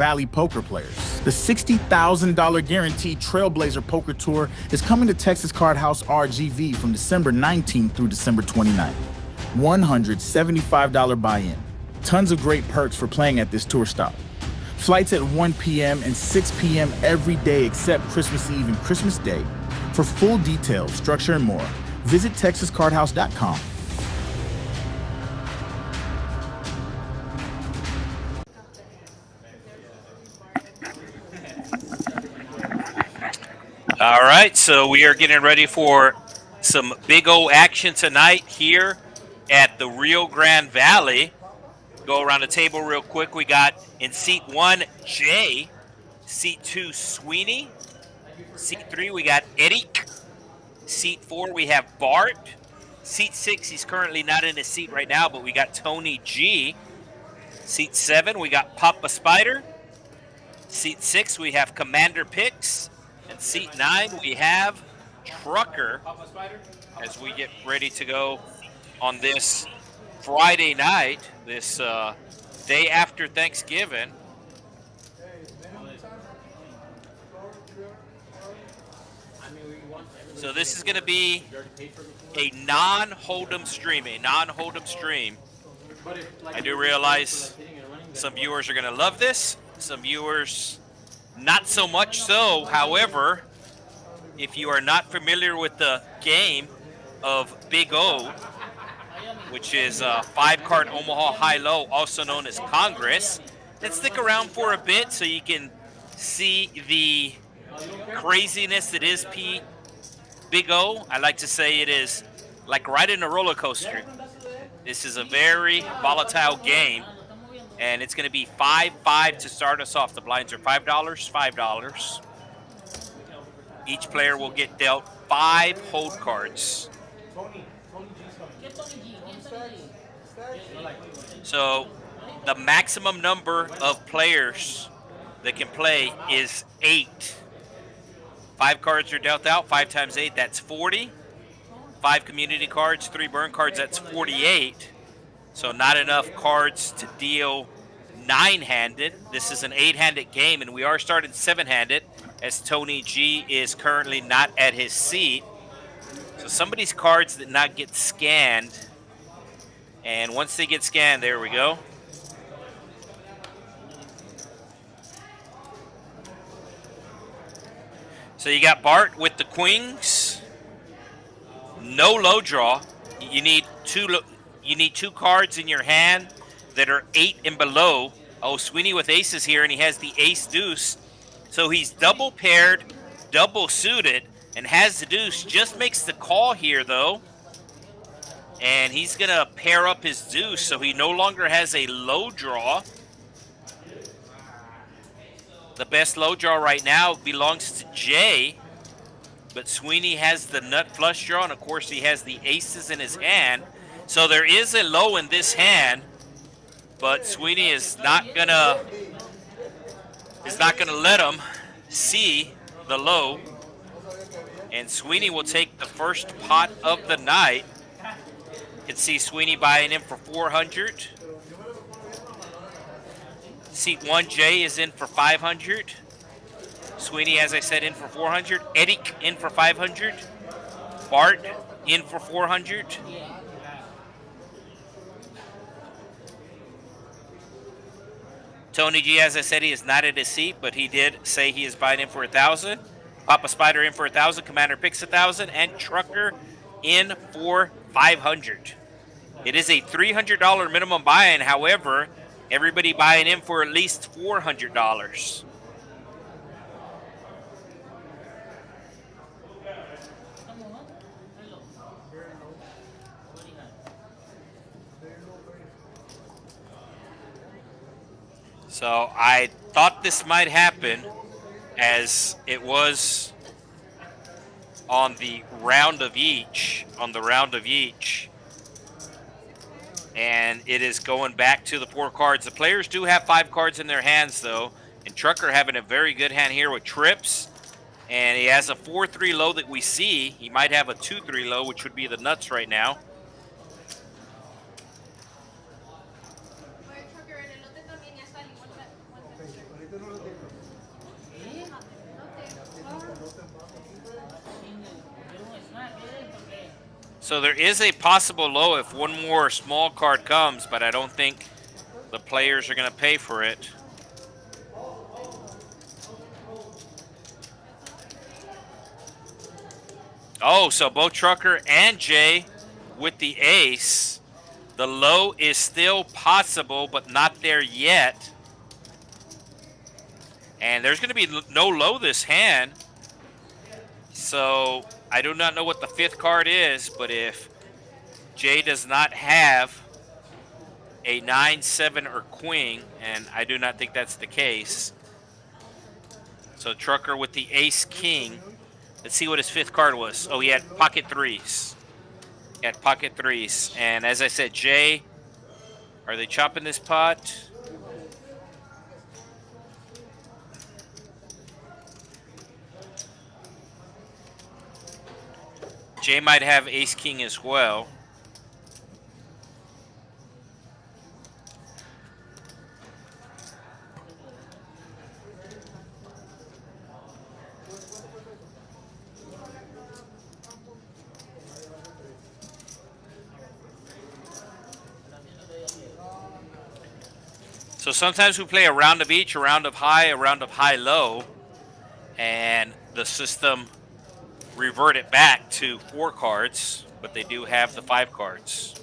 Valley poker players. The $60,000 guaranteed Trailblazer Poker Tour is coming to Texas Card House RGV from December 19th through December 29th. $175 buy-in. Tons of great perks for playing at this tour stop. Flights at 1 p.m. and 6 p.m. every day except Christmas Eve and Christmas Day. For full details, structure, and more, visit TexasCardHouse.com. All right, so we are getting ready for some big O action tonight here at the Rio Grande Valley. Go around the table real quick. We got in seat 1, Jay. Seat 2, Sweeney. Seat 3, we got Eric. Seat 4, we have Bart. Seat 6, he's currently not in his seat right now, but we got Tony G. Seat 7, we got Papa Spider. Seat 6, we have Commander Pix. And seat 9, we have Trucker as we get ready to go on this Friday night, this day after Thanksgiving. So this is going to be a non-Hold'em stream, I do realize some viewers are going to love this, some viewers not so much so. However, if you are not familiar with the game of Big O, which is 5-card Omaha Hi-Lo, also known as Congress, then stick around for a bit so you can see the craziness that is Big O. I like to say it is like riding a roller coaster. This is a very volatile game. And it's going to be 5-5 to start us off. The blinds are $5, $5. Each player will get dealt 5 hold cards. So the maximum number of players that can play is 8. 5 cards are dealt out. 5 times 8, that's 40. 5 community cards, 3 burn cards, that's 48. So not enough cards to deal 9-handed. This is an 8-handed game, and we are starting 7-handed as Tony G is currently not at his seat. So some of these cards did not get scanned, and once they get scanned, there we go. So you got Bart with the queens. No low draw. You need 2 cards in your hand that are 8 and below. Oh, Sweeney with aces here, and he has the ace deuce. So he's double paired, double suited, and has the deuce. Just makes the call here, though. And he's going to pair up his deuce, so he no longer has a low draw. The best low draw right now belongs to Jay. But Sweeney has the nut flush draw, and of course he has the aces in his hand. So there is a low in this hand, but Sweeney is not gonna let him see the low. And Sweeney will take the first pot of the night. You can see Sweeney buying in for 400. Seat 1, Jay is in for 500. Sweeney, as I said, in for 400. Eric in for 500. Bart in for 400. Tony G, as I said, he is not at his seat, but he did say he is buying in for 1,000. Papa Spider in for 1,000. Commander Picks 1,000. And Trucker in for 500. It is a $300 minimum buy-in. However, everybody buying in for at least $400. So I thought this might happen, as it was on the round of each, and it is going back to the 4 cards. The players do have 5 cards in their hands, though, and Trucker having a very good hand here with trips, and he has a 4-3 low that we see. He might have a 2-3 low, which would be the nuts right now. So there is a possible low if one more small card comes, but I don't think the players are going to pay for it. Oh, so both Trucker and Jay with the ace. The low is still possible, but not there yet. And there's going to be no low this hand. So I do not know what the fifth card is, but if Jay does not have a 9, 7, or queen, and I do not think that's the case. So Trucker with the ace king. Let's see what his fifth card was. Oh, he had pocket threes. He had pocket threes. And as I said, Jay, are they chopping this pot? Jay might have ace king as well. So sometimes we play a round of each, a round of high, a round of high-low, and the system revert it back to 4 cards, but they do have the 5 cards.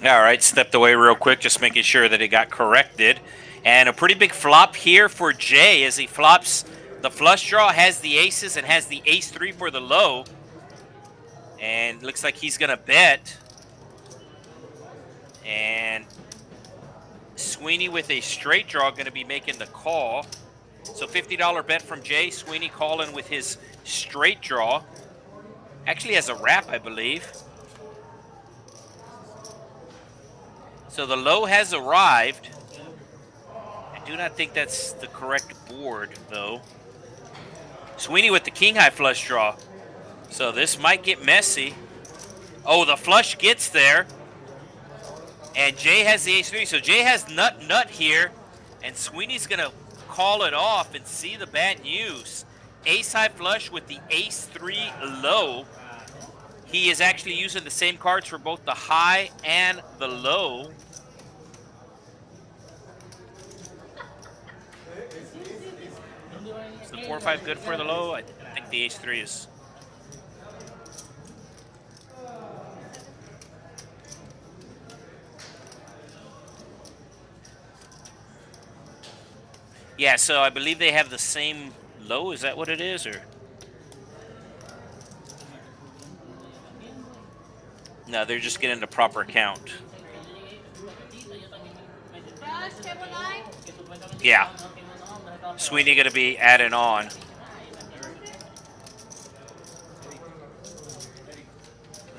All right, stepped away real quick, just making sure that it got corrected. And a pretty big flop here for Jay as he flops the flush draw, has the aces, and has the ace-3 for the low. And looks like he's going to bet. And Sweeney with a straight draw going to be making the call. So $50 bet from Jay. Sweeney calling with his straight draw. Actually has a wrap, I believe. So the low has arrived. I do not think that's the correct board, though. Sweeney with the king-high flush draw. So this might get messy. Oh, the flush gets there. And Jay has the ace-3. So Jay has nut here. And Sweeney's going to call it off and see the bad news. Ace-high flush with the ace-3 low. He is actually using the same cards for both the high and the low. Is the 4-5 good for the low? I think the ace-3 is. Yeah, so I believe they have the same low. Is that what it is, or? No, they're just getting the proper count. Yeah. Sweeney going to be adding on.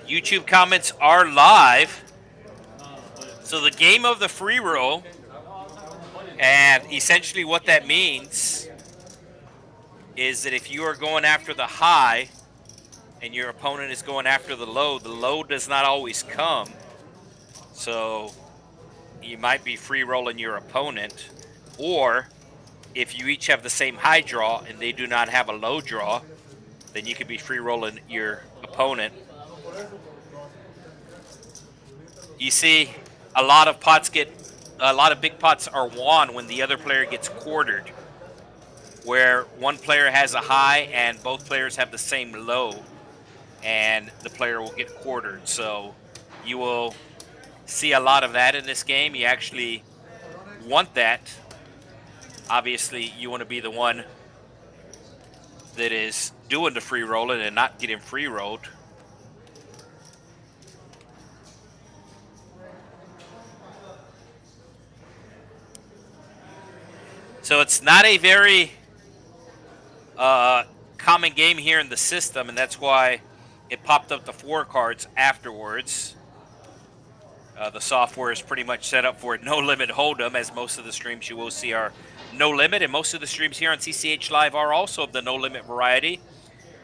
YouTube comments are live. So the game of the free roll, and essentially what that means is that if you are going after the high, and your opponent is going after the low does not always come. So you might be free rolling your opponent, or if you each have the same high draw and they do not have a low draw, then you could be free rolling your opponent. You see a lot of big pots are won when the other player gets quartered, where one player has a high and both players have the same low. and the player will get quartered. So you will see a lot of that in this game. You actually want that. Obviously, you want to be the one that is doing the free rolling and not getting free rolled. So it's not a very common game here in the system, and that's why it popped up the 4 cards afterwards. The software is pretty much set up for no limit hold'em, as most of the streams you will see are no limit, and most of the streams here on TCH Live are also of the no limit variety.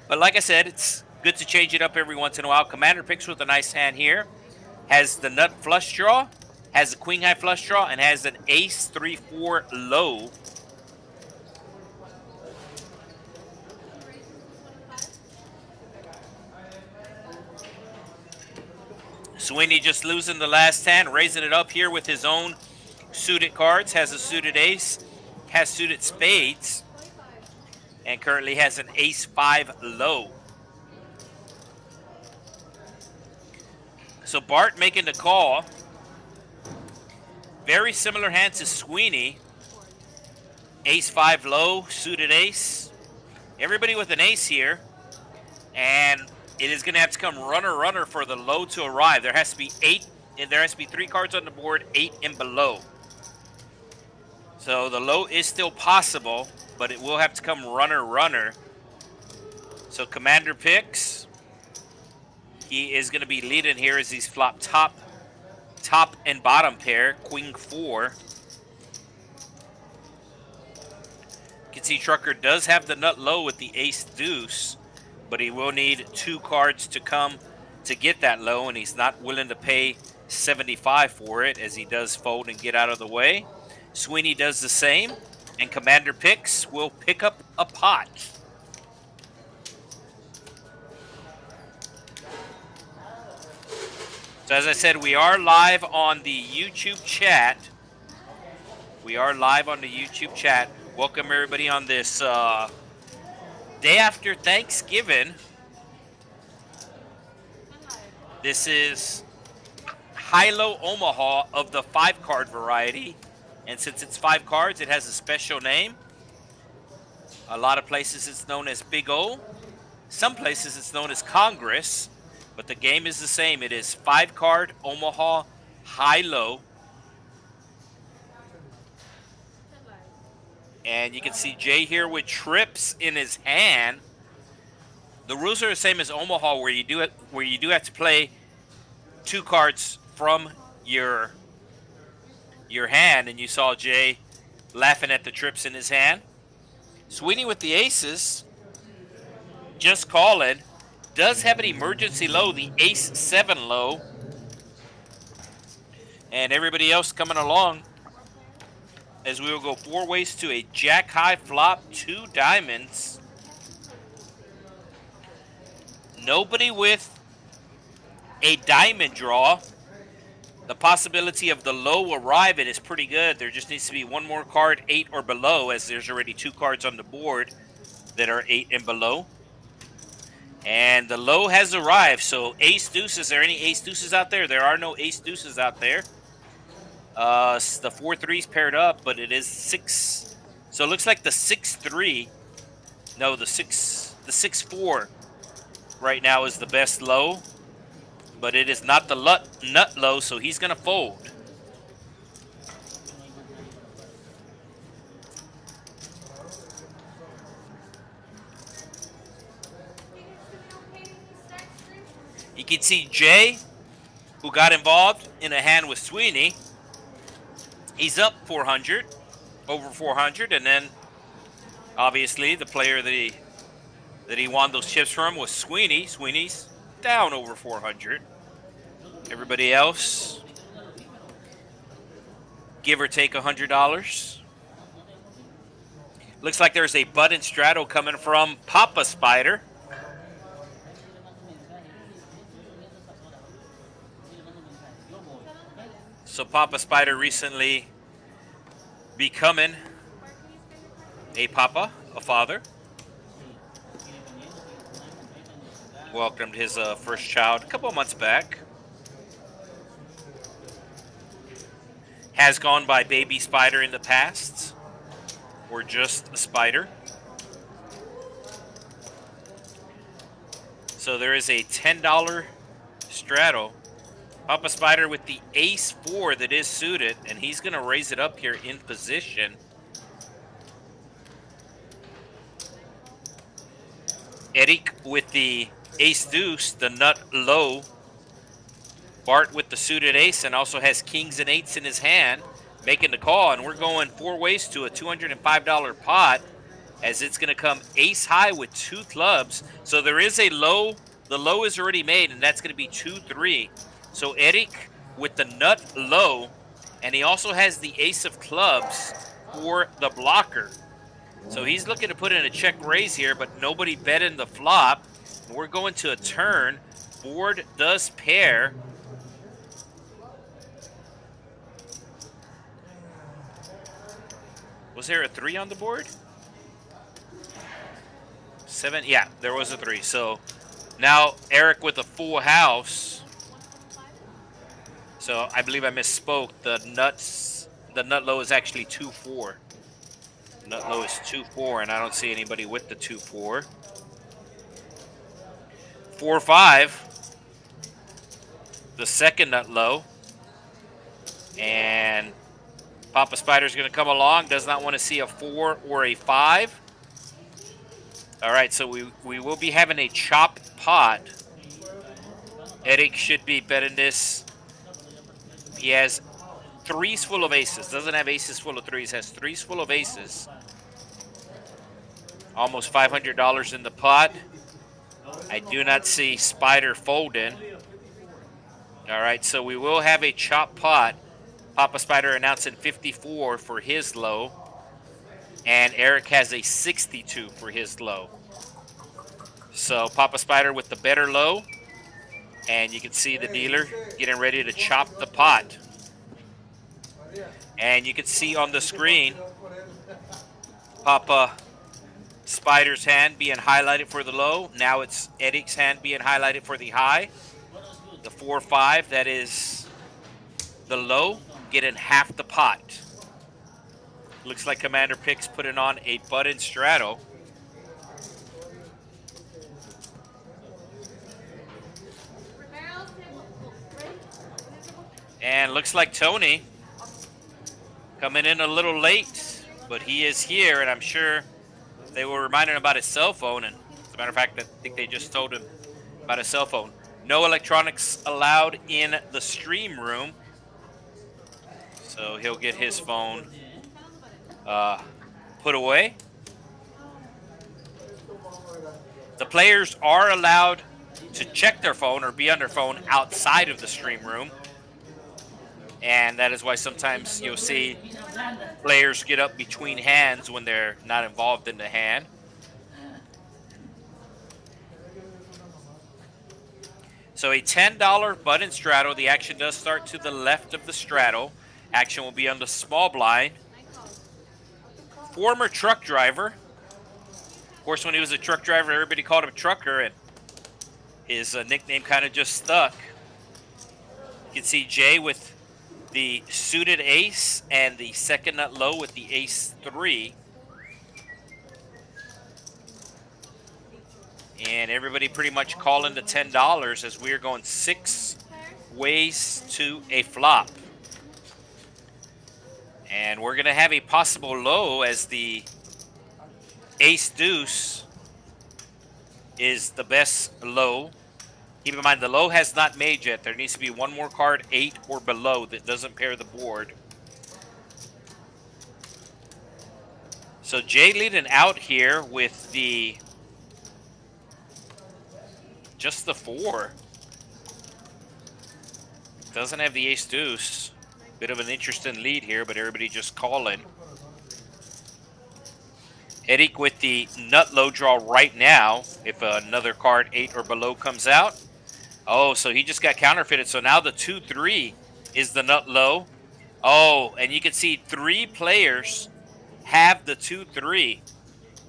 But like I said, it's good to change it up every once in a while. Commander picks with a nice hand here. Has the nut flush draw, has the queen high flush draw, and has an ace 3-4 low. Sweeney just losing the last hand, raising it up here with his own suited cards. Has a suited ace, has suited spades, and currently has an ace 5 low. So Bart making the call. Very similar hand to Sweeney. Ace 5 low, suited ace. Everybody with an ace here. And it is going to have to come runner for the low to arrive. There has to be 8, and there has to be 3 cards on the board, 8 and below. So the low is still possible, but it will have to come runner. So Commander picks. He is going to be leading here as he's flopped top and bottom pair, queen 4. You can see Trucker does have the nut low with the ace deuce, but he will need 2 cards to come to get that low, and he's not willing to pay 75 for it, as he does fold and get out of the way. Sweeney does the same, and Commander picks will pick up a pot. So as I said, we are live on the YouTube chat. Welcome everybody on this day after Thanksgiving. This is Hi-Lo Omaha of the 5-card variety. And since it's 5 cards, it has a special name. A lot of places it's known as Big O. Some places it's known as Congress. But the game is the same. It is 5-card Omaha Hi-Lo. And you can see Jay here with trips in his hand. The rules are the same as Omaha, where you do have to play 2 cards from your hand, and you saw Jay laughing at the trips in his hand. Sweeney with the aces, just calling, does have an emergency low, the ace 7 low, and everybody else coming along as we will go 4 ways to a jack high flop, 2 diamonds. Nobody with a diamond draw. The possibility of the low arriving is pretty good. There just needs to be 1 more card, 8 or below, as there's already 2 cards on the board that are 8 and below. And the low has arrived. So ace deuce, is there any ace deuces out there? There are no ace deuces out there. The 4-3's paired up, but it is 6. So it looks like the 6-3. No, the 6-4 right now is the best low. But it is not the nut low, so he's going to fold. You can see Jay, who got involved in a hand with Sweeney. He's up 400, over 400, and then obviously the player that he won those chips from was Sweeney. Sweeney's down over 400. Everybody else, give or take $100. Looks like there's a button straddle coming from Papa Spider. So Papa Spider recently becoming a papa, a father. welcomed his first child a couple of months back. Has gone by Baby Spider in the past, or just a Spider. So there is a $10 straddle. Papa Spider with the ace-4 that is suited, and he's going to raise it up here in position. Eric with the ace-deuce, the nut low. Bart with the suited ace and also has kings and eights in his hand, making the call, and we're going 4 ways to a $205 pot, as it's going to come ace high with 2 clubs. So there is a low. The low is already made, and that's going to be 2-3. So Eric with the nut low, and he also has the ace of clubs for the blocker. So he's looking to put in a check raise here, but nobody bet in the flop. We're going to a turn. Board does pair. Was there a 3 on the board? 7? Yeah, there was a 3. So now Eric with a full house. So I believe I misspoke. The nut low is actually 2-4. Nut low is 2-4, and I don't see anybody with the 2-4. 4-5. The second nut low. And Papa Spider's going to come along. Does not want to see a 4 or a 5. All right, so we will be having a chop pot. Eric should be betting this. He has 3s full of aces. Doesn't have aces full of 3s. Has 3s full of aces. Almost $500 in the pot. I do not see Spider folding. All right, so we will have a chop pot. Papa Spider announcing 54 for his low. And Eric has a 62 for his low. So Papa Spider with the better low. And you can see the dealer getting ready to chop the pot. And you can see on the screen Papa Spider's hand being highlighted for the low. Now it's Eric's hand being highlighted for the high. The 4-5, that is the low, getting half the pot. Looks like Commander Picks putting on a button straddle. And looks like Tony coming in a little late, but he is here, and I'm sure they were reminding him about his cell phone. And as a matter of fact, I think they just told him about his cell phone. No electronics allowed in the stream room. So he'll get his phone put away. The players are allowed to check their phone or be on their phone outside of the stream room. And that is why sometimes you'll see players get up between hands when they're not involved in the hand. So a $10 button straddle. The action does start to the left of the straddle. Action will be on the small blind. Former truck driver. Of course, when he was a truck driver, everybody called him Trucker, and his nickname kind of just stuck. You can see Jay with the suited ace and the second nut low with the ace-3. And everybody pretty much calling the $10 as we are going 6 ways to a flop. And we're going to have a possible low as the ace-deuce is the best low. Keep in mind, the low has not made yet. There needs to be one more card, 8 or below, that doesn't pair the board. So Jay leading out here with the just the 4. Doesn't have the ace-deuce. Bit of an interesting lead here, but everybody just calling. Eric with the nut low draw right now. If another card, 8 or below, comes out. Oh, so he just got counterfeited. So now the 2-3 is the nut low. Oh, and you can see 3 players have the 2-3.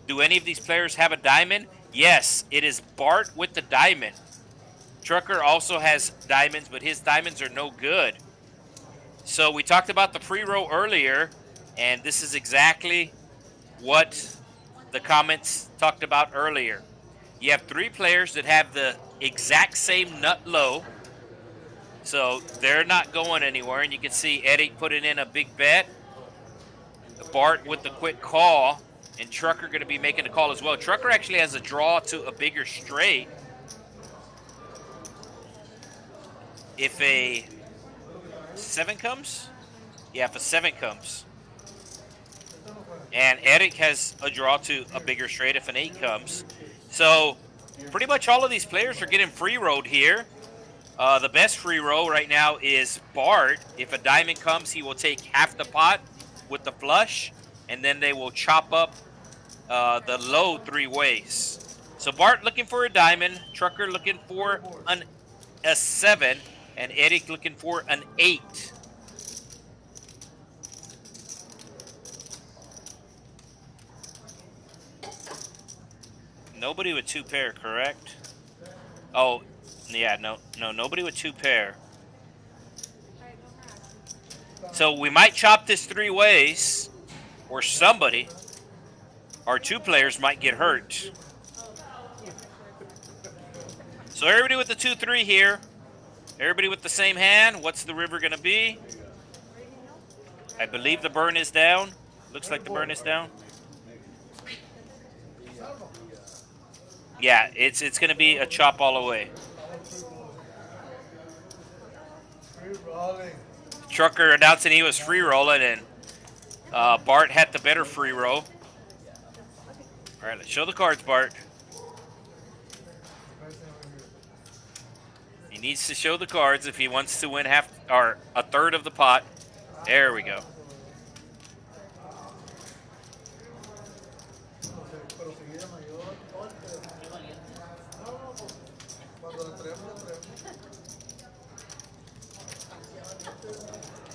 Do any of these players have a diamond? Yes, it is Bart with the diamond. Trucker also has diamonds, but his diamonds are no good. So we talked about the free roll earlier, and this is exactly what the comments talked about earlier. You have 3 players that have the exact same nut low, so they're not going anywhere. And you can see Eddie putting in a big bet, Bart with the quick call, and Trucker going to be making the call as well. Trucker actually has a draw to a bigger straight if a 7 comes. Yeah, if a 7 comes. And Eric has a draw to a bigger straight if an 8 comes. So pretty much all of these players are getting free rolled here. The best free roll right now is Bart. If a diamond comes, he will take half the pot with the flush, and then they will chop up the low 3 ways. So Bart looking for a diamond, Trucker looking for a 7, and Eric looking for an 8. Nobody with 2 pair, correct? Oh, yeah, no, nobody with 2 pair. So we might chop this 3 ways, or somebody, or 2 players might get hurt. So everybody with the 2-3 here. Everybody with the same hand. What's the river going to be? I believe the burn is down. Looks like the burn is down. Yeah, it's going to be a chop all the way. Trucker announcing he was free rolling, and Bart had the better free roll. All right, let's show the cards, Bart. He needs to show the cards if he wants to win half or a third of the pot. There we go.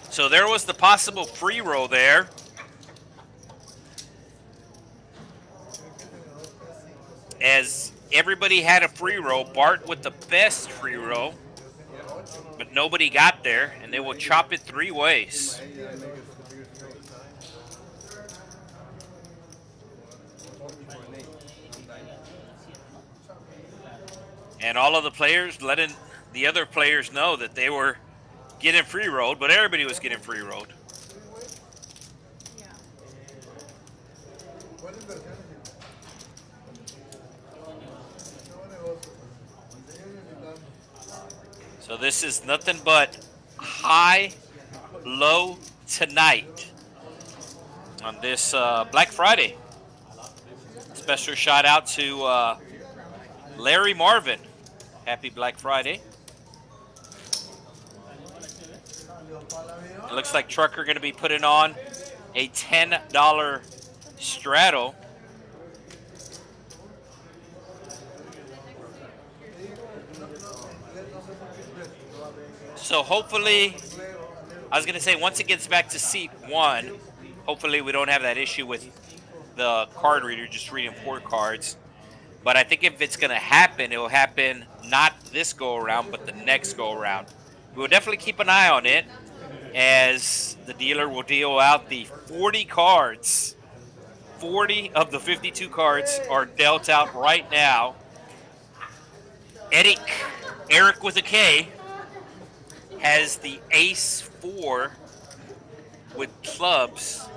So there was the possible free roll there. As everybody had a free roll, Bart with the best free roll, but nobody got there, and they will chop it 3 ways. And all of the players letting the other players know that they were getting free rolled, but everybody was getting free rolled. So this is nothing but high-low tonight on this Black Friday. Special shout out to Larry Marvin. Happy Black Friday. It looks like Trucker going to be putting on a $10 straddle. So hopefully, I was going to say once it gets back to seat 1, hopefully we don't have that issue with the card reader just reading 4 cards. But I think if it's going to happen, it will happen not this go-around, but the next go-around. We will definitely keep an eye on it as the dealer will deal out the 40 cards. 40 of the 52 cards are dealt out right now. Eric with a K, has the ace-4 with clubs.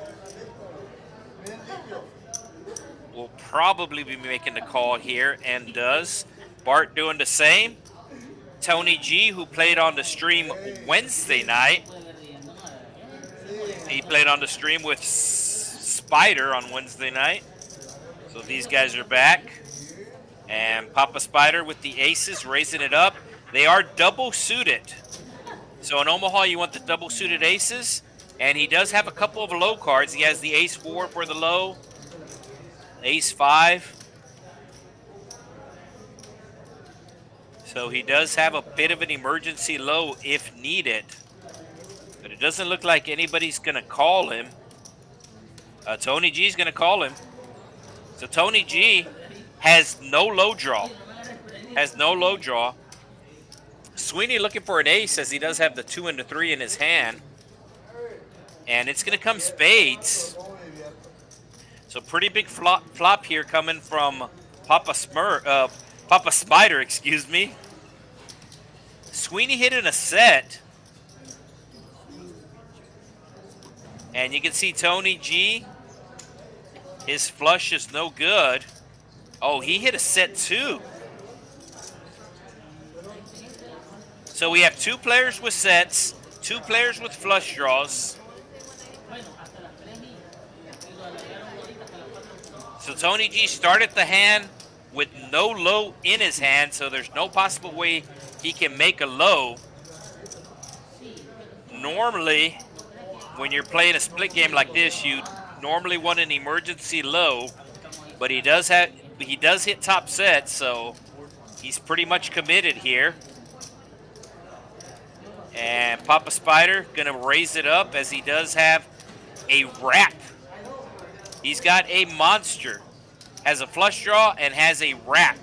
Will probably be making the call here, and does. Bart doing the same. Tony G, who played on the stream Wednesday night. He played on the stream with Spider on Wednesday night. So these guys are back. And Papa Spider with the aces, raising it up. They are double suited. So in Omaha, you want the double suited aces. And he does have a couple of low cards. He has the ace-4 for the low. Ace-5. So he does have a bit of an emergency low if needed. But it doesn't look like anybody's going to call him. Tony G's going to call him. So Tony G has no low draw. Has no low draw. Sweeney looking for an ace as he does have the 2 and the 3 in his hand. And it's going to come spades. So pretty big flop here coming from Papa Spider, excuse me. Sweeney hitting a set. And you can see Tony G, his flush is no good. Oh, he hit a set too. So we have 2 players with sets, 2 players with flush draws. So Tony G started the hand with no low in his hand, so there's no possible way he can make a low. Normally, when you're playing a split game like this, you normally want an emergency low, but he does hit top set, so he's pretty much committed here. And Papa Spider gonna raise it up as he does have a wrap. He's got a monster, has a flush draw and has a wrap.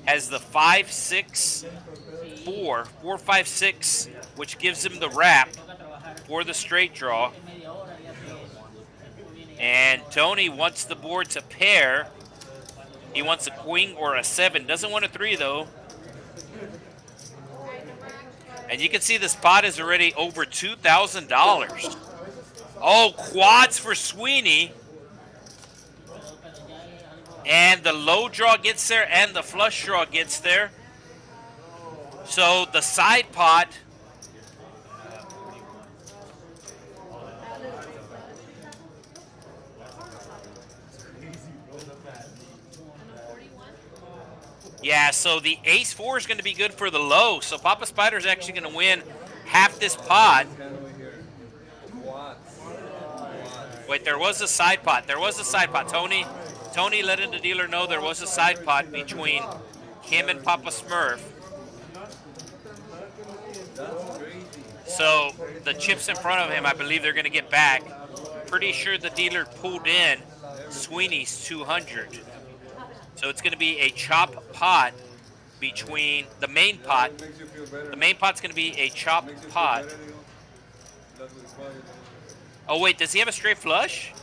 Has the 5-6-4, 4-5-6, which gives him the wrap for the straight draw. And Tony wants the board to pair. He wants a queen or a 7. Doesn't want a 3 though. And you can see this pot is already over $2,000. Oh, quads for Sweeney. And the low draw gets there and the flush draw gets there. So the side pot yeah, so the ace-4 is going to be good for the low. So Papa Spider is actually going to win half this pot. Wait, there was a side pot. There was a side pot. Tony letting the dealer know there was a side pot between him and Papa Smurf. So the chips in front of him, I believe they're going to get back. Pretty sure the dealer pulled in Sweeney's 200. So it's going to be a chop pot between the main pot. The main pot's going to be a chop pot. Oh, wait, does he have a straight flush?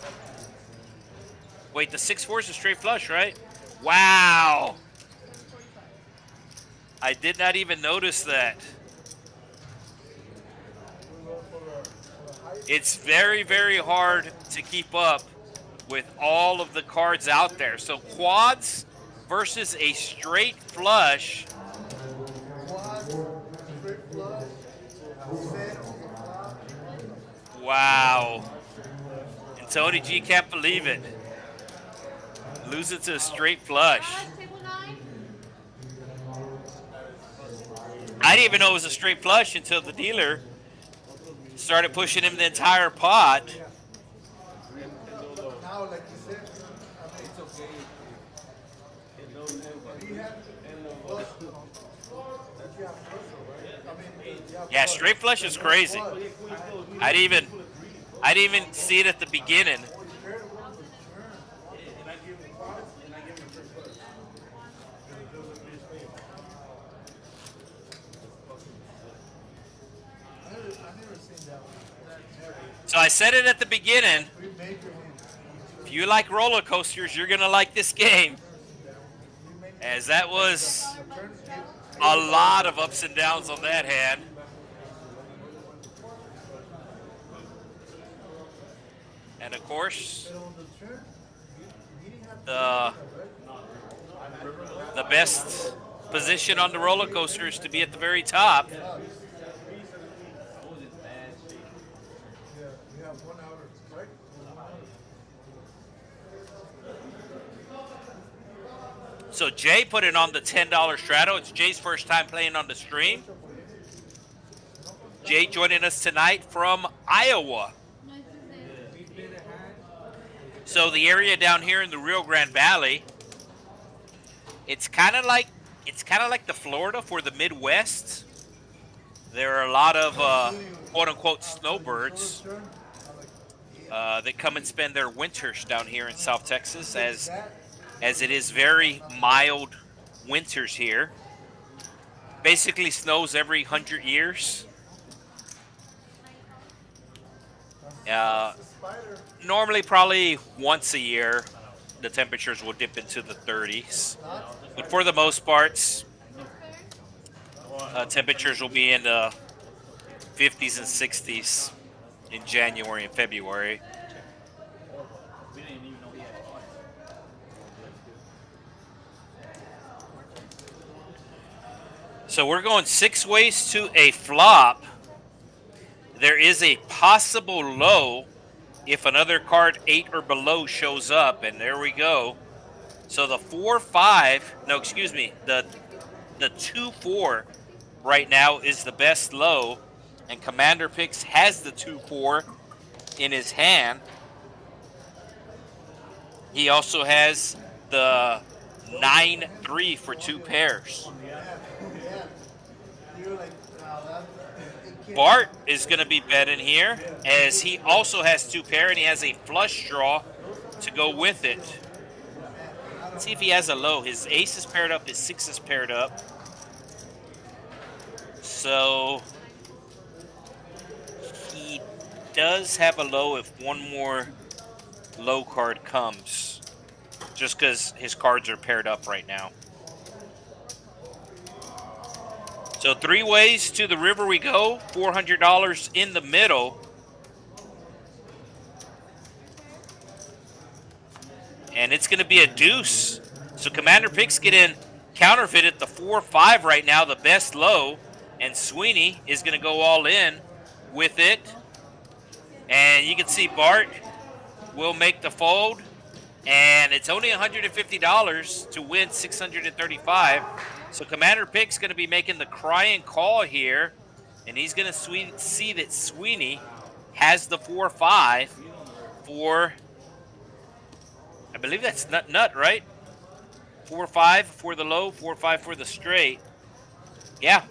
Wait, the 6-4 is a straight flush, right? Wow. I did not even notice that. It's very, very hard to keep up with all of the cards out there. So quads versus a straight flush. Wow. And Tony G can't believe it. Losing to a straight flush. I didn't even know it was a straight flush until the dealer started pushing him the entire pot. Yeah, straight flush is crazy. I didn't even see it at the beginning. So I said it at the beginning. If you like roller coasters, you're gonna like this game, as that was a lot of ups and downs on that hand. And of course, the best position on the roller coaster is to be at the very top. So Jay put it on the $10 straddle. It's Jay's first time playing on the stream. Jay joining us tonight from Iowa. So the area down here in the Rio Grande Valley, it's kind of like the Florida for the Midwest. There are a lot of quote unquote snowbirds that come and spend their winters down here in South Texas, as as it is very mild winters here. Basically snows every 100 years. Normally, probably once a year, the temperatures will dip into the 30s. But for the most parts, temperatures will be in the 50s and 60s in January and February. So we're going 6 ways to a flop. There is a possible low if another card 8 or below shows up, and there we go. So the 4-5, no, excuse me, the 2-4 right now is the best low, and Commander Picks has the 2-4 in his hand. He also has the 9-3 for 2 pairs. Bart is going to be betting here, as he also has 2 pair, and he has a flush draw to go with it. Let's see if he has a low. His ace is paired up, his 6 is paired up. So he does have a low if one more low card comes, just because his cards are paired up right now. So 3 ways to the river we go, $400 in the middle. And it's going to be a deuce. So Commander Picks get in counterfeited the 4-5 right now, the best low. And Sweeney is going to go all in with it. And you can see Bart will make the fold. And it's only $150 to win $635. So Commander Pick's going to be making the crying call here. And he's going to see that Sweeney has the 4-5 for, I believe that's nut, right? 4-5 for the low, 4-5 for the straight. Yeah.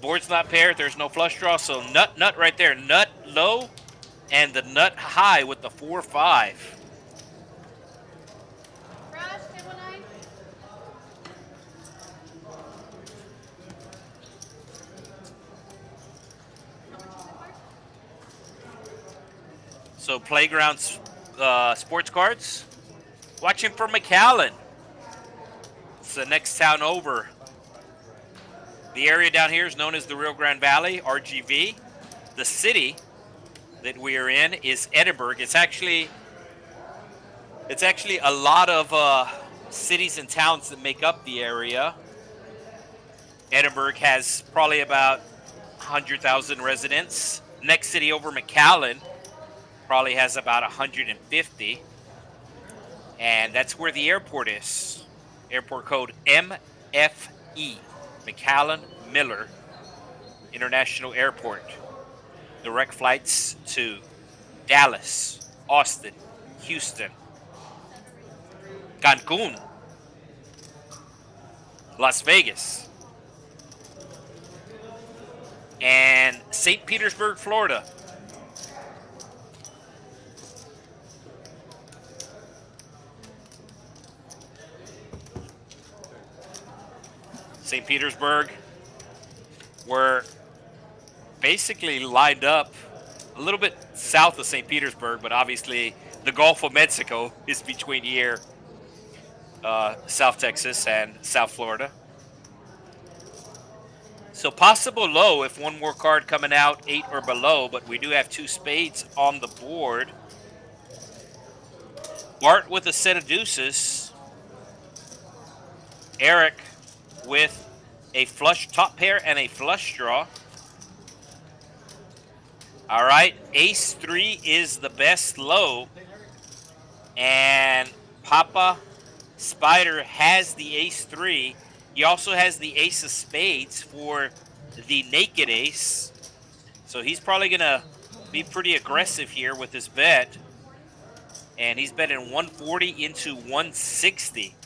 Board's not paired. There's no flush draw. So nut right there. Nut low and the nut high with the 4-5. So Playground sports cards. Watching for McAllen. It's the next town over. The area down here is known as the Rio Grande Valley, RGV. The city that we are in is Edinburgh. It's actually a lot of cities and towns that make up the area. Edinburgh has probably about 100,000 residents. Next city over, McAllen, probably has about 150. And that's where the airport is. Airport code MFE, McAllen Miller International Airport. Direct flights to Dallas, Austin, Houston, Cancun, Las Vegas, and St. Petersburg, Florida. St. Petersburg, we're basically lined up a little bit south of St. Petersburg, but obviously the Gulf of Mexico is between here, South Texas and South Florida. So possible low if one more card coming out 8 or below, but we do have 2 spades on the board. Bart with a set of deuces. Eric with a flush top pair and a flush draw. All right, ace 3 is the best low. And Papa Spider has the ace 3. He also has the ace of spades for the naked ace. So he's probably going to be pretty aggressive here with his bet. And he's betting 140 into 160.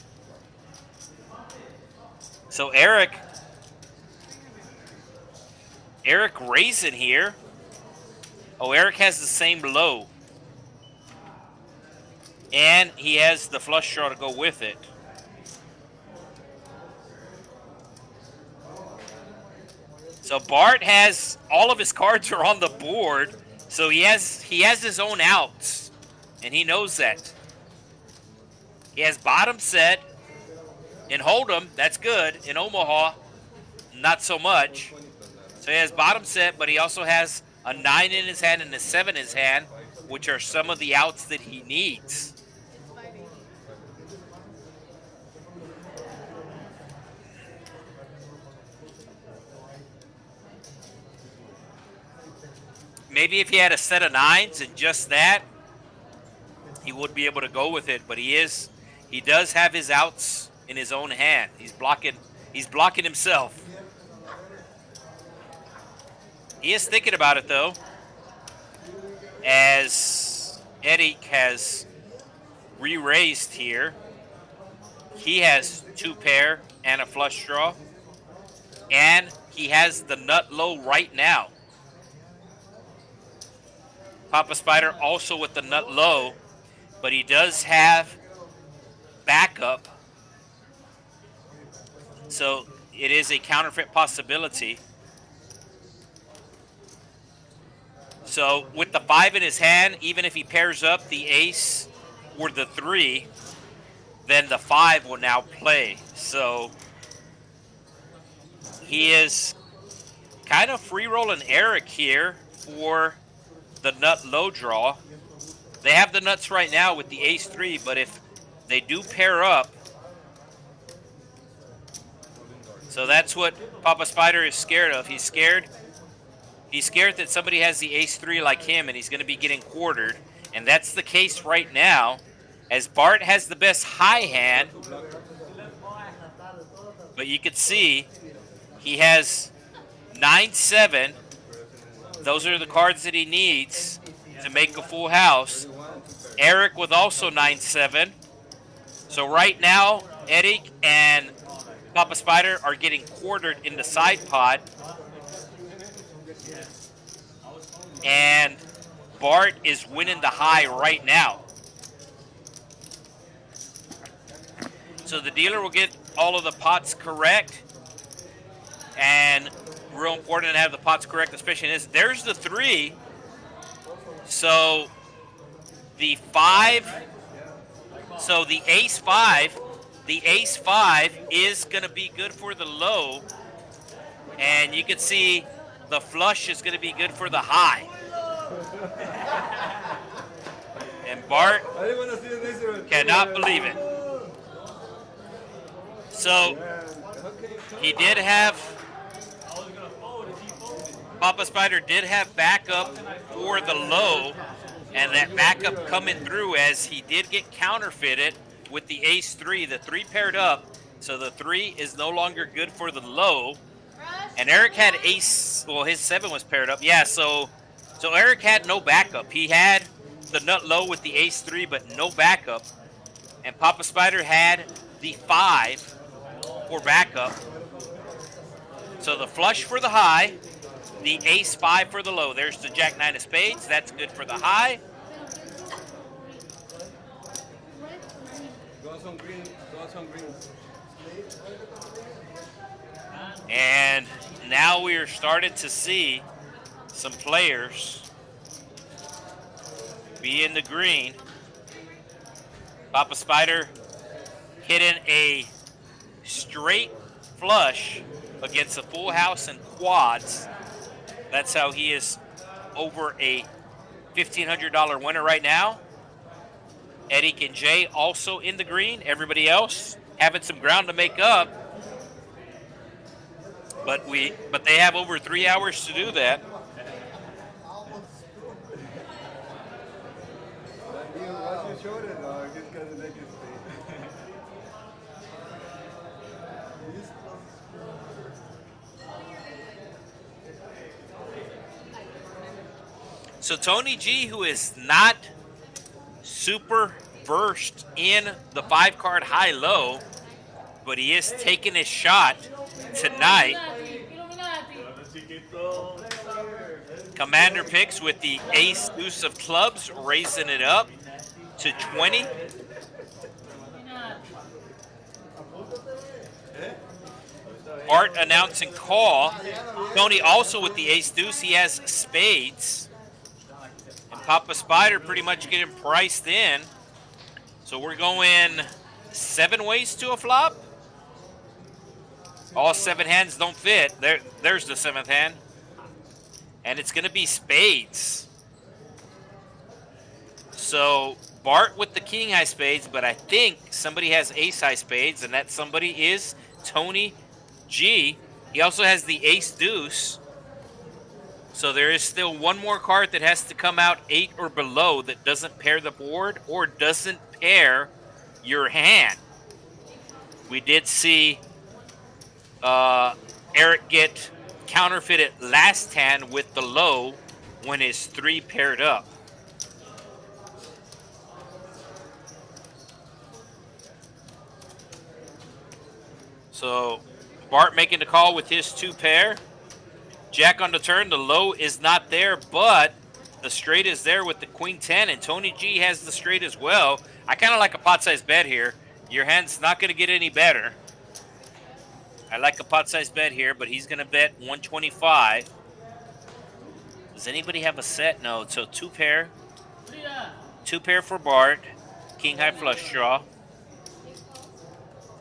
So Eric raising here. Oh, Eric has the same low. And he has the flush draw to go with it. So Bart has all of his cards are on the board, so he has his own outs, and he knows that. He has bottom set in Hold'em, that's good. In Omaha, not so much. So he has bottom set, but he also has a 9 in his hand and a 7 in his hand, which are some of the outs that he needs. Maybe if he had a set of 9s and just that, he would be able to go with it, but he does have his outs in his own hand. He's blocking himself. He is thinking about it though, as Eric has re-raised here. He has 2 pair and a flush draw, and he has the nut low right now. Papa Spider also with the nut low, but he does have backup, so it is a counterfeit possibility. So with the 5 in his hand, even if he pairs up the ace or the 3, then the 5 will now play. So he is kind of free rolling Eric here for the nut low draw. They have the nuts right now with the ace 3, but if they do pair up, so that's what Papa Spider is scared of. He's scared that somebody has the ace 3 like him and he's going to be getting quartered, and that's the case right now, as Bart has the best high hand, but you can see he has 9-7. Those are the cards that he needs to make a full house. Eric with also 9-7. So right now, Eric and Papa Spider are getting quartered in the side pot. And Bart is winning the high right now. So the dealer will get all of the pots correct. And real important to have the pots correct, especially in this. There's the 3. So the 5, so the ace 5 is going to be good for the low. And you can see the flush is going to be good for the high. And Bart cannot believe it. So he did have, Papa Spider did have backup for the low, and that backup coming through as he did get counterfeited with the ace 3. The 3 paired up, so the 3 is no longer good for the low. And Eric had ace, well, his 7 was paired up. Yeah, so Eric had no backup. He had the nut low with the ace 3, but no backup. And Papa Spider had the 5 for backup. So the flush for the high, the ace 5 for the low. There's the jack 9 of spades. That's good for the high. And now we are starting to see some players be in the green. Papa Spider hitting a straight flush against a full house and quads. That's how he is over a $1,500 winner right now. Eric and Jay also in the green. Everybody else having some ground to make up. But they have over 3 hours to do that. So Tony G, who is not super versed in the 5-card high-low, but he is taking his shot tonight. Commander picks with the ace deuce of clubs, raising it up. to 20. Art announcing call. Tony also with the ace deuce. He has spades. And Papa Spider pretty much getting priced in. So we're going 7 ways to a flop. All 7 hands don't fit. There's the 7th hand. And it's going to be spades. So Bart with the king high spades, but I think somebody has ace high spades, and that somebody is Tony G. He also has the ace deuce. So there is still one more card that has to come out 8 or below that doesn't pair the board or doesn't pair your hand. We did see Eric get counterfeited last hand with the low when his 3 paired up. So Bart making the call with his 2 pair. Jack on the turn. The low is not there, but the straight is there with the queen 10, and Tony G has the straight as well. I kind of like a pot-sized bet here. Your hand's not going to get any better. I like a pot-sized bet here, but he's going to bet 125. Does anybody have a set? No. So 2 pair. 2 pair for Bart. King high flush draw.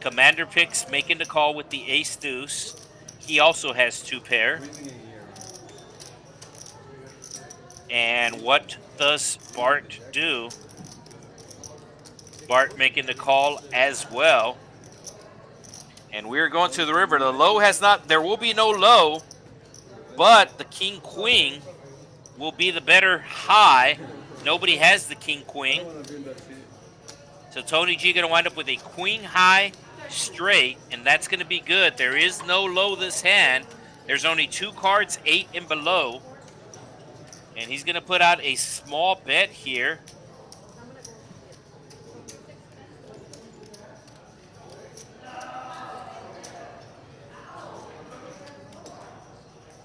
Commander picks making the call with the ace deuce. He also has 2 pair. And what does Bart do? Bart making the call as well. And we're going to the river. The low has not, there will be no low, but the king queen will be the better high. Nobody has the king queen. So Tony G going to wind up with a queen high straight, and that's going to be good. There is no low this hand. There's only 2 cards, 8 and below. And he's going to put out a small bet here.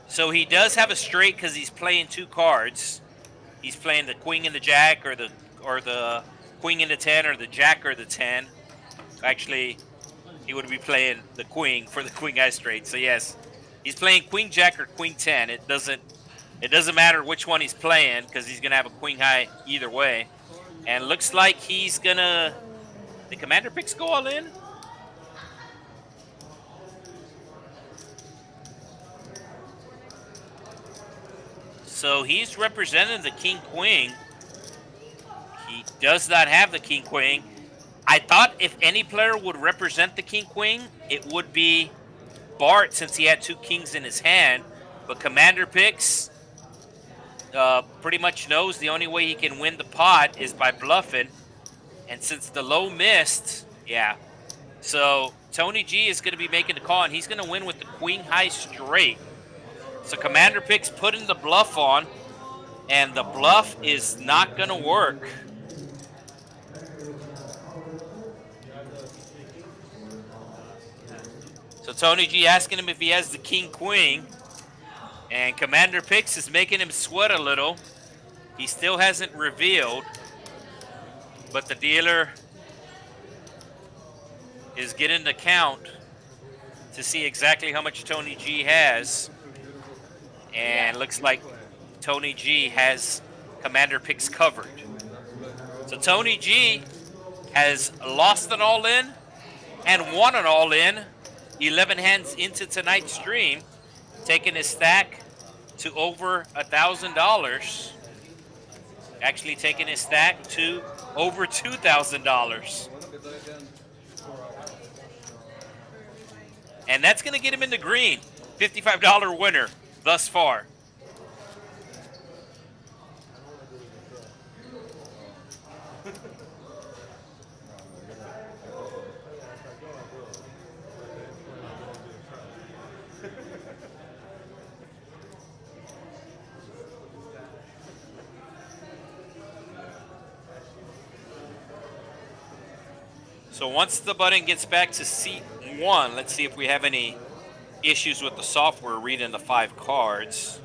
So he does have a straight because he's playing 2 cards. He's playing the queen and the jack, or the queen and the 10, or the jack or the 10. Actually, he would be playing the queen for the queen high straight. So yes, he's playing queen jack or queen 10. It doesn't matter which one he's playing because he's gonna have a queen high either way. And looks like he's gonna. The commander picks go all in. So he's representing the king queen. He does not have the king queen. I thought if any player would represent the king queen, it would be Bart, since he had 2 kings in his hand. But commander picks pretty much knows the only way he can win the pot is by bluffing. And since the low missed, yeah. So Tony G is going to be making the call, and he's going to win with the queen high straight. So commander picks putting the bluff on, and the bluff is not going to work. So Tony G asking him if he has the king queen, and commander picks is making him sweat a little. He still hasn't revealed, but the dealer is getting the count to see exactly how much Tony G has. And looks like Tony G has commander picks covered. So Tony G has lost an all-in and won an all-in 11 hands into tonight's stream, taking his stack to over $1,000. Actually taking his stack to over $2,000. And that's going to get him in the green. $55 winner thus far. So once the button gets back to seat 1, let's see if we have any issues with the software reading the 5 cards.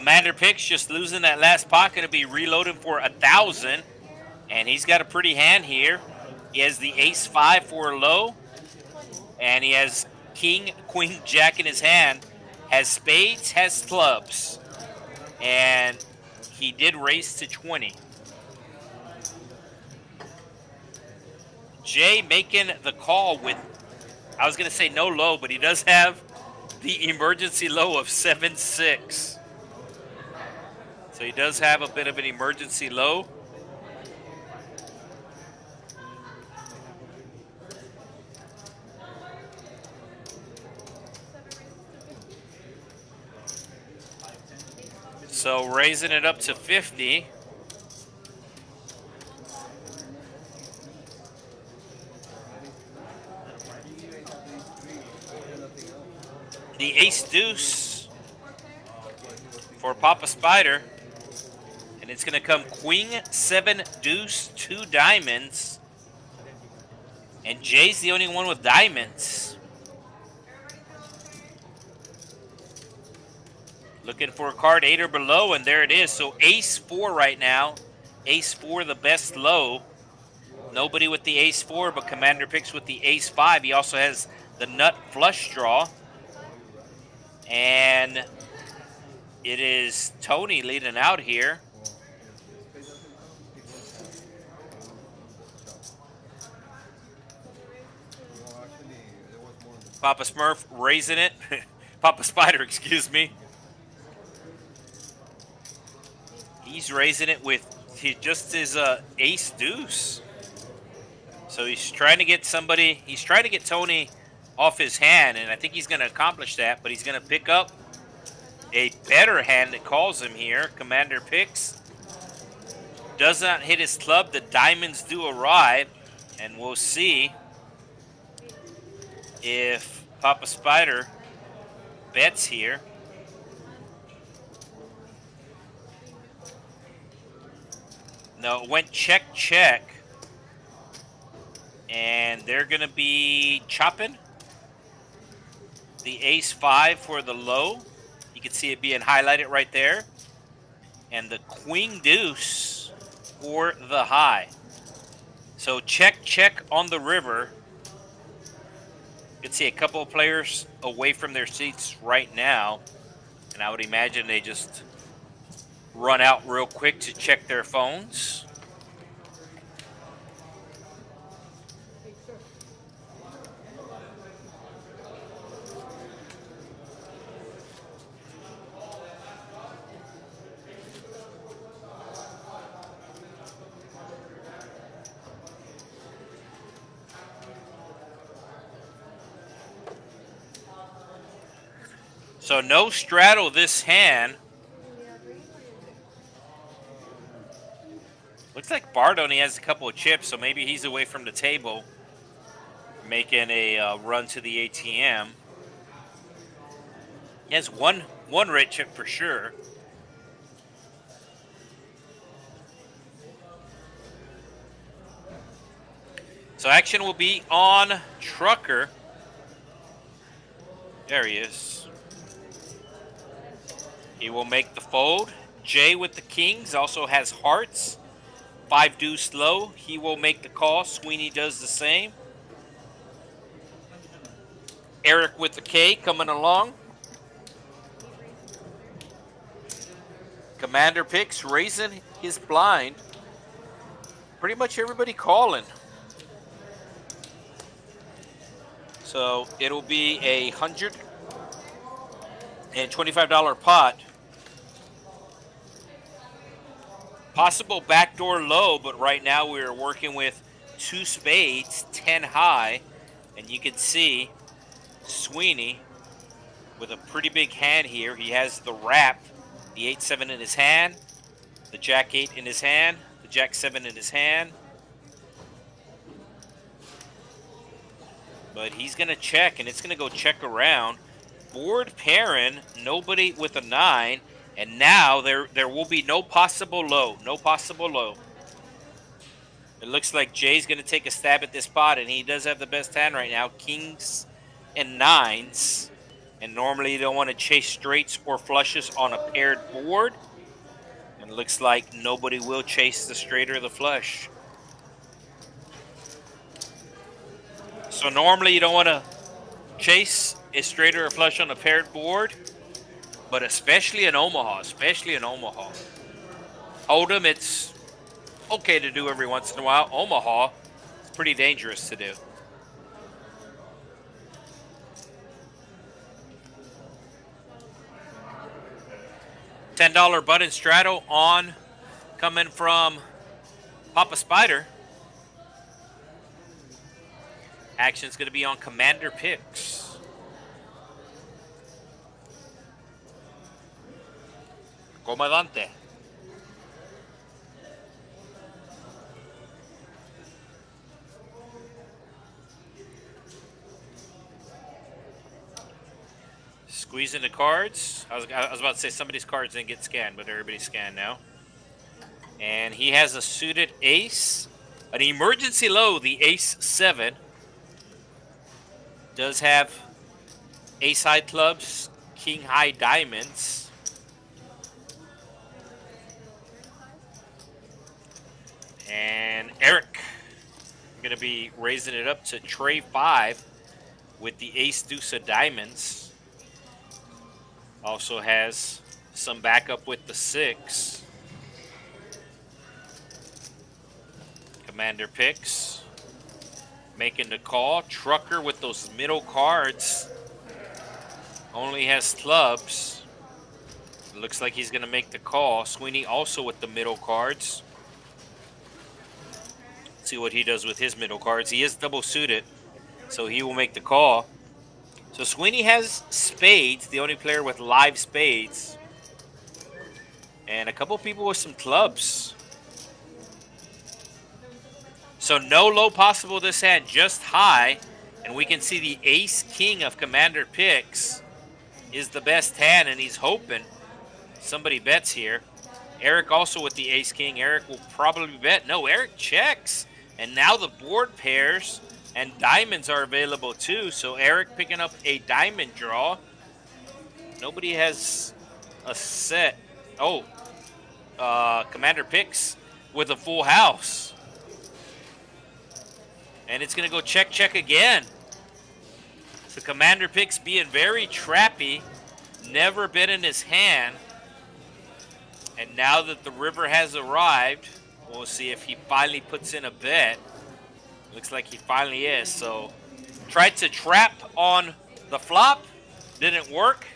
Commander Picks just losing that last pot, going to be reloading for 1,000. And he's got a pretty hand here. He has the ace-5 for low. And he has king, queen, jack in his hand. Has spades, has clubs. And he did raise to 20. Jay making the call with, I was going to say no low, but he does have the emergency low of 7-6. So he does have a bit of an emergency low. So raising it up to 50. The ace deuce for Papa Spider. And it's going to come queen, 7, deuce, 2 diamonds. And Jay's the only one with diamonds. Looking for a card 8 or below, and there it is. So ace-4 right now. Ace-4, the best low. Nobody with the ace-4, but Commander Picks with the ace-5. He also has the nut flush draw. And it is Tony leading out here. Papa Smurf raising it. Papa Spider, excuse me. He's raising it with just his ace deuce. So he's trying to get somebody, he's trying to get Tony off his hand, and I think he's going to accomplish that, but he's going to pick up a better hand that calls him here. Commander Picks does not hit his club. The diamonds do arrive, and we'll see if Papa Spider bets here. No, it went check, check. And they're going to be chopping the ace-5 for the low. You can see it being highlighted right there. And the queen deuce for the high. So check, check on the river. You can see a couple of players away from their seats right now. And I would imagine they just run out real quick to check their phones. So no straddle this hand. Looks like Bart only has a couple of chips, so maybe he's away from the table, making a run to the ATM. He has one red chip for sure. So action will be on Trucker. There he is. He will make the fold. Jay with the kings also has hearts. 5 deuce low. He will make the call. Sweeney does the same. Eric with the K coming along. Commander Picks raising his blind. Pretty much everybody calling. So it'll be a $125 pot. Possible backdoor low, but right now we're working with 2 spades, 10 high, and you can see Sweeney with a pretty big hand here. He has the wrap, the 8-7 in his hand, the Jack-8 in his hand, the Jack-7 in his hand. But he's going to check, and it's going to go check around. Board pairing, nobody with a 9. And now there will be no possible low. No possible low. It looks like Jay's going to take a stab at this pot, and he does have the best hand right now. Kings and 9s. And normally you don't want to chase straights or flushes on a paired board. And it looks like nobody will chase the straight or the flush. So normally you don't want to chase a straight or a flush on a paired board, but especially in Omaha, Hold'em, it's okay to do every once in a while. Omaha, it's pretty dangerous to do. $10 button straddle on coming from Papa Spider. Action's going to be on Commander Picks. Comandante. Squeezing the cards. I was about to say somebody's cards didn't get scanned, but everybody's scanned now. And he has a suited ace. An emergency low, the ace 7. Does have ace high clubs, king high diamonds. And Eric going to be raising it up to tray 5 with the ace deuce of diamonds. Also has some backup with the 6. Commander Picks making the call. Trucker with those middle cards only has clubs. It looks like he's going to make the call. Sweeney also with the middle cards. See what he does with his middle cards. He is double suited, so he will make the call. So Sweeney has spades, the only player with live spades. And a couple people with some clubs. So no low possible this hand, just high. And we can see the ace-king of Commander Picks is the best hand, and he's hoping somebody bets here. Eric also with the ace-king. Eric will probably bet. No, Eric checks. And now the board pairs and diamonds are available too. So Eric picking up a diamond draw. Nobody has a set. Oh, Commander Picks with a full house. And it's going to go check, check again. So Commander Picks being very trappy. Never been in his hand. And now that the river has arrived, we'll see if he finally puts in a bet. Looks like he finally is. So tried to trap on the flop. Didn't work.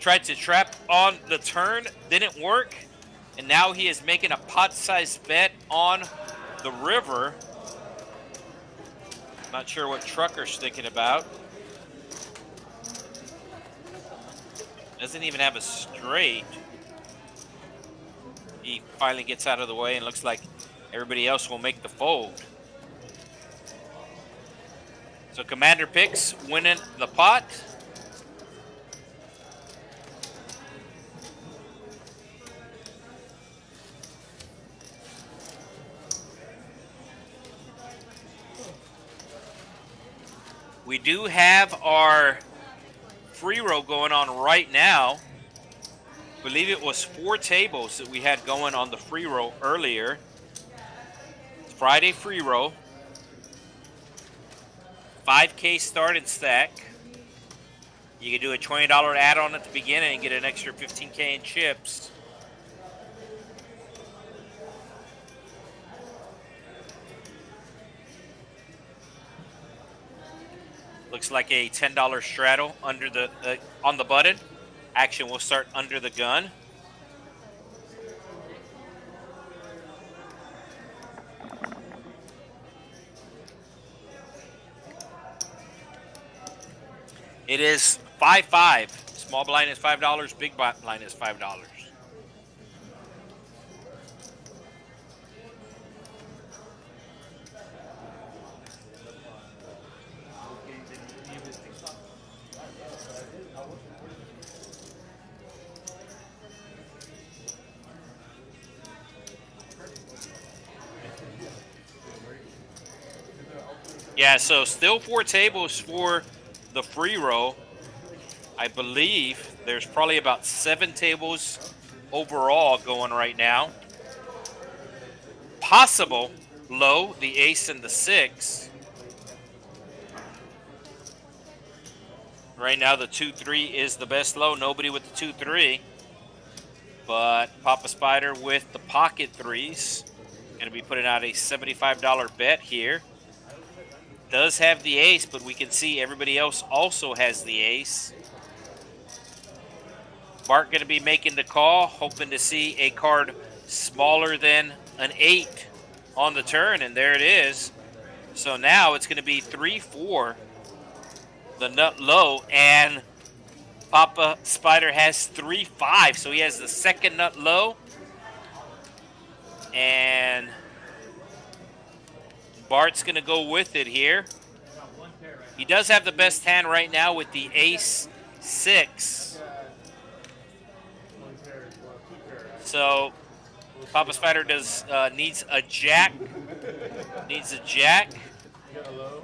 Tried to trap on the turn. Didn't work. And now he is making a pot-sized bet on the river. Not sure what Trucker's thinking about. Doesn't even have a straight. He finally gets out of the way and looks like everybody else will make the fold. So Commander Picks winning the pot. We do have our free roll going on right now. I believe it was 4 tables that we had going on the free roll earlier. Friday free roll. 5K start and stack. You can do a $20 add-on at the beginning and get an extra 15K in chips. Looks like a $10 straddle under the on the button. Action will start under the gun. It is 5-5. Small blind is $5. Big blind is $5. Yeah, so still 4 tables for the free roll. I believe there's probably about 7 tables overall going right now. Possible low, the ace and the 6. Right now the 2-3 is the best low. Nobody with the 2-3. But Papa Spider with the pocket 3s. Going to be putting out a $75 bet here. Does have the ace, but we can see everybody else also has the ace. Bart going to be making the call, hoping to see a card smaller than an 8 on the turn, and there it is. So now it's going to be 3-4, the nut low, and Papa Spider has 3-5, so he has the second nut low. And Bart's going to go with it here. He does have the best hand right now with the ace 6. So Papa Spider needs a jack. Needs a jack.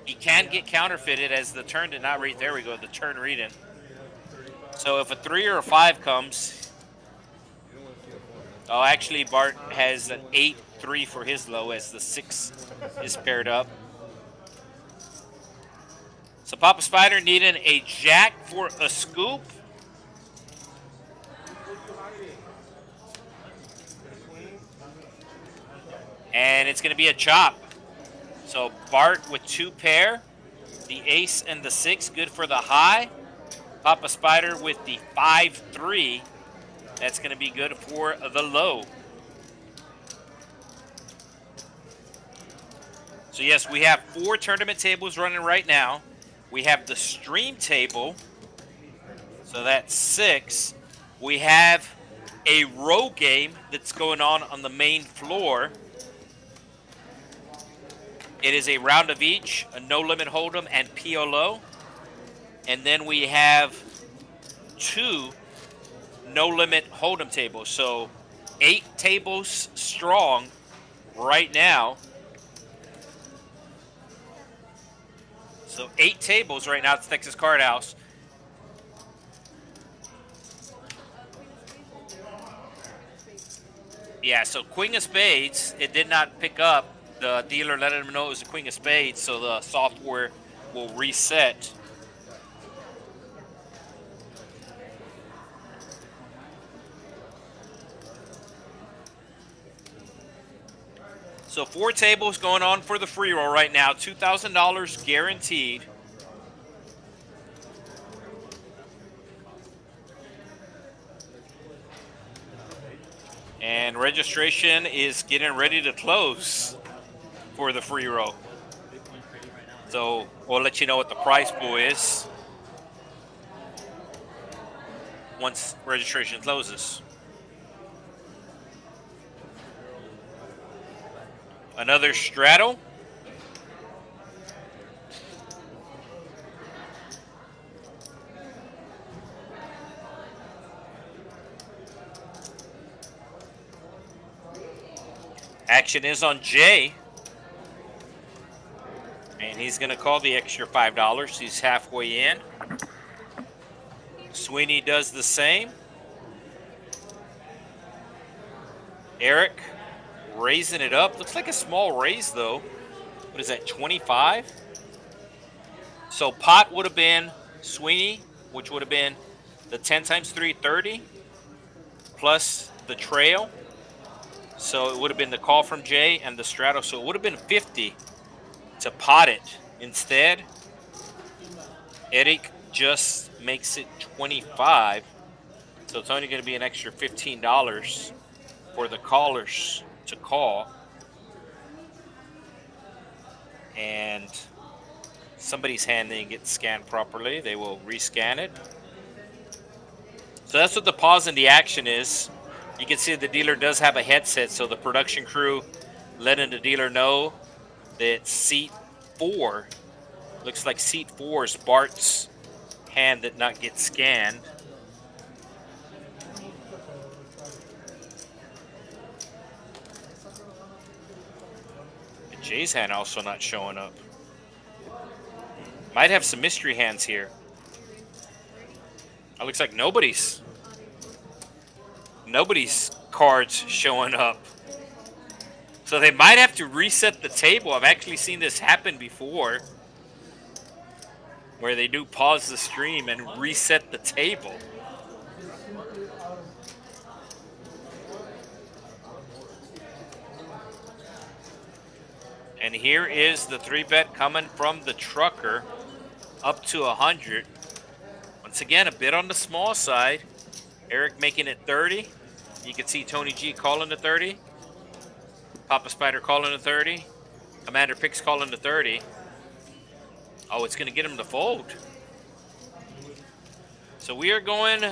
He can get counterfeited as the turn did not read. There we go, the turn reading. So if a 3 or a 5 comes, oh, actually Bart has an 8-3 for his low as the 6 is paired up. So Papa Spider needing a jack for a scoop. And it's going to be a chop. So Bart with 2 pair, the ace and the 6, good for the high. Papa Spider with the 5-3, that's going to be good for the low. So yes, we have 4 tournament tables running right now. We have the stream table, so that's 6. We have a row game that's going on the main floor. It is a round of each, a no limit hold'em and PLO. And then we have 2 no limit hold'em tables. So 8 tables strong right now. So 8 tables right now at the Texas Card House. Yeah, so Queen of Spades, it did not pick up. The dealer let him know it was a Queen of Spades, so the software will reset. So 4 tables going on for the free roll right now. $2,000 guaranteed. And registration is getting ready to close for the free roll. So we'll let you know what the prize pool is once registration closes. Another straddle. Action is on Jay. And he's going to call the extra $5. He's halfway in. Sweeney does the same. Eric raising it up. Looks like a small raise, though. What is that, 25? So pot would have been Sweeney, which would have been the 10 times 3, 30, plus the trail. So it would have been the call from Jay and the straddle. So it would have been 50 to pot it. Instead, Eric just makes it 25. So it's only going to be an extra $15 for the callers to call. And somebody's hand didn't get scanned properly. They will rescan it. So that's what the pause in the action is. You can see the dealer does have a headset, so the production crew letting the dealer know that seat 4, looks like seat 4 is Bart's hand that not get scanned. And Jay's hand also not showing up. Might have some mystery hands here. It looks like nobody's cards showing up. So they might have to reset the table. I've actually seen this happen before, where they do pause the stream and reset the table. And here is the 3-bet coming from the trucker, up to 100. Once again, a bit on the small side. Eric making it 30. You can see Tony G calling the 30. Papa Spider calling the 30. Commander Pix calling the 30. Oh, it's going to get him to fold. So we are going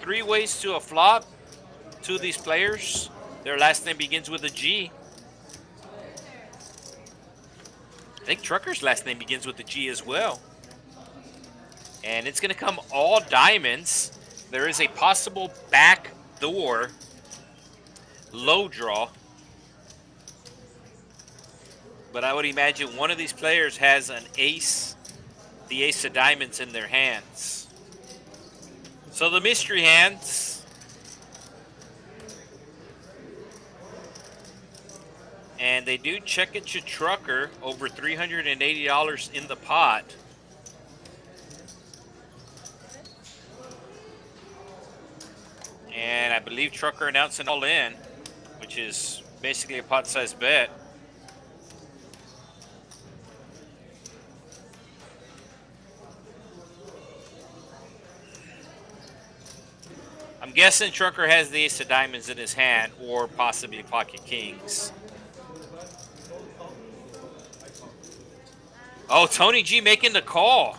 3 ways to a flop. 2 of these players, their last name begins with a G. I think Trucker's last name begins with a G as well. And it's going to come all diamonds. There is a possible backdoor low draw. But I would imagine one of these players has an ace, the ace of diamonds in their hands. So the mystery hands. And they do check it to Trucker, over $380 in the pot. And I believe Trucker announced an all-in, which is basically a pot-sized bet. I'm guessing Trucker has the ace of diamonds in his hand, or possibly pocket kings. Oh, Tony G making the call.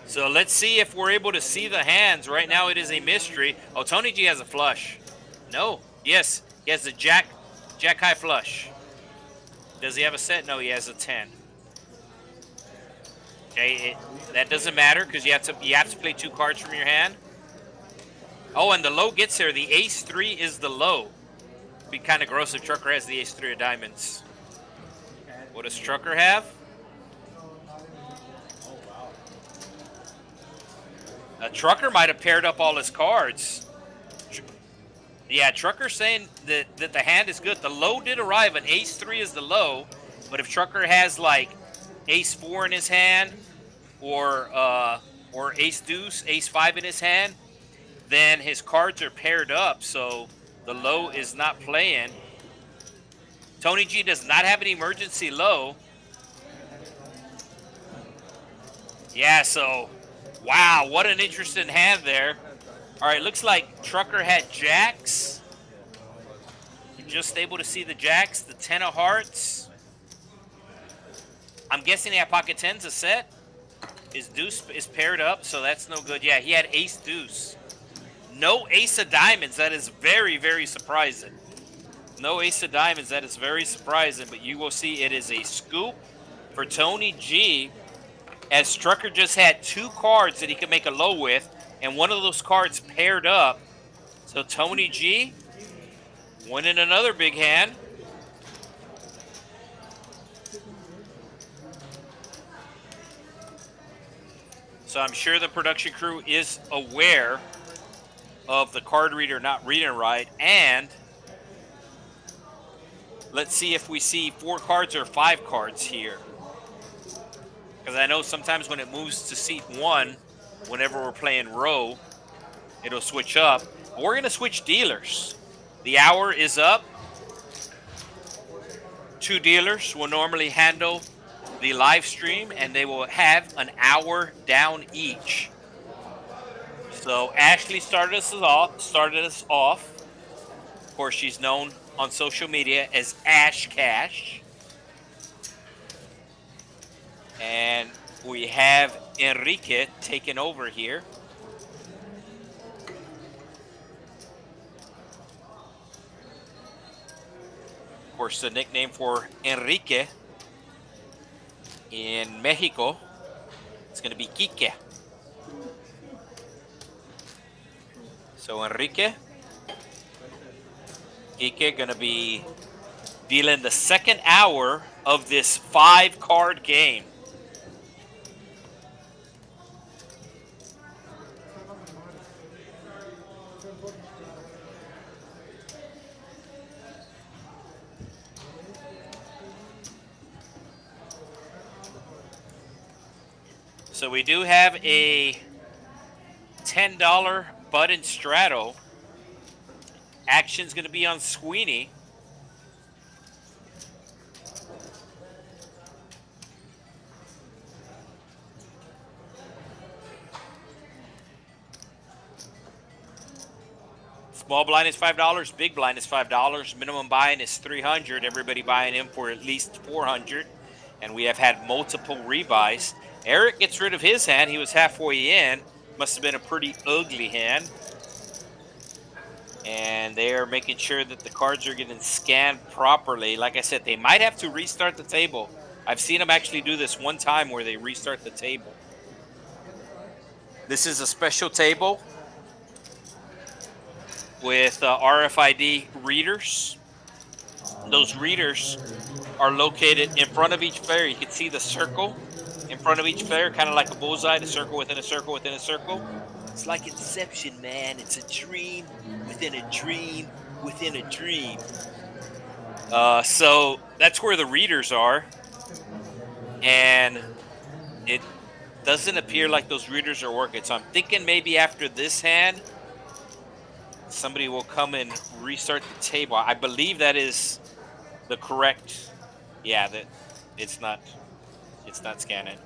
So let's see if we're able to see the hands. Right now it is a mystery. Oh, Tony G has a flush. No. Yes, he has a jack high flush. Does he have a set? No, he has a 10. Okay, that doesn't matter because you have to play 2 cards from your hand. Oh, and the low gets there. The ace 3 is the low. It'd be kind of gross if Trucker has the ace 3 of diamonds. What does Trucker have? Trucker might have paired up all his cards. Yeah, Trucker's saying that the hand is good. The low did arrive, and ace 3 is the low. But if Trucker has like ace 4 in his hand, or ace deuce, ace 5 in his hand, then his cards are paired up, so the low is not playing. Tony G does not have an emergency low. Yeah, so, wow, what an interesting hand there. All right, looks like Trucker had jacks. Just able to see the jacks, the 10 of hearts. I'm guessing he had pocket 10s a set. His deuce is paired up, so that's no good. Yeah, he had ace deuce. No ace of diamonds. That is very, very surprising. No ace of diamonds. That is very surprising, but you will see it is a scoop for Tony G, as Trucker just had 2 cards that he could make a low with, and one of those cards paired up. So Tony G winning another big hand. So I'm sure the production crew is aware of the card reader not reading right, and let's see if we see 4 cards or 5 cards here. Because I know sometimes when it moves to seat 1, whenever we're playing row, it'll switch up. But we're going to switch dealers. The hour is up. 2 dealers will normally handle the live stream, and they will have an hour down each. So Ashley started us off. Of course, she's known on social media as Ash Cash. And we have Enrique taking over here. Of course, the nickname for Enrique in Mexico, it's going to be Quique. So Enrique, Quique going to be dealing the second hour of this 5-card game. So we do have a $10 button straddle. Action's going to be on Sweeney. Small blind is $5. Big blind is $5. Minimum buy-in is $300. Everybody buying in for at least $400. And we have had multiple rebuys. Eric gets rid of his hand. He was halfway in. Must have been a pretty ugly hand. And they are making sure that the cards are getting scanned properly. Like I said, they might have to restart the table. I've seen them actually do this one time where they restart the table. This is a special table with RFID readers. Those readers are located in front of each player. You can see the circle in front of each player, kind of like a bullseye, a circle within a circle within a circle. It's like Inception, man. It's a dream within a dream within a dream. So that's where the readers are. And it doesn't appear like those readers are working. So I'm thinking maybe after this hand, somebody will come and restart the table. I believe that is the correct. Yeah, that it's not scanning.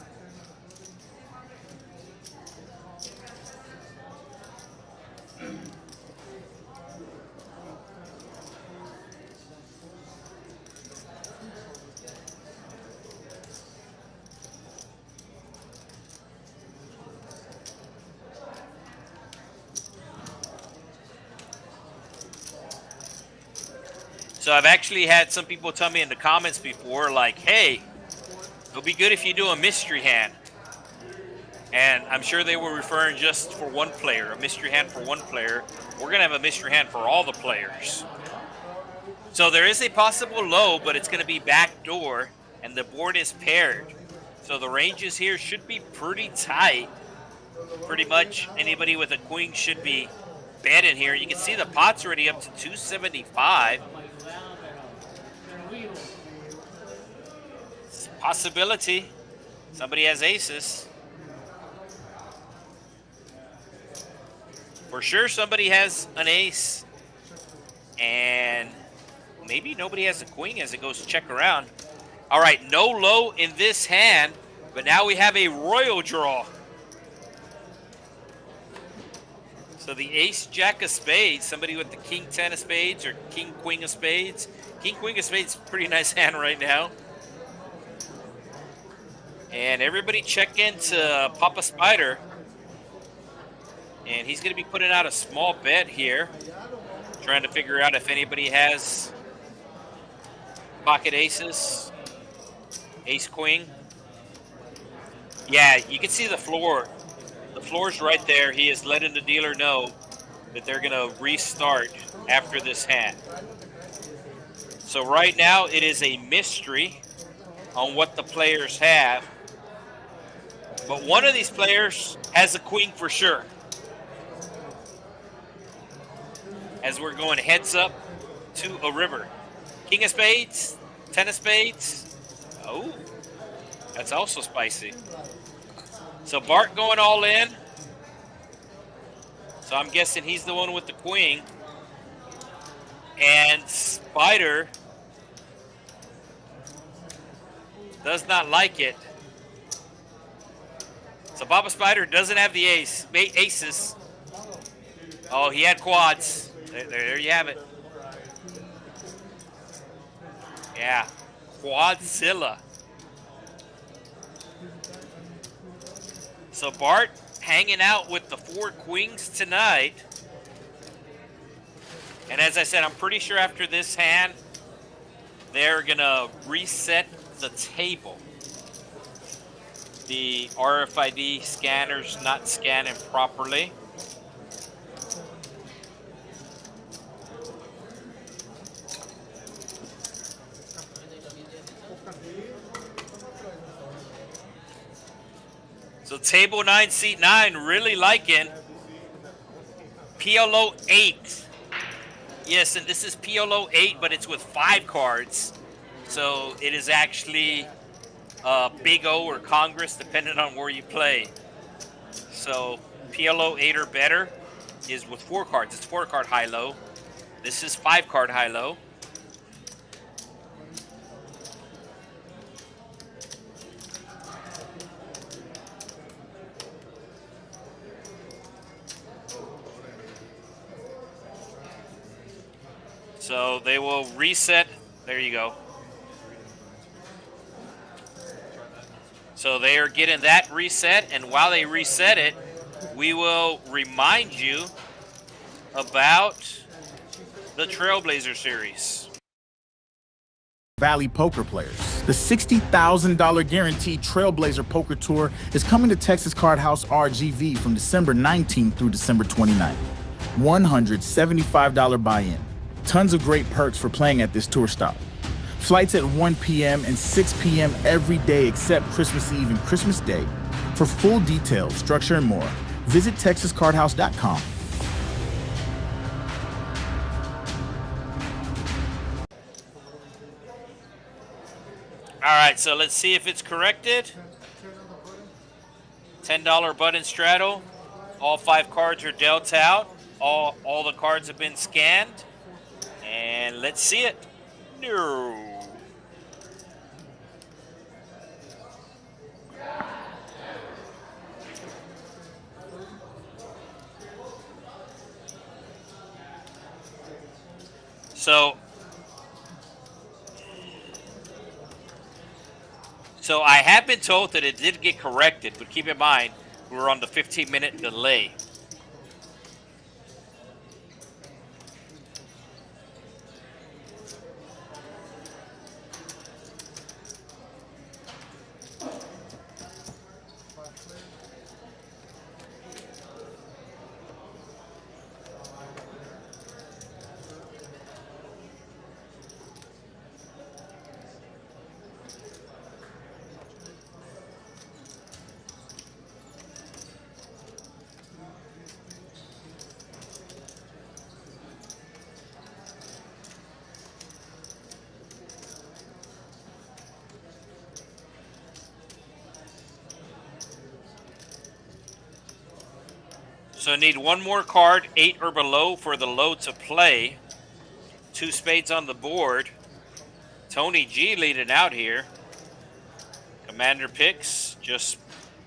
So I've actually had some people tell me in the comments before, like, hey, it'll be good if you do a mystery hand. And I'm sure they were referring just for one player, a mystery hand for one player. We're going to have a mystery hand for all the players. So there is a possible low, but it's going to be backdoor, and the board is paired. So the ranges here should be pretty tight. Pretty much anybody with a queen should be betting here. You can see the pot's already up to 275. It's a possibility. Somebody has aces. For sure somebody has an ace. And maybe nobody has a queen as it goes check around. All right, no low in this hand, but now we have a royal draw. So the ace jack of spades, somebody with the king 10 of spades or king queen of spades. King queen of spades, pretty nice hand right now. And everybody check into Papa Spider. And he's going to be putting out a small bet here, trying to figure out if anybody has pocket aces, ace queen. Yeah, you can see the floor. The floor's right there. He is letting the dealer know that they're going to restart after this hand. So right now it is a mystery on what the players have. But one of these players has a queen for sure. As we're going heads up to a river. King of spades, 10 of spades. Oh, that's also spicy. So Bart going all in. So I'm guessing he's the one with the queen. And Spider does not like it. So Papa Spider doesn't have the aces. Oh, he had quads. There you have it. Yeah, Quadzilla. So Bart hanging out with the 4 queens tonight. And as I said, I'm pretty sure after this hand, they're going to reset the table. The RFID scanner's not scanning properly. So table 9, seat 9, really liking PLO 8. Yes, and this is PLO 8, but it's with 5 cards. So it is actually Big O or Congress, depending on where you play. So PLO 8 or better is with 4 cards. It's 4-card Hi-Lo. This is 5-card Hi-Lo. So they will reset. There you go. So they are getting that reset, and while they reset it, we will remind you about the Trailblazer series. Valley poker players. The $60,000 guaranteed Trailblazer Poker Tour is coming to Texas Card House RGV from December 19th through December 29th. $175 buy-in. Tons of great perks for playing at this tour stop. Flights at 1 p.m. and 6 p.m. every day except Christmas Eve and Christmas Day. For full details, structure, and more, visit TexasCardHouse.com. All right, so let's see if it's corrected. $10 button straddle. All 5 cards are dealt out. All the cards have been scanned. And let's see it. No. So I have been told that it did get corrected, but keep in mind, we're on the 15-minute delay. So I need one more card, 8 or below, for the low to play. 2 spades on the board. Tony G leading out here. Commander picks, just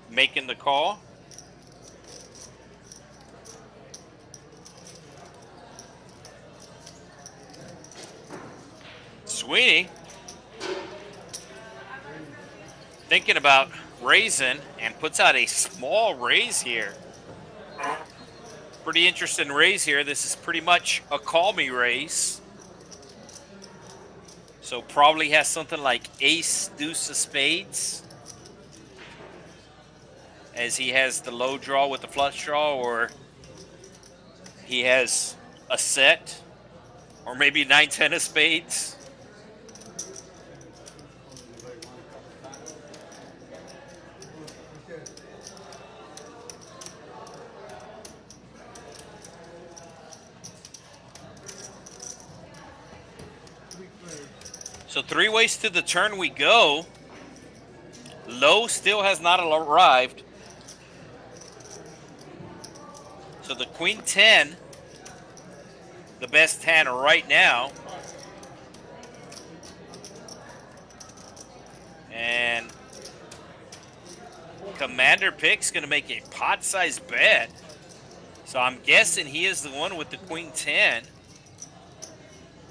making the call. Sweeney thinking about raising and puts out a small raise here. Pretty interesting raise here. This is pretty much a call me raise. So probably has something like ace, deuce of spades, as he has the low draw with the flush draw, or he has a set, or maybe 9-10 of spades. So 3 ways to the turn we go. Low still has not arrived. So the Queen 10, the best hand right now. And Commander Pick's going to make a pot-sized bet. So I'm guessing he is the one with the Queen 10.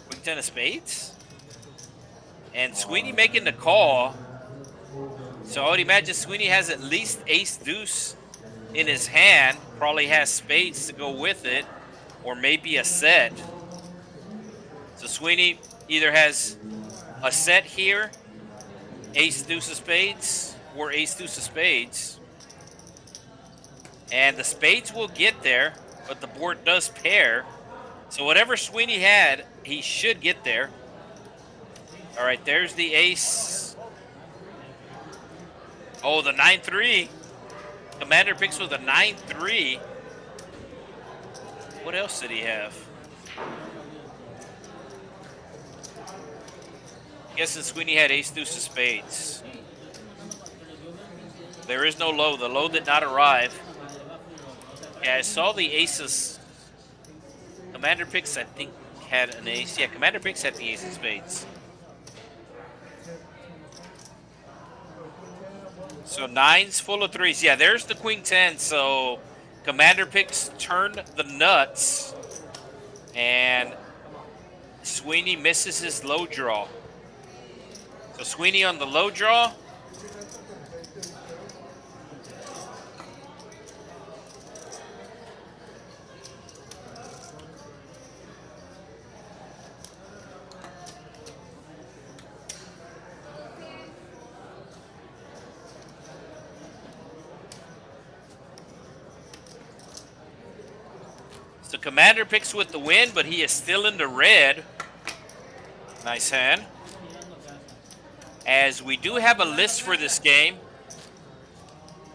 Queen 10 of spades? And Sweeney making the call. So I would imagine Sweeney has at least ace deuce in his hand. Probably has spades to go with it, or maybe a set. So Sweeney either has a set here, ace deuce of spades, or ace deuce of spades. And the spades will get there, but the board does pair. So whatever Sweeney had, he should get there. All right, there's the ace. Oh, the 9-3. Commander picks with a 9-3. What else did he have? Guessing Sweeney had ace deuce of spades. There is no low. The low did not arrive. Yeah, I saw the aces. Commander Picks, I think, had an ace. Yeah, Commander Picks had the ace of spades. So 9's full of 3s. Yeah, there's the Queen 10. So Commander Picks turned the nuts. And Sweeney misses his low draw. So Sweeney on the low draw. So Commander Picks with the win, but he is still in the red. Nice hand. As we do have a list for this game.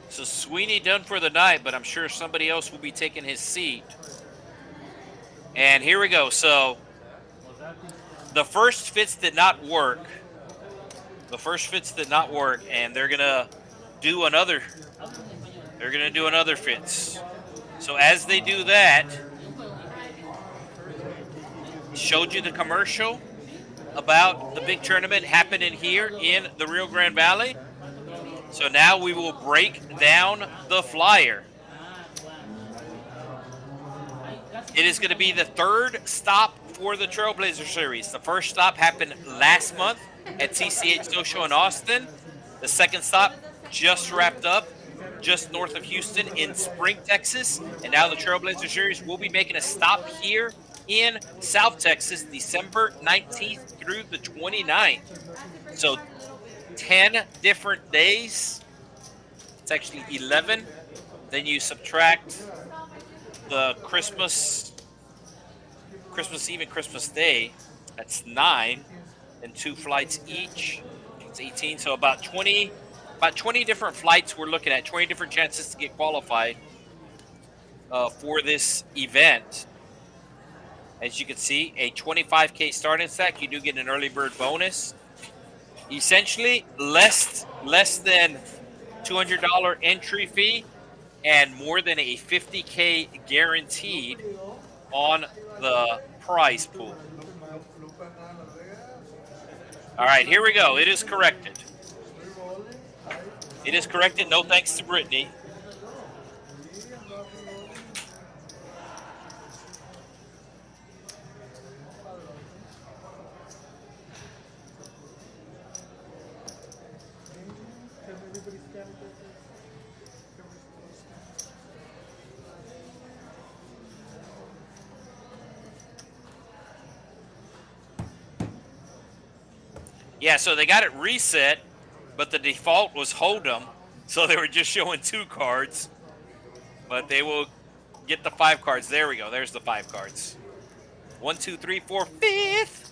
So Sweeney done for the night, but I'm sure somebody else will be taking his seat. And here we go. So the first fits did not work. The first fits did not work, and they're gonna do another. They're gonna do another fits. So as they do that, showed you the commercial about the big tournament happening here in the Rio Grande Valley. So now we will break down the flyer. It is going to be the third stop for the Trailblazer Series. The first stop happened last month at TCH Social in Austin. The second stop just wrapped up just north of Houston in Spring, Texas. And now the Trailblazer Series will be making a stop here in South Texas, December 19th through the 29th. So 10 different days. It's actually 11. Then you subtract the Christmas Eve and Christmas Day. That's 9, and 2 flights each. It's 18. So about 20 different flights we're looking at, 20 different chances to get qualified for this event. As you can see, a 25K starting stack. You do get an early bird bonus. Essentially, less than $200 entry fee and more than a 50K guaranteed on the prize pool. All right, here we go. It is corrected. It is corrected. No thanks to Brittany. Yeah, so they got it reset, but the default was Hold'em, so they were just showing 2 cards. But they will get the 5 cards. There we go. There's the 5 cards. 1, 2, 3, 4, 5th.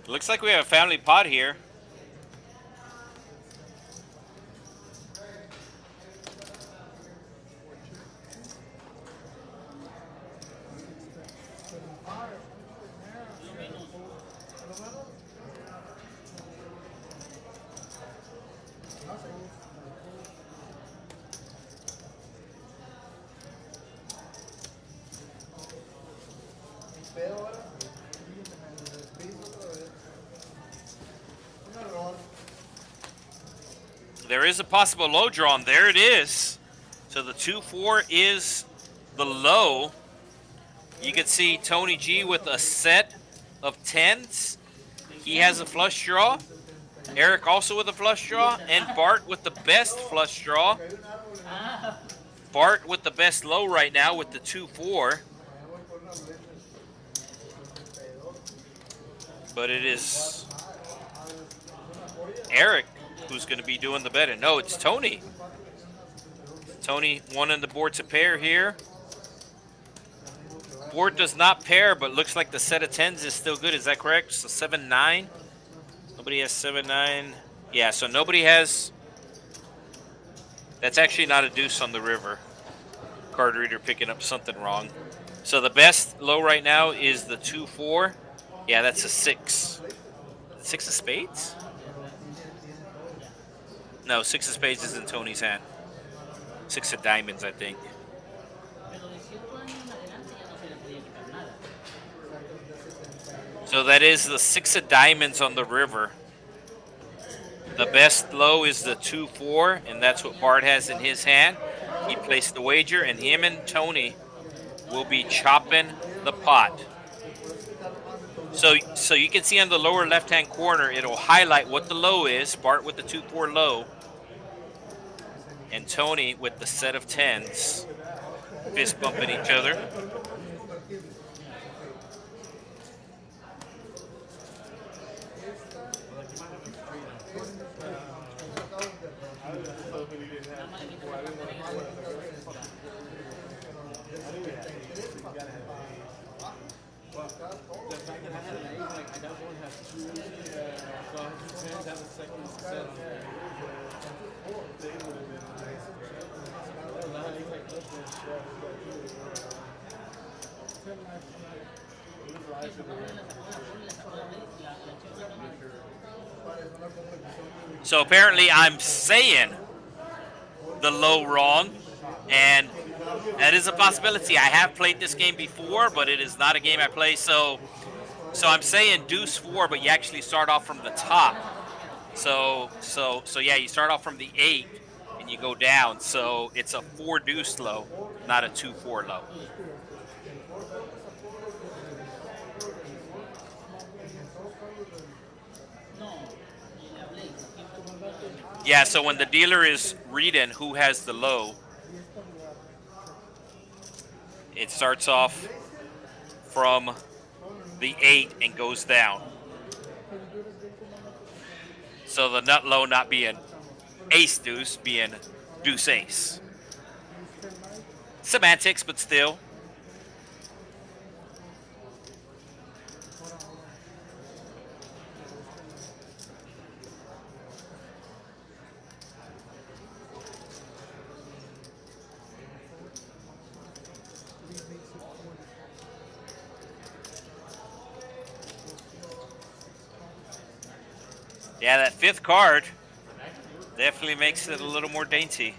Looks like we have a family pot here. There is a possible low draw, and there it is. So the 2-4 is the low. You can see Tony G with a set of 10s. He has a flush draw. Eric also with a flush draw, and Bart with the best flush draw. Bart with the best low right now with the 2-4. But it is Eric who's going to be doing the betting. No, it's Tony. Tony won on the board to pair here. board does not pair, but looks like the set of tens is still good. Is that correct? So 7-9. Nobody has 7-9. Yeah, so nobody has. That's actually not a deuce on the river. Card reader picking up something wrong. So the best low right now is the 2-4. Yeah, that's a 6. 6 of spades? No, 6 of spades is in Tony's hand. 6 of diamonds, I think. So that is the 6 of diamonds on the river. The best low is the 2-4, and that's what Bart has in his hand. He placed the wager, and him and Tony will be chopping the pot. So you can see on the lower left-hand corner, it'll highlight what the low is. Bart with the 2-4 low, and Tony with the set of tens, fist bumping each other. So apparently I'm saying the low wrong, and that is a possibility. I have played this game before, but it is not a game I play. So I'm saying deuce 4, but you actually start off from the top. So yeah, you start off from the 8 and you go down. So it's a 4 deuce low, not a 2-4 low. Yeah, so when the dealer is reading who has the low, it starts off from the 8 and goes down. So the nut low not being ace deuce, being deuce ace. Semantics, but still. Yeah, that 5th card definitely makes it a little more dainty.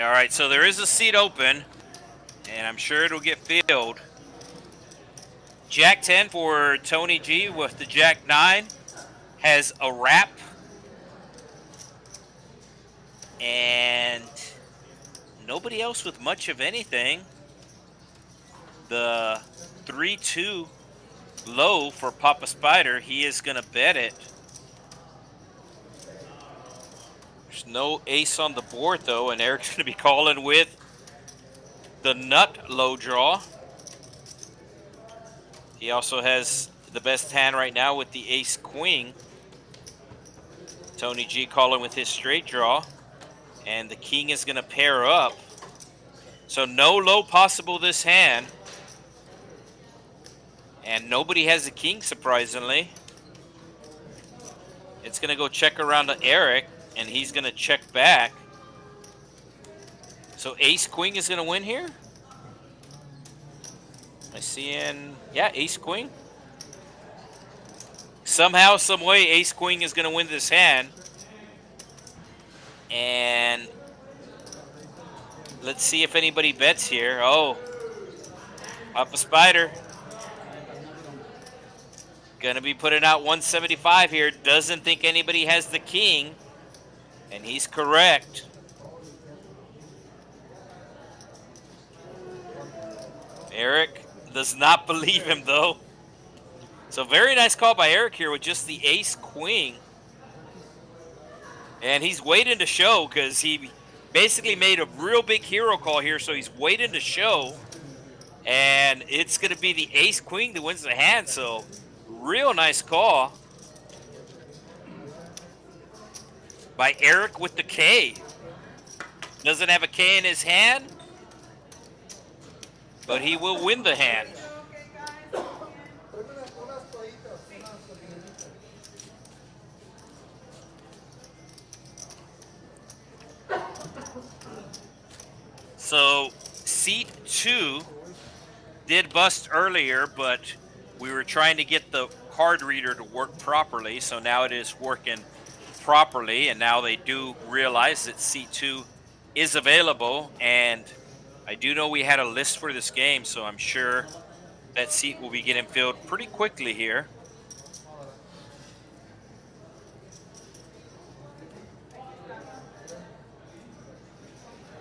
All right, so there is a seat open, and I'm sure it'll get filled. Jack 10 for Tony G with the Jack 9 has a wrap. And nobody else with much of anything. The 3-2 low for Papa Spider, he is going to bet it. There's no ace on the board, though, and Eric's going to be calling with the nut low draw. He also has the best hand right now with the ace-queen. Tony G calling with his straight draw. And the king is going to pair up. So no low possible this hand. And nobody has a king, surprisingly. It's going to go check around to Eric, and he's going to check back. So ace-queen is going to win here? I see in, yeah, ace-queen. Somehow, some way, ace-queen is going to win this hand. And let's see if anybody bets here. Oh, Papa Spider. Gonna be putting out 175 here. Doesn't think anybody has the king. And he's correct. Eric does not believe him, though. So very nice call by Eric here with just the ace-queen. And he's waiting to show because he basically made a real big hero call here. So he's waiting to show. And it's going to be the ace-queen that wins the hand. So Real nice call by Eric with the K. Doesn't have a K in his hand, but he will win the hand. So seat 2 did bust earlier, but we were trying to get the card reader to work properly, so now it is working properly, and now they do realize that seat 2 is available, and I do know we had a list for this game, so I'm sure that seat will be getting filled pretty quickly here.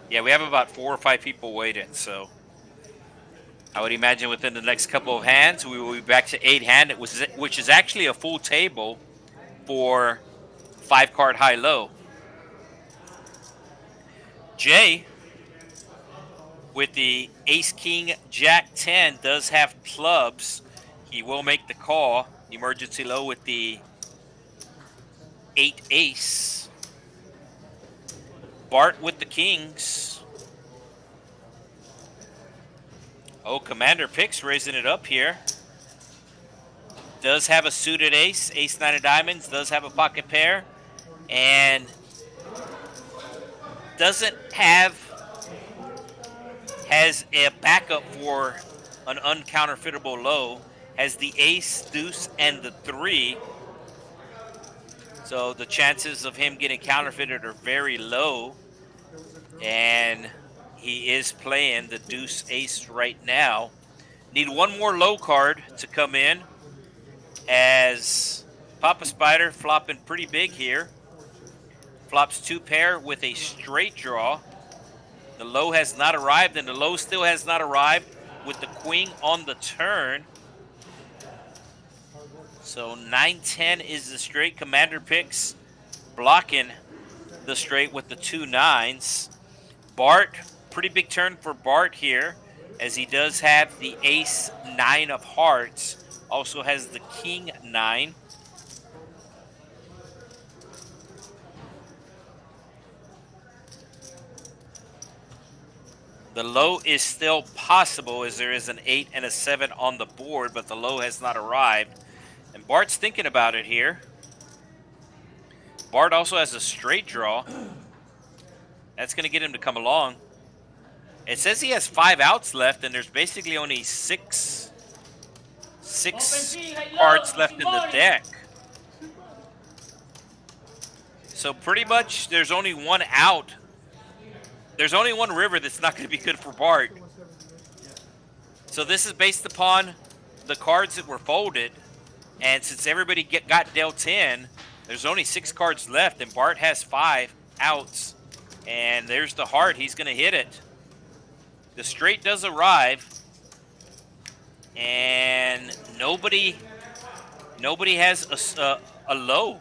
Yeah, we have about 4 or 5 people waiting, so I would imagine within the next couple of hands, we will be back to 8 hand, which is actually a full table for 5-card high-low. Jay, with the ace, king, jack, 10, does have clubs. He will make the call. Emergency low with the 8 ace. Bart with the kings. Oh, Commander Picks raising it up here. Does have a suited ace, ace 9 of diamonds, does have a pocket pair, and has a backup for an uncounterfeitable low, has the ace, deuce, and the 3. So the chances of him getting counterfeited are very low, and he is playing the deuce ace right now. Need one more low card to come in, as Papa Spider flopping pretty big here. Flops 2 pair with a straight draw. The low has not arrived, and the low still has not arrived with the queen on the turn. So 9-10 is the straight. Commander Picks blocking the straight with the 2 9s. Bart, pretty big turn for Bart here, as he does have the ace 9 of hearts. Also has the king 9. The low is still possible, as there is an 8 and a 7 on the board, but the low has not arrived. And Bart's thinking about it here. Bart also has a straight draw. That's going to get him to come along. It says he has 5 outs left, and there's basically only six cards left in the deck. So pretty much there's only one out. There's only one river that's not going to be good for Bart. So this is based upon the cards that were folded. And since everybody got dealt in, there's only 6 cards left, and Bart has 5 outs. And there's the heart. He's going to hit it. The straight does arrive. And nobody has a low.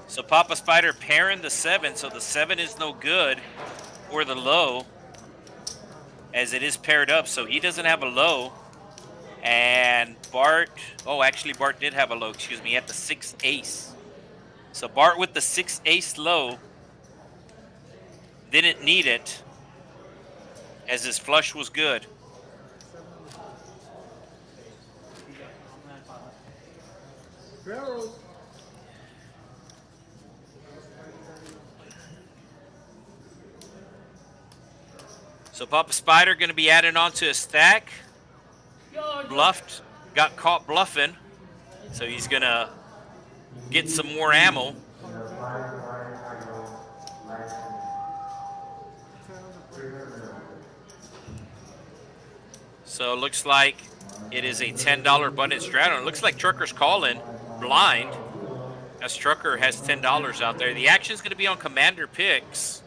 So Papa Spider pairing the 7, so the 7 is no good for the low, as it is paired up, so he doesn't have a low. And Bart, oh, actually Bart did have a low, excuse me, he had the 6 ace. So Bart with the 6 ace low didn't need it, as his flush was good. So Papa Spider going to be adding on to a stack. Bluffed, got caught bluffing, so he's going to get some more ammo. So it looks like it is a $10 abundant strat. It looks like Trucker's calling blind, as Trucker has $10 out there. The action is going to be on Commander Picks.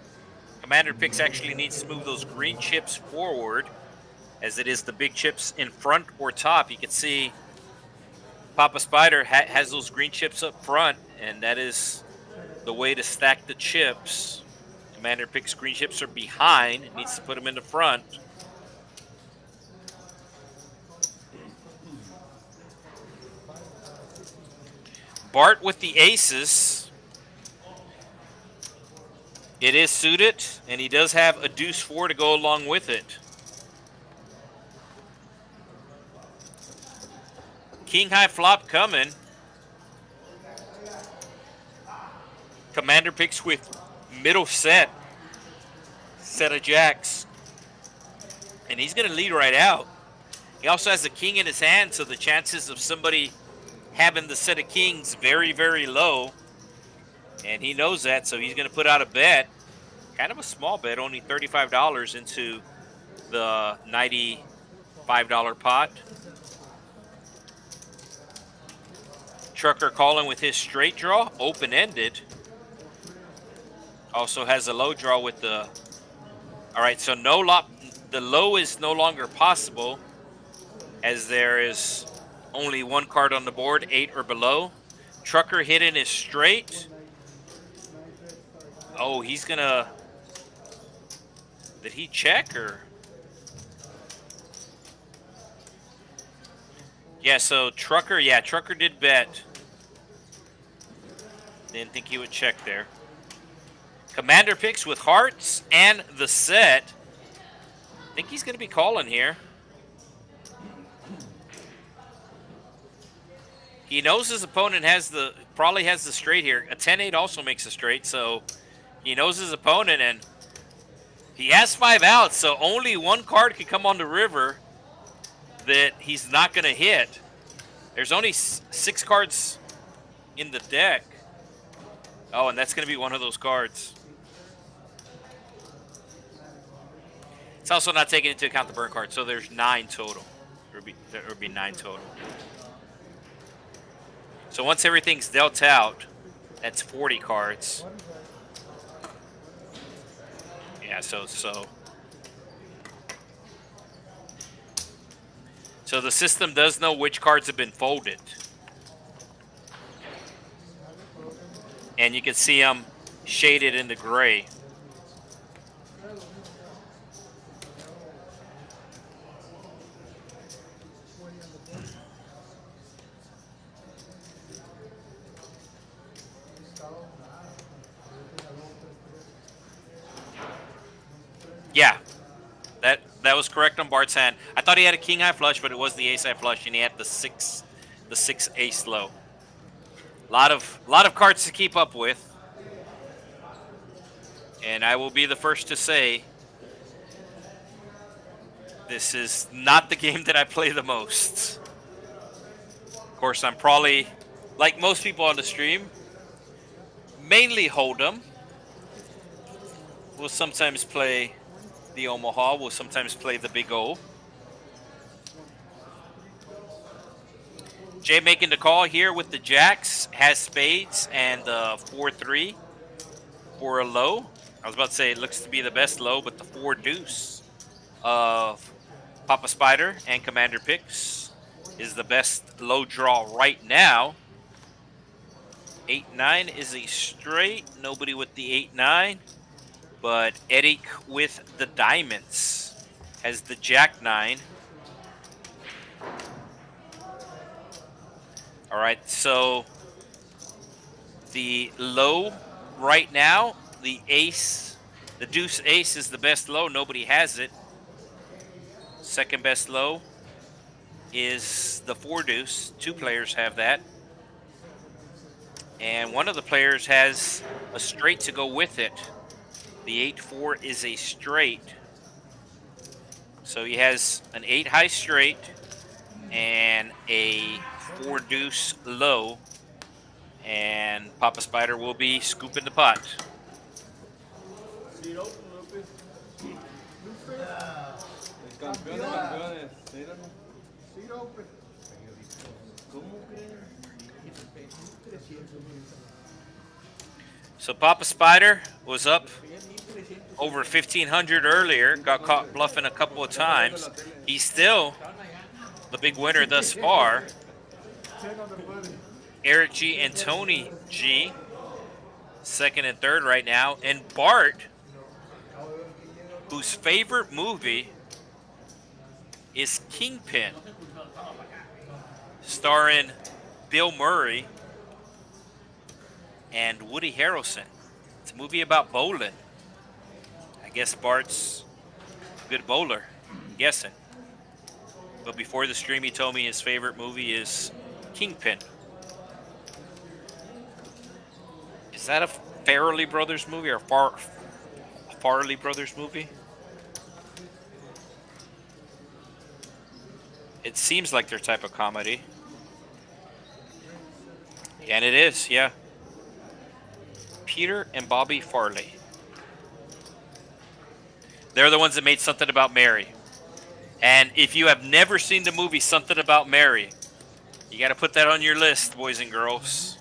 Commander Picks actually needs to move those green chips forward, as it is the big chips in front or top. You can see Papa Spider has those green chips up front, and that is the way to stack the chips. Commander Picks green chips are behind. It needs to put them in the front. Bart with the aces. It is suited, and he does have a deuce 4 to go along with it. King high flop coming. Commander picks with middle set of jacks. And he's going to lead right out. He also has a king in his hand, so the chances of somebody having the set of kings very, very low. And he knows that, so he's going to put out a bet. Kind of a small bet, only $35 into the $95 pot. Trucker calling with his straight draw, open-ended. Also has a low draw with the... All right, so the low is no longer possible as there is only one card on the board, 8 or below. Trucker hitting his straight. Oh, he's going to... Did he check or... Yeah, so Trucker did bet. Didn't think he would check there. Commander picks with hearts and the set. I think he's going to be calling here. He knows his opponent probably has the straight here. A 10-8 also makes a straight, so he knows his opponent, and he has 5 outs, so only one card could come on the river that he's not going to hit. There's only 6 cards in the deck. Oh, and that's going to be one of those cards. It's also not taking into account the burn card, so there's 9 total. There would be 9 total. So once everything's dealt out, that's 40 cards. Yeah, so the system does know which cards have been folded. And you can see them shaded in the gray. Yeah, that was correct on Bart's hand. I thought he had a king high flush, but it was the ace high flush, and he had the six ace low. Lot of cards to keep up with, and I will be the first to say this is not the game that I play the most. Of course, I'm probably, like most people on the stream, mainly Hold'em. We'll sometimes play the Omaha. We'll sometimes play the Big O. Jay making the call here with the jacks, has spades and 4-3 for a low. I was about to say it looks to be the best low, but the 4 deuce of Papa Spider and Commander Picks is the best low draw right now. 8-9 is a straight. Nobody with the 8-9. But Eric with the diamonds has the Jack-9. All right, so the low right now, the ace, the deuce ace is the best low. Nobody has it. Second best low is the 4 deuce. 2 players have that. And one of the players has a straight to go with it. The 8-4 is a straight. So he has an 8 high straight and a 4 deuce low. And Papa Spider will be scooping the pot. So Papa Spider was up over 1,500 earlier, got caught bluffing a couple of times. He's still the big winner thus far. Eric G and Tony G, second and third right now. And Bart, whose favorite movie is Kingpin, starring Bill Murray. and Woody Harrelson. It's a movie about bowling. I guess Bart's a good bowler, I'm guessing. But before the stream, he told me his favorite movie is Kingpin. Is that a Farrelly Brothers movie or Farley Brothers movie? It seems like their type of comedy. And it is, yeah. Peter and Bobby Farley. They're the ones that made Something About Mary. And if you have never seen the movie Something About Mary, you got to put that on your list, boys and girls.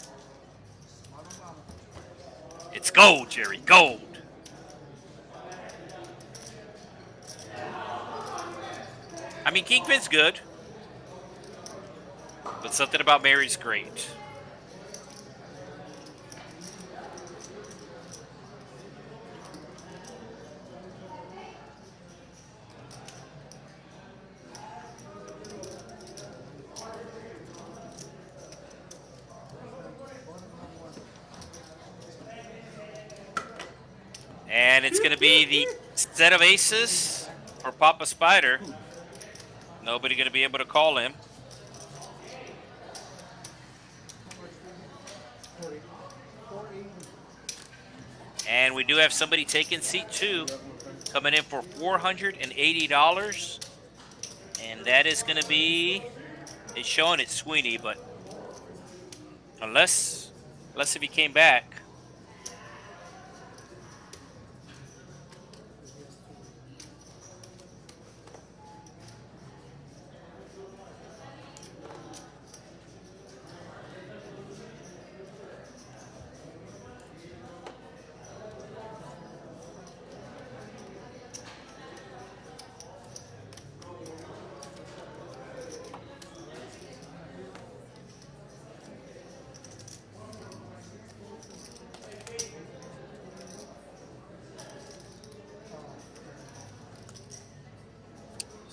It's gold, Jerry, gold. I mean, Kingpin's good, but Something About Mary's great. And it's going to be the set of aces for Papa Spider. Nobody going to be able to call him. And we do have somebody taking seat 2, coming in for $480. And that is going to be, it's showing it's Sweeney, but unless if he came back.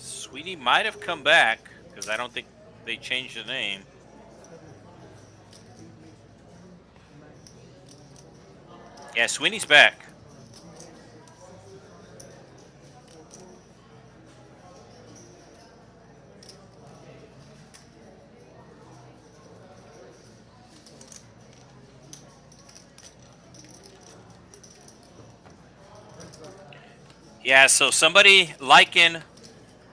Sweeney might have come back, because I don't think they changed the name. Yeah, Sweeney's back. Yeah, so somebody liking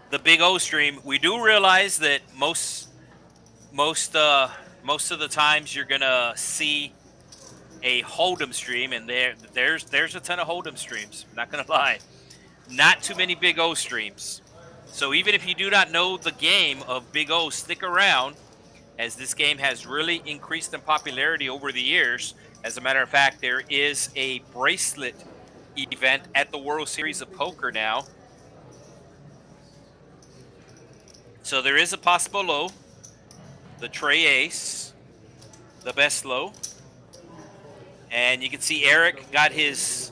the Big O stream. We do realize that most of the times you're gonna see a Hold'em stream, and there's a ton of Hold'em streams. Not gonna lie, not too many Big O streams. So even if you do not know the game of Big O, stick around, as this game has really increased in popularity over the years. As a matter of fact, there is a bracelet event at the World Series of Poker now. So there is a possible low, the Trey Ace, the best low, and you can see Eric got his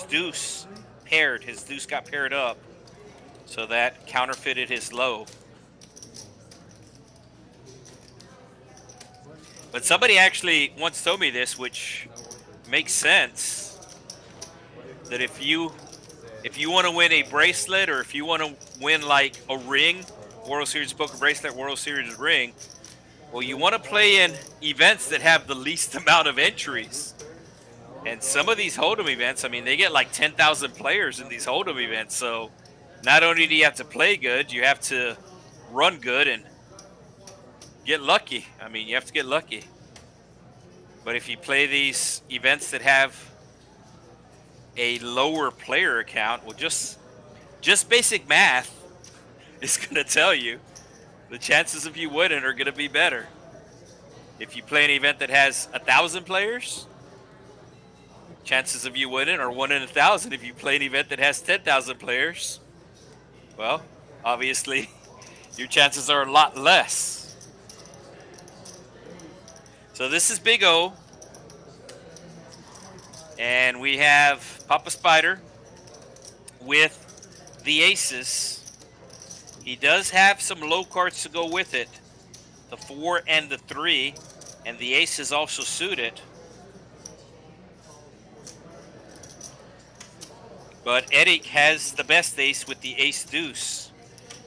deuce paired. His deuce got paired up, so that counterfeited his low. But somebody actually once told me this, which makes sense, that if you want to win a bracelet, or if you want to win like a ring, World Series Poker bracelet, World Series ring, well, you want to play in events that have the least amount of entries. And some of these Hold'em events, I mean, they get like 10,000 players in these Hold'em events. So not only do you have to play good, you have to run good and get lucky. I mean, you have to get lucky. But if you play these events that have a lower player account, well, just basic math is going to tell you the chances of you winning are going to be better. If you play an event that has 1,000 players, chances of you winning are 1 in 1,000. If you play an event that has 10,000 players, well, obviously your chances are a lot less. So this is Big O, and we have Papa Spider with the aces. He does have some low cards to go with it, the 4 and the 3. And the ace is also suited. But Eric has the best ace with the ace-deuce.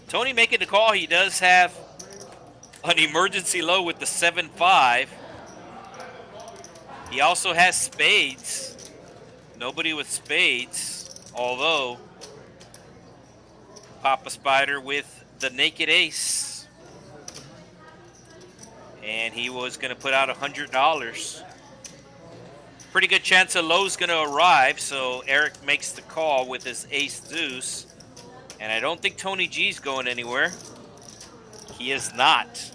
Tony making the call. He does have an emergency low with the 7-5. He also has spades. Nobody with spades, although Papa Spider with the naked ace. And he was going to put out $100. Pretty good chance a low's going to arrive, so Eric makes the call with his ace-deuce. And I don't think Tony G's going anywhere. He is not.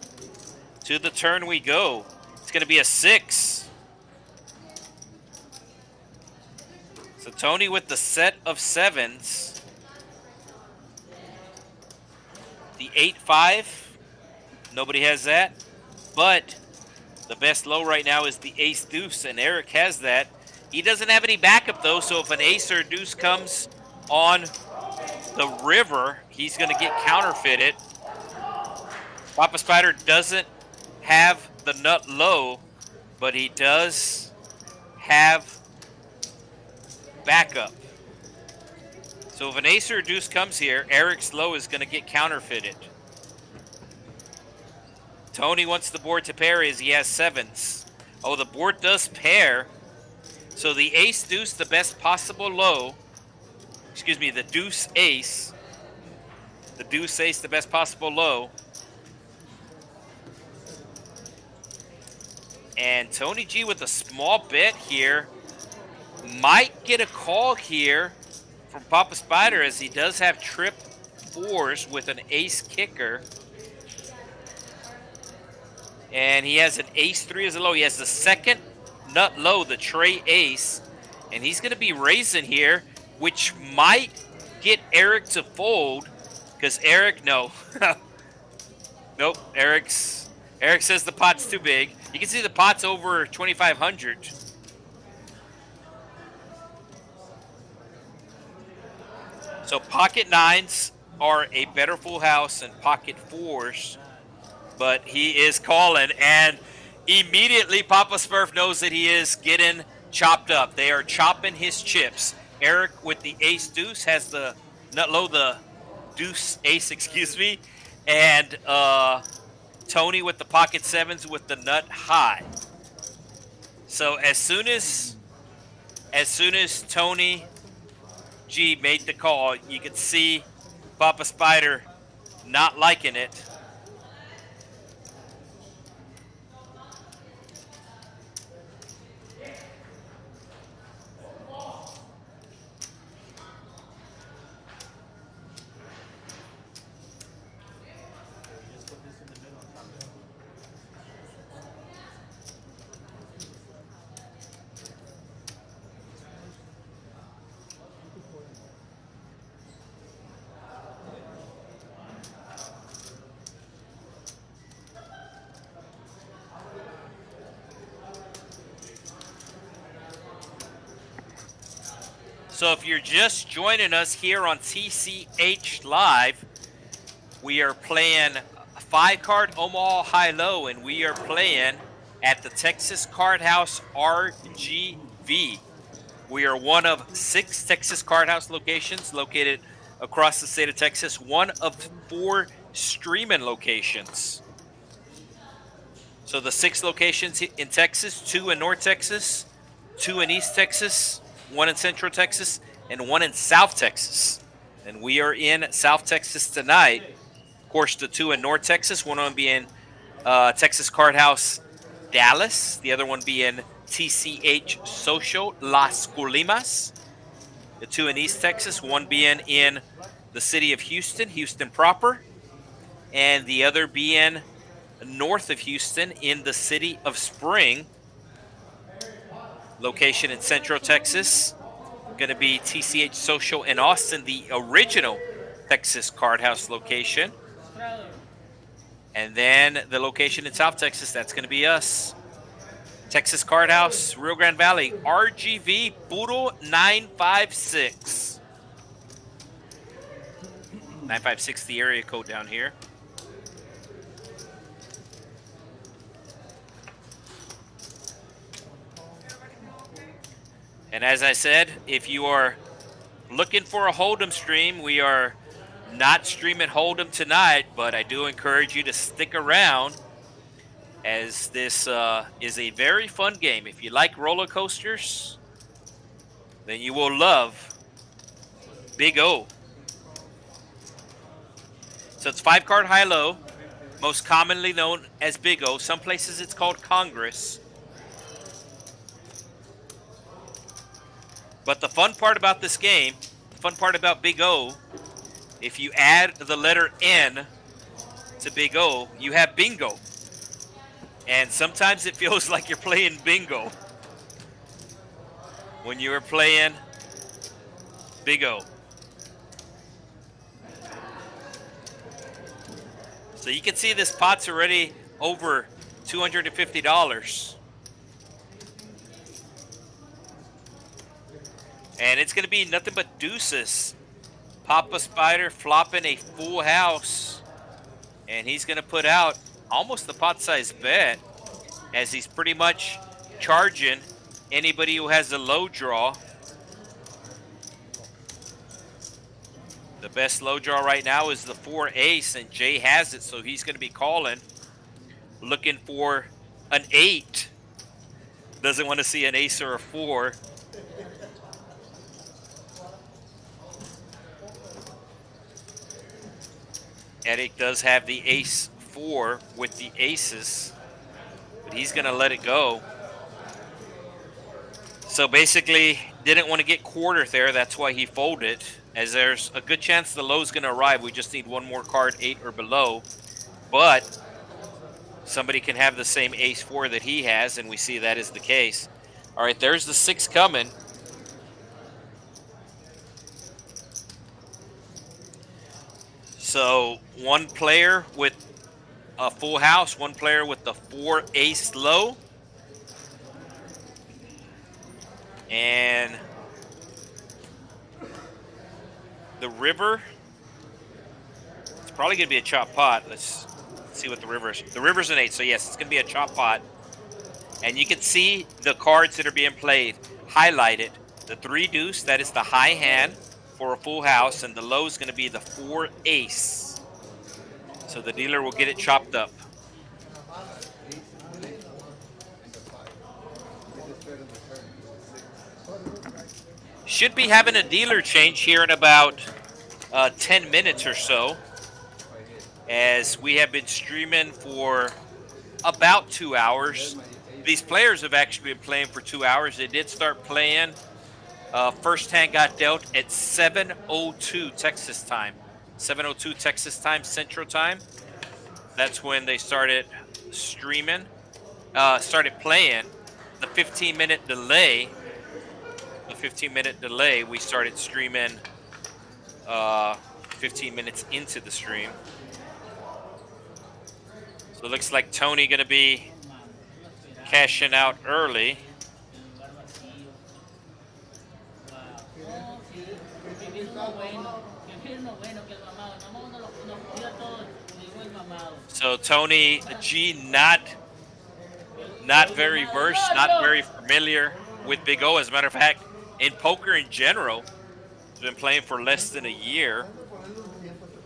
To the turn we go. It's going to be a 6. So Tony with the set of 7s. The 8-5. Nobody has that. But the best low right now is the ace-deuce, and Eric has that. He doesn't have any backup, though, so if an ace or a deuce comes on the river, he's going to get counterfeited. Papa Spider doesn't have the nut low, but he does have backup. So if an ace or a deuce comes here, Eric's low is going to get counterfeited. Tony wants the board to pair as he has 7s. Oh, the board does pair. So the ace-deuce, the best possible low. Excuse me, the deuce-ace. The deuce-ace, the best possible low. And Tony G with a small bet here. Might get a call here from Papa Spider, as he does have trip 4s with an ace kicker. And he has an ace-3 as a low. He has the second nut low, the tray ace. And he's going to be raising here, which might get Eric to fold. Because Eric, no. Nope, Eric says the pot's too big. You can see the pot's over 2,500. So pocket 9s are a better full house than pocket 4s. But he is calling, and immediately Papa Smurf knows that he is getting chopped up. They are chopping his chips. Eric with the ace-deuce has the nut low, the deuce-ace, excuse me, and Tony with the pocket 7s with the nut high. So as soon as Tony G made the call, you could see Papa Spider not liking it. So if you're just joining us here on TCH Live, we are playing 5-card Omaha Hi-Lo, and we are playing at the Texas Card House RGV. We are one of 6 Texas Card House locations located across the state of Texas, one of 4 streaming locations. So the 6 locations in Texas, 2 in North Texas, 2 in East Texas, 1 in Central Texas, and 1 in South Texas. And we are in South Texas tonight. Of course, the 2 in North Texas, one of them being Texas Card House Dallas, the other one being TCH Social Las Colimas. The 2 in East Texas, one being in the city of Houston, Houston proper, and the other being north of Houston in the city of Spring. Location in Central Texas, going to be TCH Social in Austin, the original Texas Card House location. And then the location in South Texas, that's going to be us. Texas Card House, Rio Grande Valley, RGV Puro 956. 956, the area code down here. And as I said, if you are looking for a Hold'em stream, we are not streaming Hold'em tonight, but I do encourage you to stick around, as this is a very fun game. If you like roller coasters, then you will love Big O. So it's 5-card high-low, most commonly known as Big O. Some places it's called Congress. But the fun part about this game, the fun part about Big O, if you add the letter N to Big O, you have bingo. And sometimes it feels like you're playing bingo when you are playing Big O. So you can see this pot's already over $250. And it's going to be nothing but deuces. Papa Spider flopping a full house. And he's going to put out almost the pot-sized bet, as he's pretty much charging anybody who has a low draw. The best low draw right now is the 4-ace, and Jay has it, so he's going to be calling, looking for an 8. Doesn't want to see an ace or a 4. Eric does have the ace 4 with the aces, but he's going to let it go. So basically, didn't want to get quartered there. That's why he folded, as there's a good chance the low's going to arrive. We just need one more card, 8 or below. But somebody can have the same ace 4 that he has, and we see that is the case. All right, there's the 6 coming. So one player with a full house, one player with the 4-ace low. And the river, it's probably going to be a chop pot. Let's see what the river is. The river's an 8, so yes, it's going to be a chop pot. And you can see the cards that are being played highlighted. The 3-deuce, that is the high hand for a full house, and the low is going to be the 4-ace. So the dealer will get it chopped up. Should be having a dealer change here in about 10 minutes or so, as we have been streaming for about 2 hours. These players have actually been playing for 2 hours. They did start playing. First hand got dealt at 7:02 Texas time. 7:02 Texas time, Central time. That's when they started streaming, started playing. The 15-minute delay. The 15-minute delay, we started streaming 15 minutes into the stream. So it looks like Tony going to be cashing out early. So Tony G, not very versed, not very familiar with Big O. As a matter of fact, in poker in general, he's been playing for less than a year,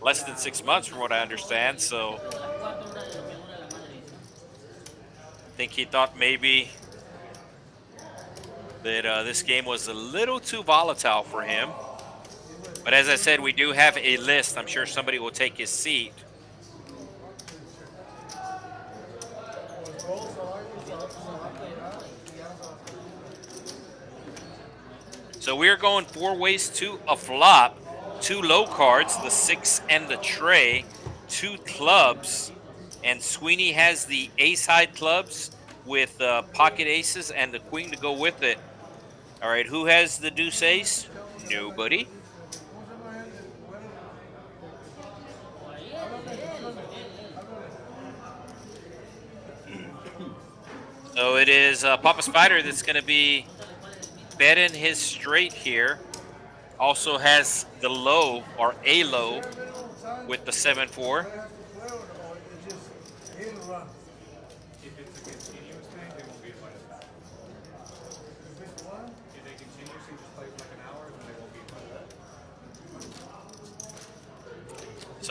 less than 6 months from what I understand. So I think he thought maybe that this game was a little too volatile for him. But as I said, we do have a list. I'm sure somebody will take his seat. So we're going 4 ways to a flop. 2 low cards, the 6 and the tray, 2 clubs, and Sweeney has the ace-high clubs with pocket aces and the queen to go with it. All right, who has the deuce ace? Nobody. So it is Papa Spider that's going to be betting his straight here. Also has the low, or a low, with the 7-4.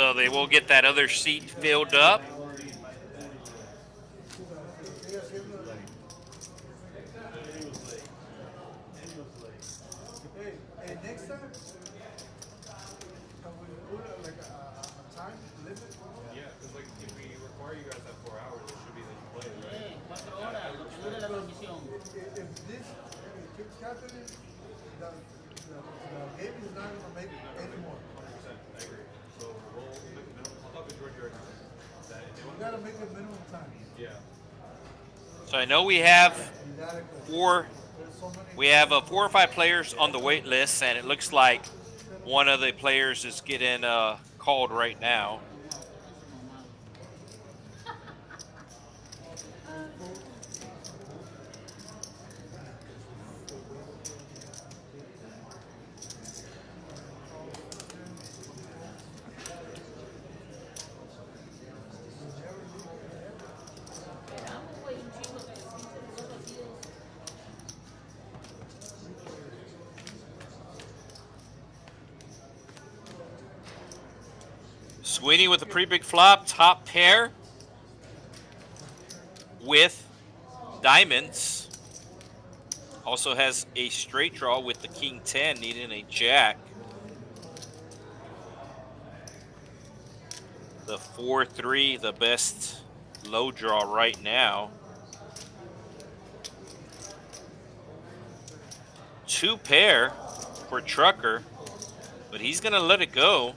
So they will get that other seat filled up. Next time, can we put like a time limit? Yeah, because like if we require you guys at 4 hours, it should be that you play, right? 4 horas, lo que dura la transmisión. If this keeps happening, the game is not going to make it anymore. 100%, I agree. So we'll make a minimum. I'll talk to George right now. That if they We want got to make a minimum time. yeah. So I know we have There's so many. We have 4 or 5 players on the wait list, and it looks like one of the players is getting called right now. Sweeney with a pretty big flop, top pair with diamonds. Also has a straight draw with the king 10, needing a jack. The 4-3, the best low draw right now. 2 pair for Trucker, but he's gonna let it go.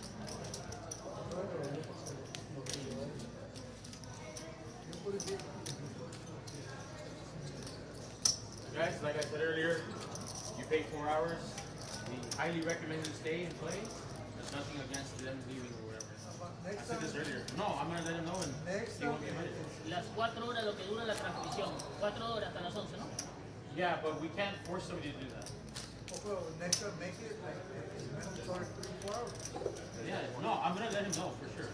Guys, like I said earlier, you pay 4 hours. We highly recommend you stay and play. There's nothing against them leaving or whatever. I said this earlier. No, I'm gonna let him know and he won't be invited. Las 4 horas lo que dura la transmisión. 4 horas hasta las 11, ¿no? Yeah, but we can't force somebody to do that. Also, next time, make it like minimum start 3-4 hours. Yeah, no, I'm gonna let him know for sure.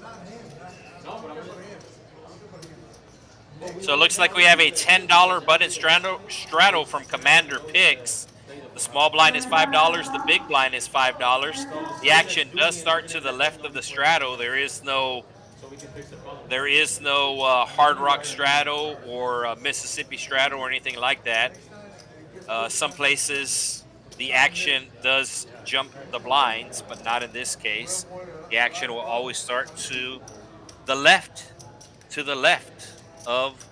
Not him. No, but I'm For gonna. him. So it looks like we have a $10 button straddle from Commander Picks. The small blind is $5. The big blind is $5. The action does start to the left of the straddle. There is no Hard Rock straddle or Mississippi straddle or anything like that. Some places the action does jump the blinds, but not in this case. The action will always start to the left of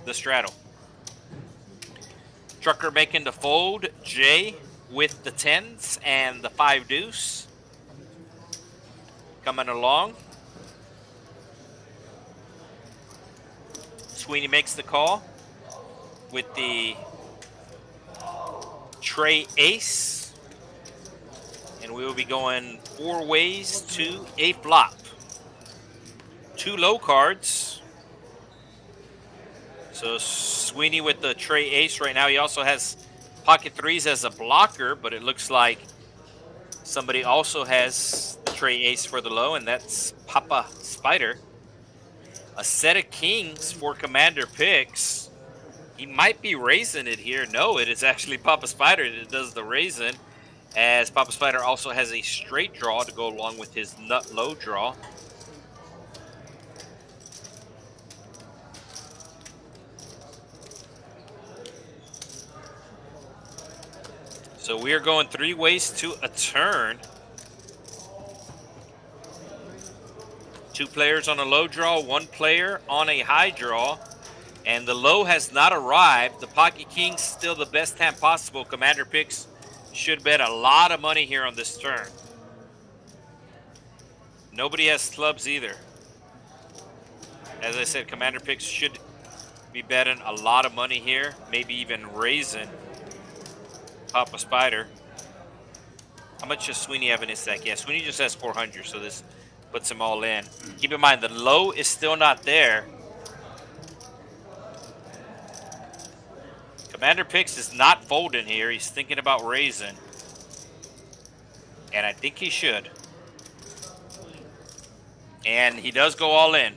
the straddle. Trucker making the fold, Jay with the 10s and the 5 deuce. Coming along. Sweeney makes the call with the tray ace. And we will be going 4 ways to a flop. 2 low cards. So Sweeney with the tray ace right now. He also has pocket 3s as a blocker, but it looks like somebody also has the tray ace for the low, and that's Papa Spider. A set of kings for Commander Picks. He might be raising it here. No, it is actually Papa Spider that does the raising, as Papa Spider also has a straight draw to go along with his nut low draw. So we are going 3 ways to a turn. 2 players on a low draw, 1 player on a high draw. And the low has not arrived. The pocket king's still the best hand possible. Commander Picks should bet a lot of money here on this turn. Nobody has clubs either. As I said, Commander Picks should be betting a lot of money here, maybe even raising Papa Spider. How much does Sweeney have in his stack? Yeah, Sweeney just has 400, so this puts him all in. Keep in mind, the low is still not there. Commander Picks is not folding here. He's thinking about raising. And I think he should. And he does go all in.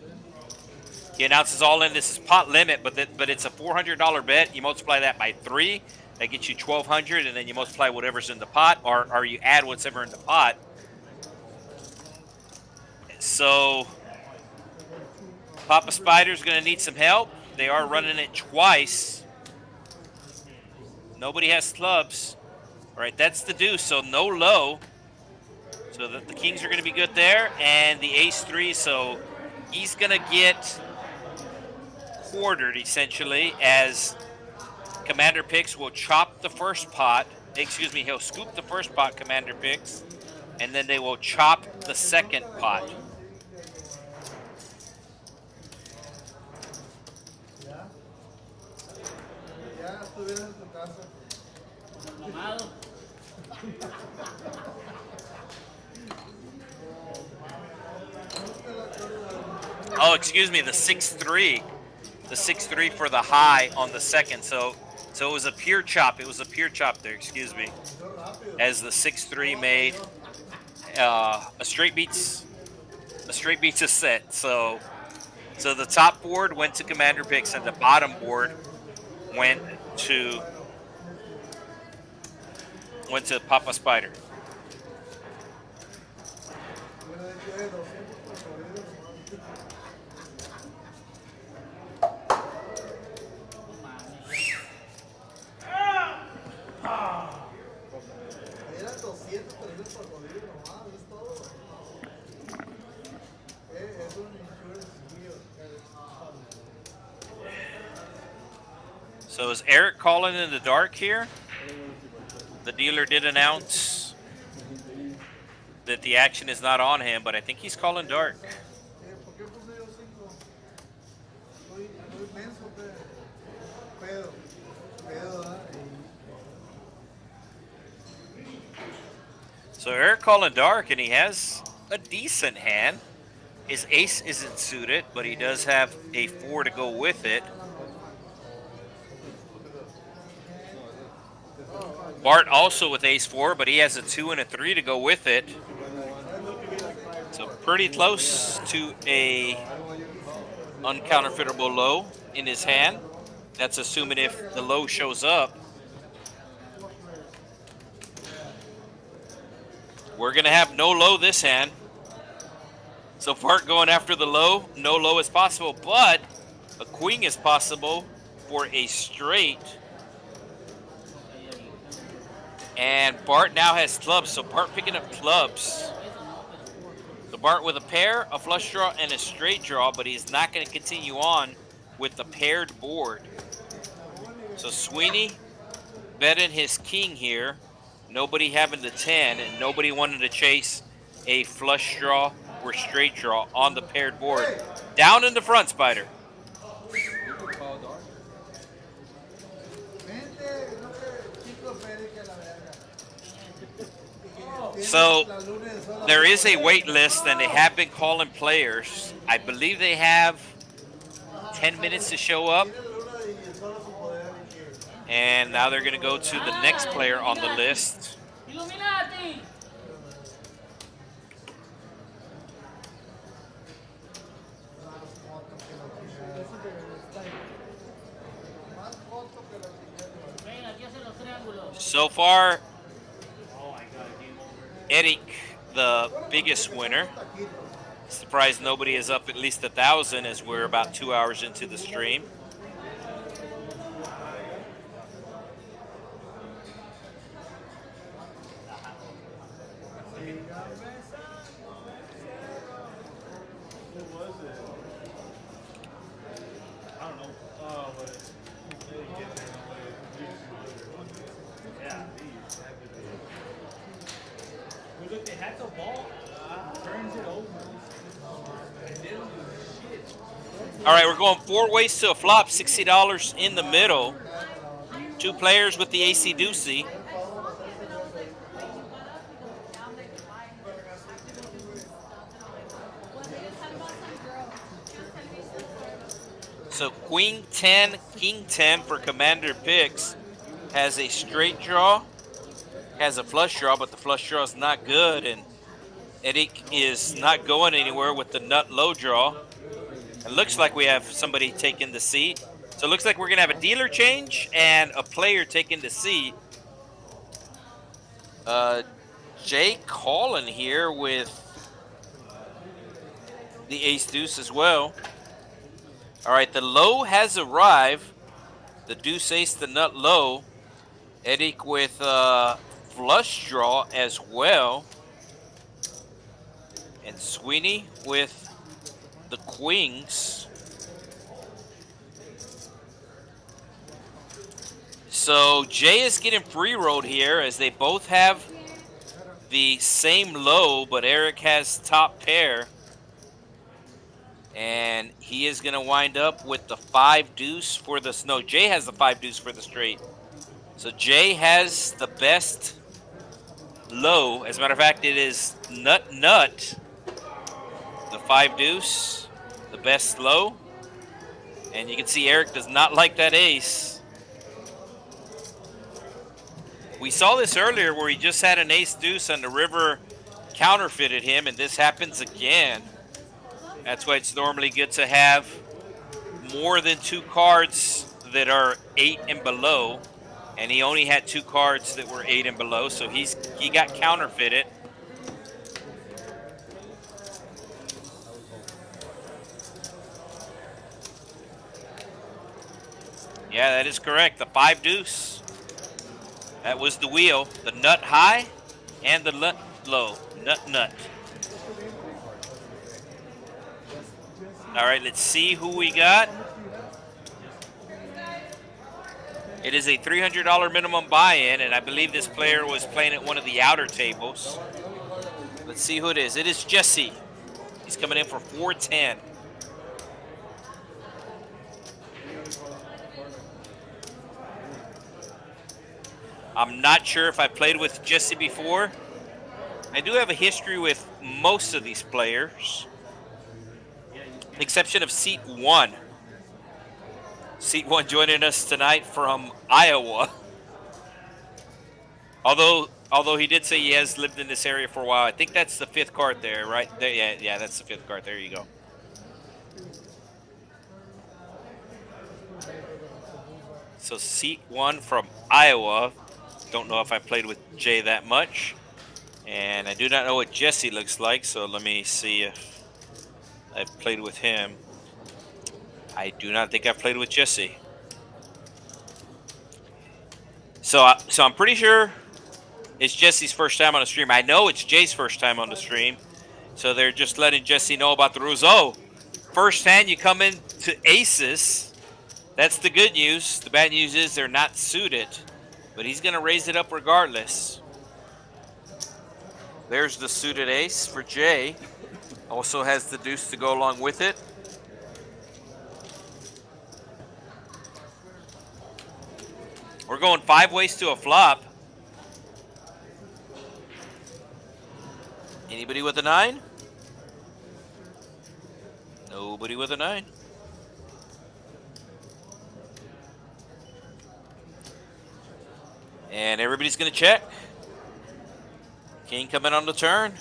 He announces all in. This is pot limit, but it's a $400 bet. You multiply that by 3. That gets you $1,200, and then you multiply whatever's in the pot, or you add whatever in the pot. So Papa Spider's going to need some help. They are running it twice. Nobody has clubs. All right, that's the deuce, so no low. So the kings are going to be good there, and the ace-3, so he's going to get quartered, essentially, as Commander Picks will chop the first pot. Excuse me, he'll scoop the first pot, Commander Picks, and then they will chop the second pot. Ya estuvieras en tu casa. Mamado. Oh, excuse me, the 6-3. The 6-3 for the high on the second. So it was a pure chop. It was a pure chop there, excuse me. As the 6-3 made a straight beats a set. So the top board went to Commander Picks and the bottom board went to Papa Spider. Era 200, 300 por jodido nomás, es todo. Es un insurance deal. So is Eric calling in the dark here? The dealer did announce that the action is not on him, but I think he's calling dark. ¿Por qué puse yo 5? Soy menso, pedo, ¿verdad? So Eric calling dark, and he has a decent hand. His ace isn't suited, but he does have a 4 to go with it. Bart also with ace-4, but he has a 2 and a 3 to go with it. So pretty close to a uncounterfeitable low in his hand. That's assuming if the low shows up. We're going to have no low this hand. So Bart going after the low. No low is possible, but a queen is possible for a straight. And Bart now has clubs, so Bart picking up clubs. So Bart with a pair, a flush draw, and a straight draw, but he's not going to continue on with the paired board. So Sweeney betting his king here. Nobody having the 10, and nobody wanting to chase a flush draw or straight draw on the paired board. Down in the front, Spider. So there is a wait list, and they have been calling players. I believe they have 10 minutes to show up. And now they're going to go to the next player on the list. Illuminati. Ven, aquí hacen los triángulos. So far, Eric, the biggest winner. Surprised nobody is up at least 1,000 as we're about 2 hours into the stream. Look, they had the ball, turns it over. All right, we're going 4 ways to a flop, $60 in the middle. 2 players with the AC Deucey. So Queen 10, King 10 for Commander Picks has a straight draw, has a flush draw, but the flush draw is not good, and Eric is not going anywhere with the nut low draw. It looks like we have somebody taking the seat. So it looks like we're going to have a dealer change and a player taking the seat. Jay Collin here with the ace deuce as well. All right, the low has arrived. The deuce ace, the nut low. Eric with flush draw as well. And Sweeney with the queens. So Jay is getting free rolled here as they both have the same low, but Eric has top pair. And he is going to wind up with the 5 deuce for the, no, Jay has the 5 deuce for the straight. So Jay has the best low. As a matter of fact, it is nut, the 5 deuce, the best low. And you can see Eric does not like that ace. We saw this earlier where he just had an ace deuce and the river counterfeited him, and this happens again. That's why it's normally good to have more than 2 cards that are 8 and below. And he only had 2 cards that were 8 and below, so he got counterfeited. Yeah, that is correct. The 5 deuce. That was the wheel. The nut high and the nut low. Nut. All right, let's see who we got. It is a $300 minimum buy-in, and I believe this player was playing at one of the outer tables. Let's see who it is. It is Jesse. He's coming in for $410. I'm not sure if I played with Jesse before. I do have a history with most of these players, with the exception of Seat 1. Seat 1 joining us tonight from Iowa. Although he did say he has lived in this area for a while. I think that's the 5th card there, right? There, yeah, that's the 5th card. There you go. So Seat 1 from Iowa. Don't know if I played with Jay that much. And I do not know what Jesse looks like, so let me see if I've played with him. I do not think I've played with Jesse. So I'm pretty sure it's Jesse's first time on the stream. I know it's Jay's first time on the stream. So they're just letting Jesse know about the rules. Oh, first hand you come in to aces. That's the good news. The bad news is they're not suited. But he's going to raise it up regardless. There's the suited ace for Jay. Also has the deuce to go along with it. We're going 5 ways to a flop. Anybody with a 9? Nobody with a 9. And everybody's going to check. King coming on the turn.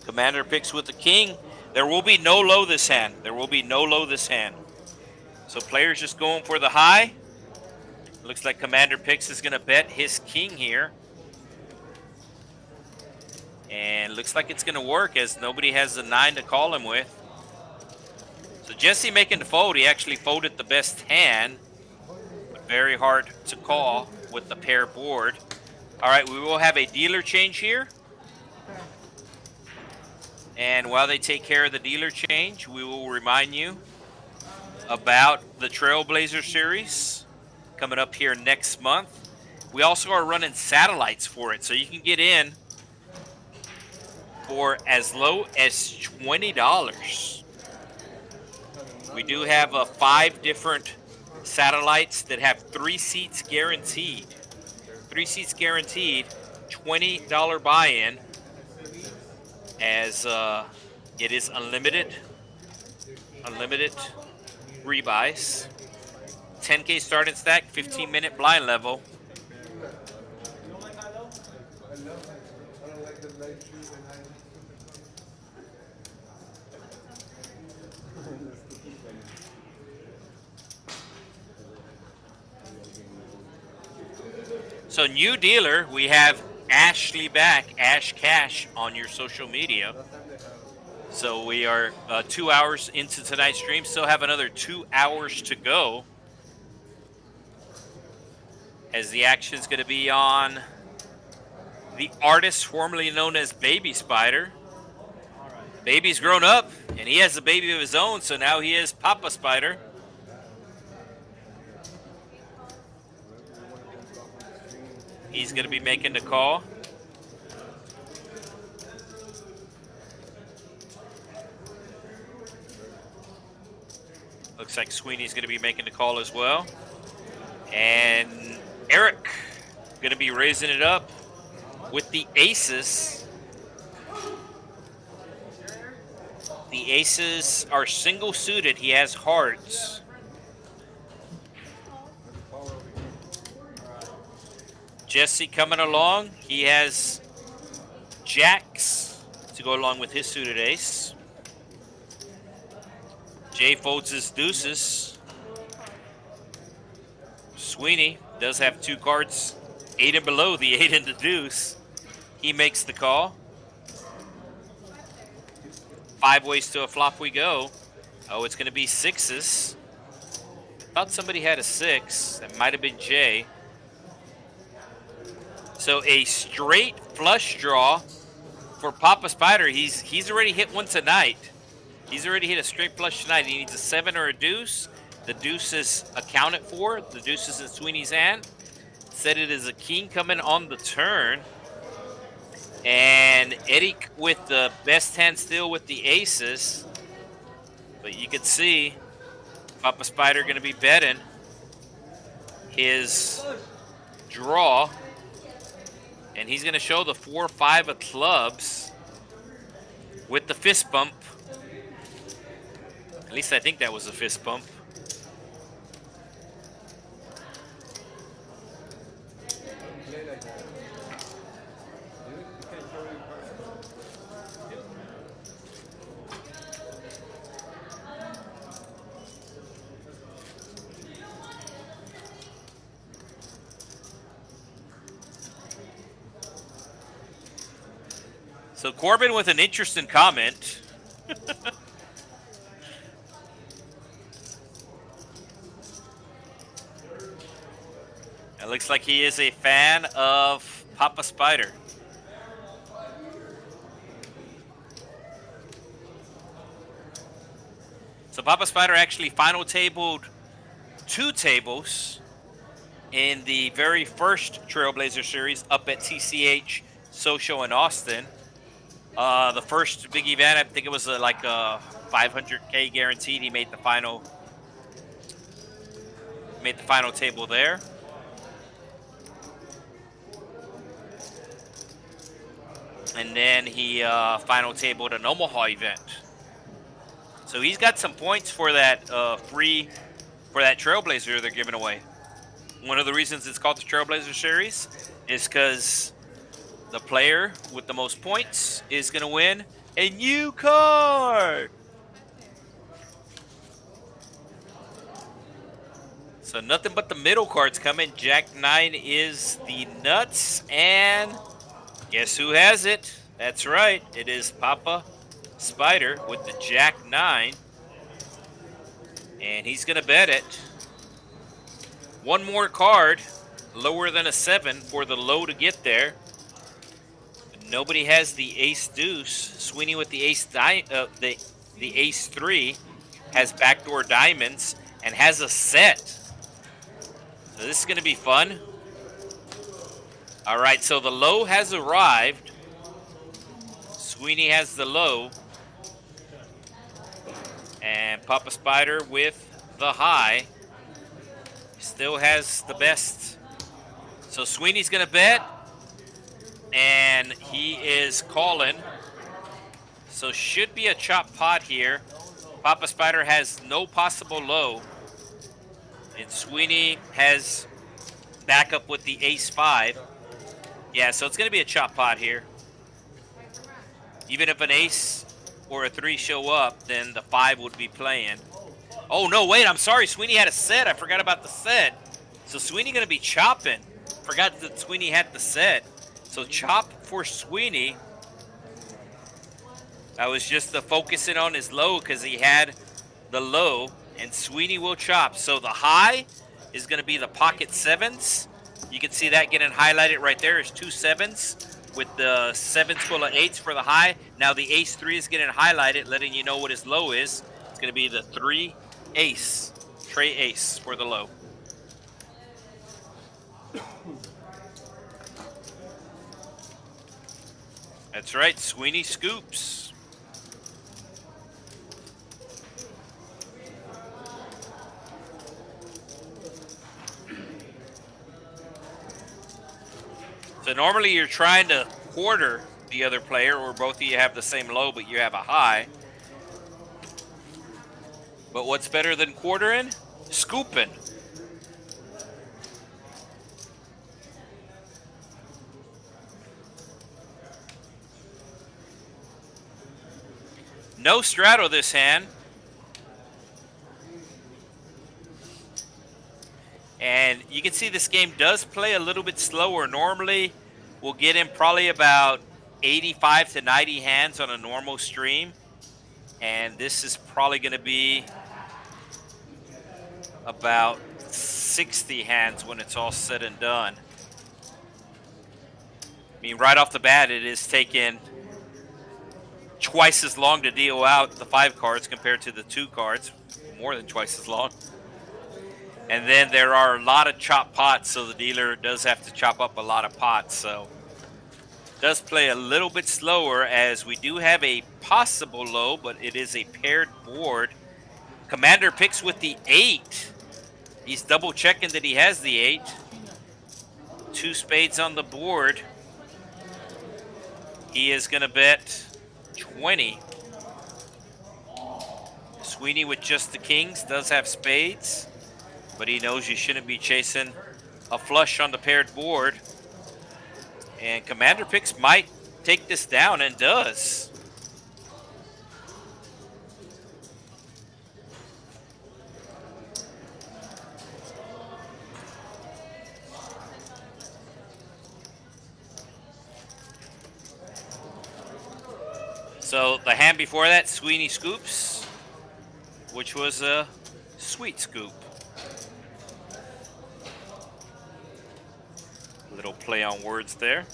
Commander picks with the king. There will be no low this hand. There will be no low this hand. So players just going for the high. Looks like Commander picks is going to bet his king here. And looks like it's going to work as nobody has a 9 to call him with. So Jesse making the fold. He actually folded the best hand. But very hard to call with the pair board. All right, we will have a dealer change here. And while they take care of the dealer change, we will remind you about the Trailblazer series coming up here next month. We also are running satellites for it, so you can get in for as low as $20. We do have 5 different satellites that have 3 seats guaranteed. 3 seats guaranteed, $20 buy-in, as it is unlimited rebuys. 10K starting stack, 15-minute blind level. So new dealer, we have Ashley back, Ash Cash on your social media. So we are 2 hours into tonight's stream. Still have another 2 hours to go. As the action's going to be on the artist formerly known as Baby Spider. Baby's grown up, and he has a baby of his own, so now he is Papa Spider. He's going to be making the call. Looks like Sweeney's going to be making the call as well. And Eric going to be raising it up with the aces. The aces are single suited. He has hearts. Jesse coming along. He has jacks to go along with his suited ace. Jay folds his deuces. Sweeney does have 2 cards, 8 and below, the 8 and the deuce. He makes the call. 5 ways to a flop we go. Oh, it's going to be sixes. Thought somebody had a 6. That might have been Jay. So a straight flush draw for Papa Spider. He's already hit one tonight. He's already hit a straight flush tonight. He needs a 7 or a deuce. The deuce is accounted for. The deuce is in Sweeney's hand. Said it is a king coming on the turn. And Eric with the best hand still with the aces. But you can see Papa Spider going to be betting his draw. And he's going to show the 4-5 of clubs with the fist bump. At least I think that was a fist bump. So Corbin with an interesting comment. It looks like he is a fan of Papa Spider. So Papa Spider actually final tabled 2 tables in the very first Trailblazer series up at TCH Social in Austin. The first big event, I think it was like a 500K guaranteed. He made the final table there. And then he final tabled an Omaha event. So he's got some points for that for that Trailblazer they're giving away. One of the reasons it's called the Trailblazer Series is because the player with the most points is going to win a new card. So nothing but the middle cards coming. Jack 9 is the nuts, and guess who has it? That's right, it is Papa Spider with the Jack 9, and he's going to bet it. One more card, lower than a 7 for the low to get there. Nobody has the ace deuce. Sweeney with the ace the ace 3 has backdoor diamonds and has a set. So this is going to be fun. All right, so the low has arrived. Sweeney has the low. And Papa Spider with the high. Still has the best. So Sweeney's going to bet. And he is calling. So should be a chop pot here. Papa Spider has no possible low. And Sweeney has backup with the ace 5. Yeah, so it's going to be a chop pot here. Even if an ace or a 3 show up, then the 5 would be playing. Oh, no, wait, I'm sorry. Sweeney had a set. I forgot about the set. So Sweeney going to be chopping. Forgot that Sweeney had the set. So chop for Sweeney. I was just focusing on his low because he had the low, and Sweeney will chop. So the high is going to be the pocket sevens. You can see that getting highlighted right there. There's 2 sevens with the sevens full of 8s for the high. Now the ace 3 is getting highlighted, letting you know what his low is. It's going to be the 3 ace, tray ace for the low. That's right, Sweeney scoops. So normally you're trying to quarter the other player, or both of you have the same low, but you have a high. But what's better than quartering? Scooping. No straddle this hand. And you can see this game does play a little bit slower. Normally, we'll get in probably about 85 to 90 hands on a normal stream. And this is probably going to be about 60 hands when it's all said and done. I mean, right off the bat, it is taking twice as long to deal out the 5 cards compared to the 2 cards. More than twice as long. And then there are a lot of chop pots, so the dealer does have to chop up a lot of pots. So it does play a little bit slower, as we do have a possible low, but it is a paired board. Commander picks with the 8. He's double checking that he has the 8. 2 spades on the board. He is going to bet 20. Sweeney with just the kings does have spades, but he knows you shouldn't be chasing a flush on the paired board. And Commander Picks might take this down, and does. So the hand before that, Sweeney scoops, which was a sweet scoop. Little play on words there.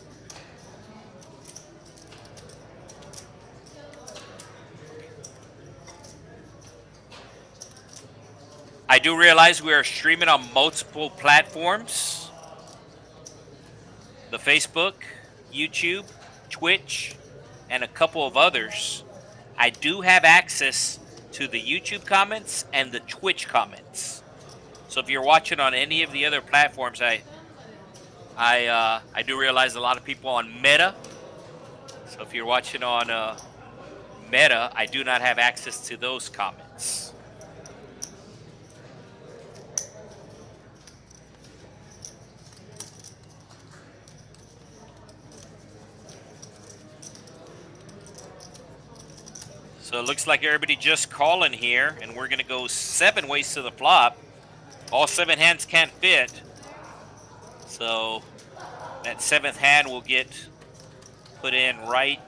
I do realize we are streaming on multiple platforms. The Facebook, YouTube, Twitch, and a couple of others. I do have access to the YouTube comments and the Twitch comments. So if you're watching on any of the other platforms, I do realize a lot of people on Meta. So if you're watching on Meta, I do not have access to those comments. So it looks like everybody just calling here, and we're going to go 7 ways to the flop. All 7 hands can't fit. So that 7th hand will get put in right.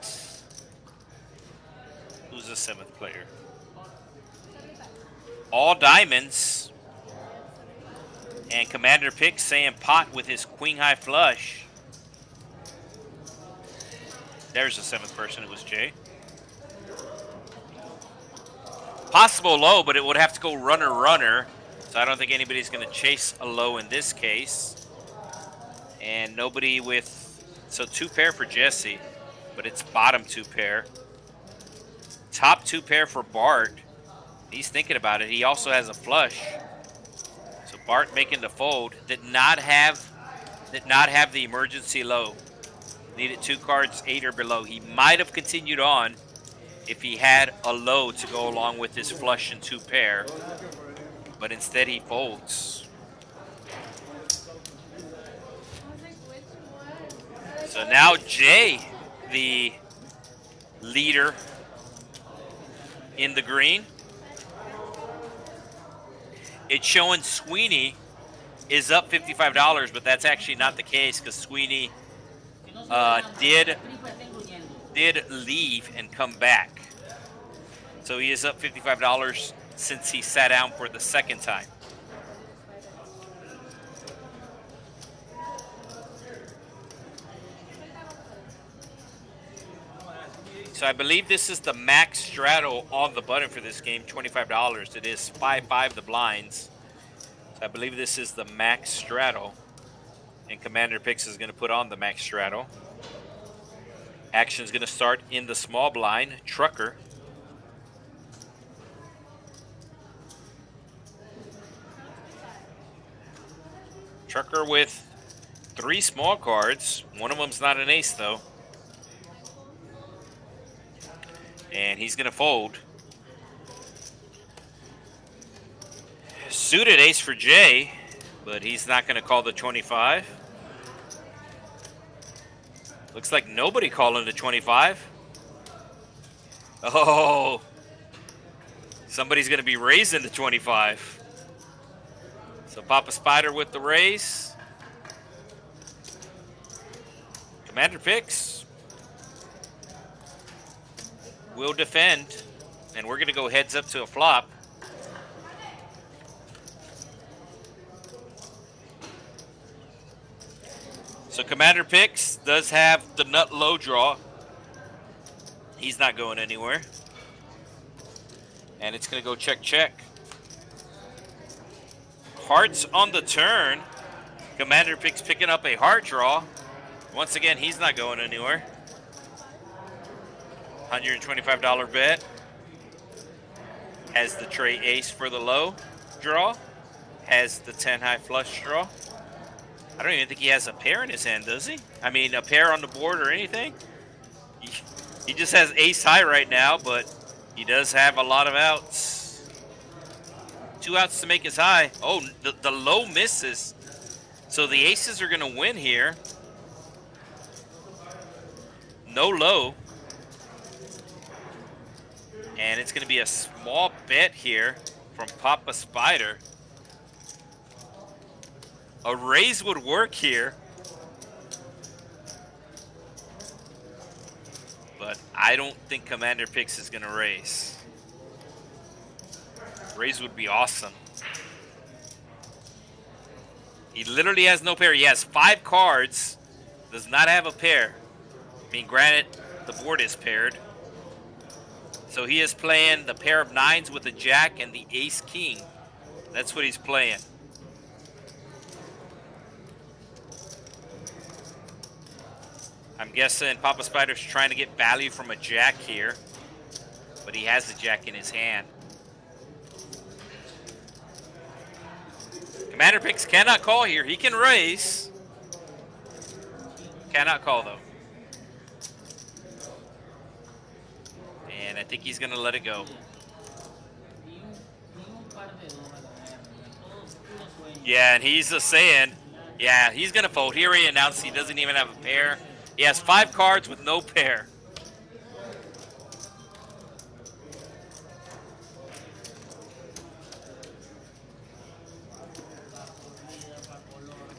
Who's the 7th player? All diamonds. And Commander Picks saying pot with his queen high flush. There's the 7th person. It was Jay. Possible low, but it would have to go runner. So I don't think anybody's going to chase a low in this case. And nobody with, so 2 pair for Jesse, but it's bottom 2 pair. Top 2 pair for Bart. He's thinking about it. He also has a flush. So Bart making the fold. Did not have the emergency low. Needed 2 cards 8 or below. He might have continued on if he had a low to go along with his flush and 2 pair, but instead he folds. So now Jay, the leader in the green. It's showing Sweeney is up $55, but that's actually not the case, because Sweeney did did leave and come back. So he is up $55 since he sat down for the second time. So I believe this is the max straddle on the button for this game, $25. It is 5-5 the blinds. So I believe this is the max straddle. And Commander Picks is going to put on the max straddle. Action is going to start in the small blind, Trucker. Trucker with 3 small cards. One of them's not an ace, though. And he's going to fold. Suited ace for Jay, but he's not going to call the 25. Looks like nobody calling the 25. Oh, somebody's going to be raising the 25. So Papa Spider with the raise. Commander Picks will defend, and we're going to go heads up to a flop. So Commander Picks does have the nut low draw. He's not going anywhere. And it's going to go check, check. Hearts on the turn. Commander Picks picking up a heart draw. Once again, he's not going anywhere. $125 bet. Has the tray ace for the low draw. Has the 10 high flush draw. I don't even think he has a pair in his hand, does he? I mean, a pair on the board or anything. He just has ace high right now, but he does have a lot of outs. 2 outs to make his high. Oh, the low misses. So the aces are going to win here. No low. And it's going to be a small bet here from Papa Spider. A raise would work here. But I don't think Commander Picks is going to raise. Raise would be awesome. He literally has no pair. He has 5 cards. Does not have a pair. I mean, granted, the board is paired. So he is playing the pair of 9s with the jack and the ace king. That's what he's playing. I'm guessing Papa Spider's trying to get value from a jack here. But he has the jack in his hand. Commander Picks cannot call here. He can raise. Cannot call, though. And I think he's going to let it go. Yeah, and he's just saying, yeah, he's going to fold. He already announced he doesn't even have a pair. He has 5 cards with no pair.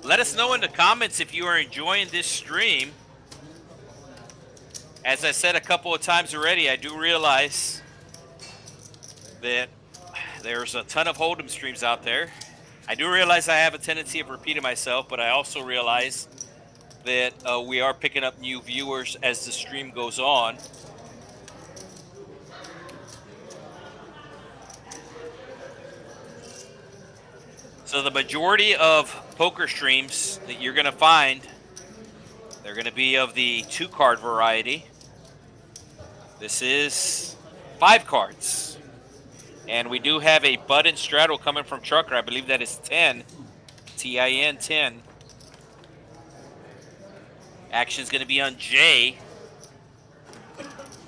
Let us know in the comments if you are enjoying this stream. As I said a couple of times already, I do realize that there's a ton of Hold'em streams out there. I do realize I have a tendency of repeating myself, but I also realize that we are picking up new viewers as the stream goes on. So the majority of poker streams that you're going to find, they're going to be of the 2-card variety. This is 5 cards. And we do have a button straddle coming from Trucker. I believe that is 10. T-I-N, 10. Action's going to be on Jay.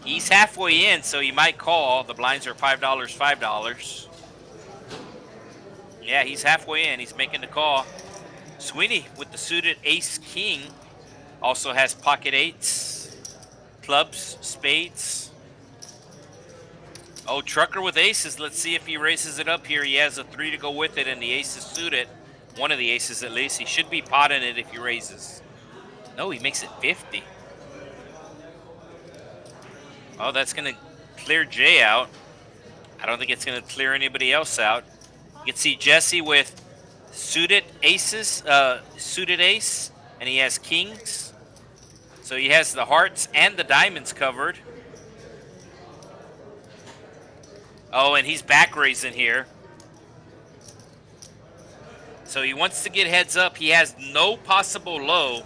He's halfway in, so he might call. The blinds are $5, $5. Yeah, he's halfway in. He's making the call. Sweeney with the suited ace-king also has pocket 8s, clubs, spades. Oh, Trucker with aces. Let's see if he raises it up here. He has a 3 to go with it, and the ace is suited. One of the aces at least. He should be potting it if he raises. No, he makes it 50. Oh, that's going to clear Jay out. I don't think it's going to clear anybody else out. You can see Jesse with suited aces, suited ace, and he has kings. So he has the hearts and the diamonds covered. Oh, and he's back raising here. So he wants to get heads up. He has no possible low.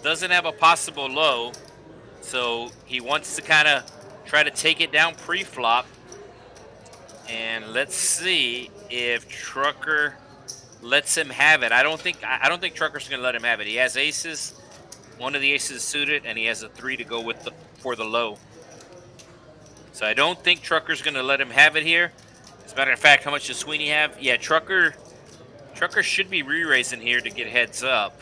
Doesn't have a possible low. So he wants to kind of try to take it down pre-flop. And let's see if Trucker lets him have it. I don't think Trucker's going to let him have it. He has aces. One of the aces is suited, and he has a 3 to go with for the low. So I don't think Trucker's going to let him have it here. As a matter of fact, how much does Sweeney have? Yeah, Trucker should be re-raising here to get heads up.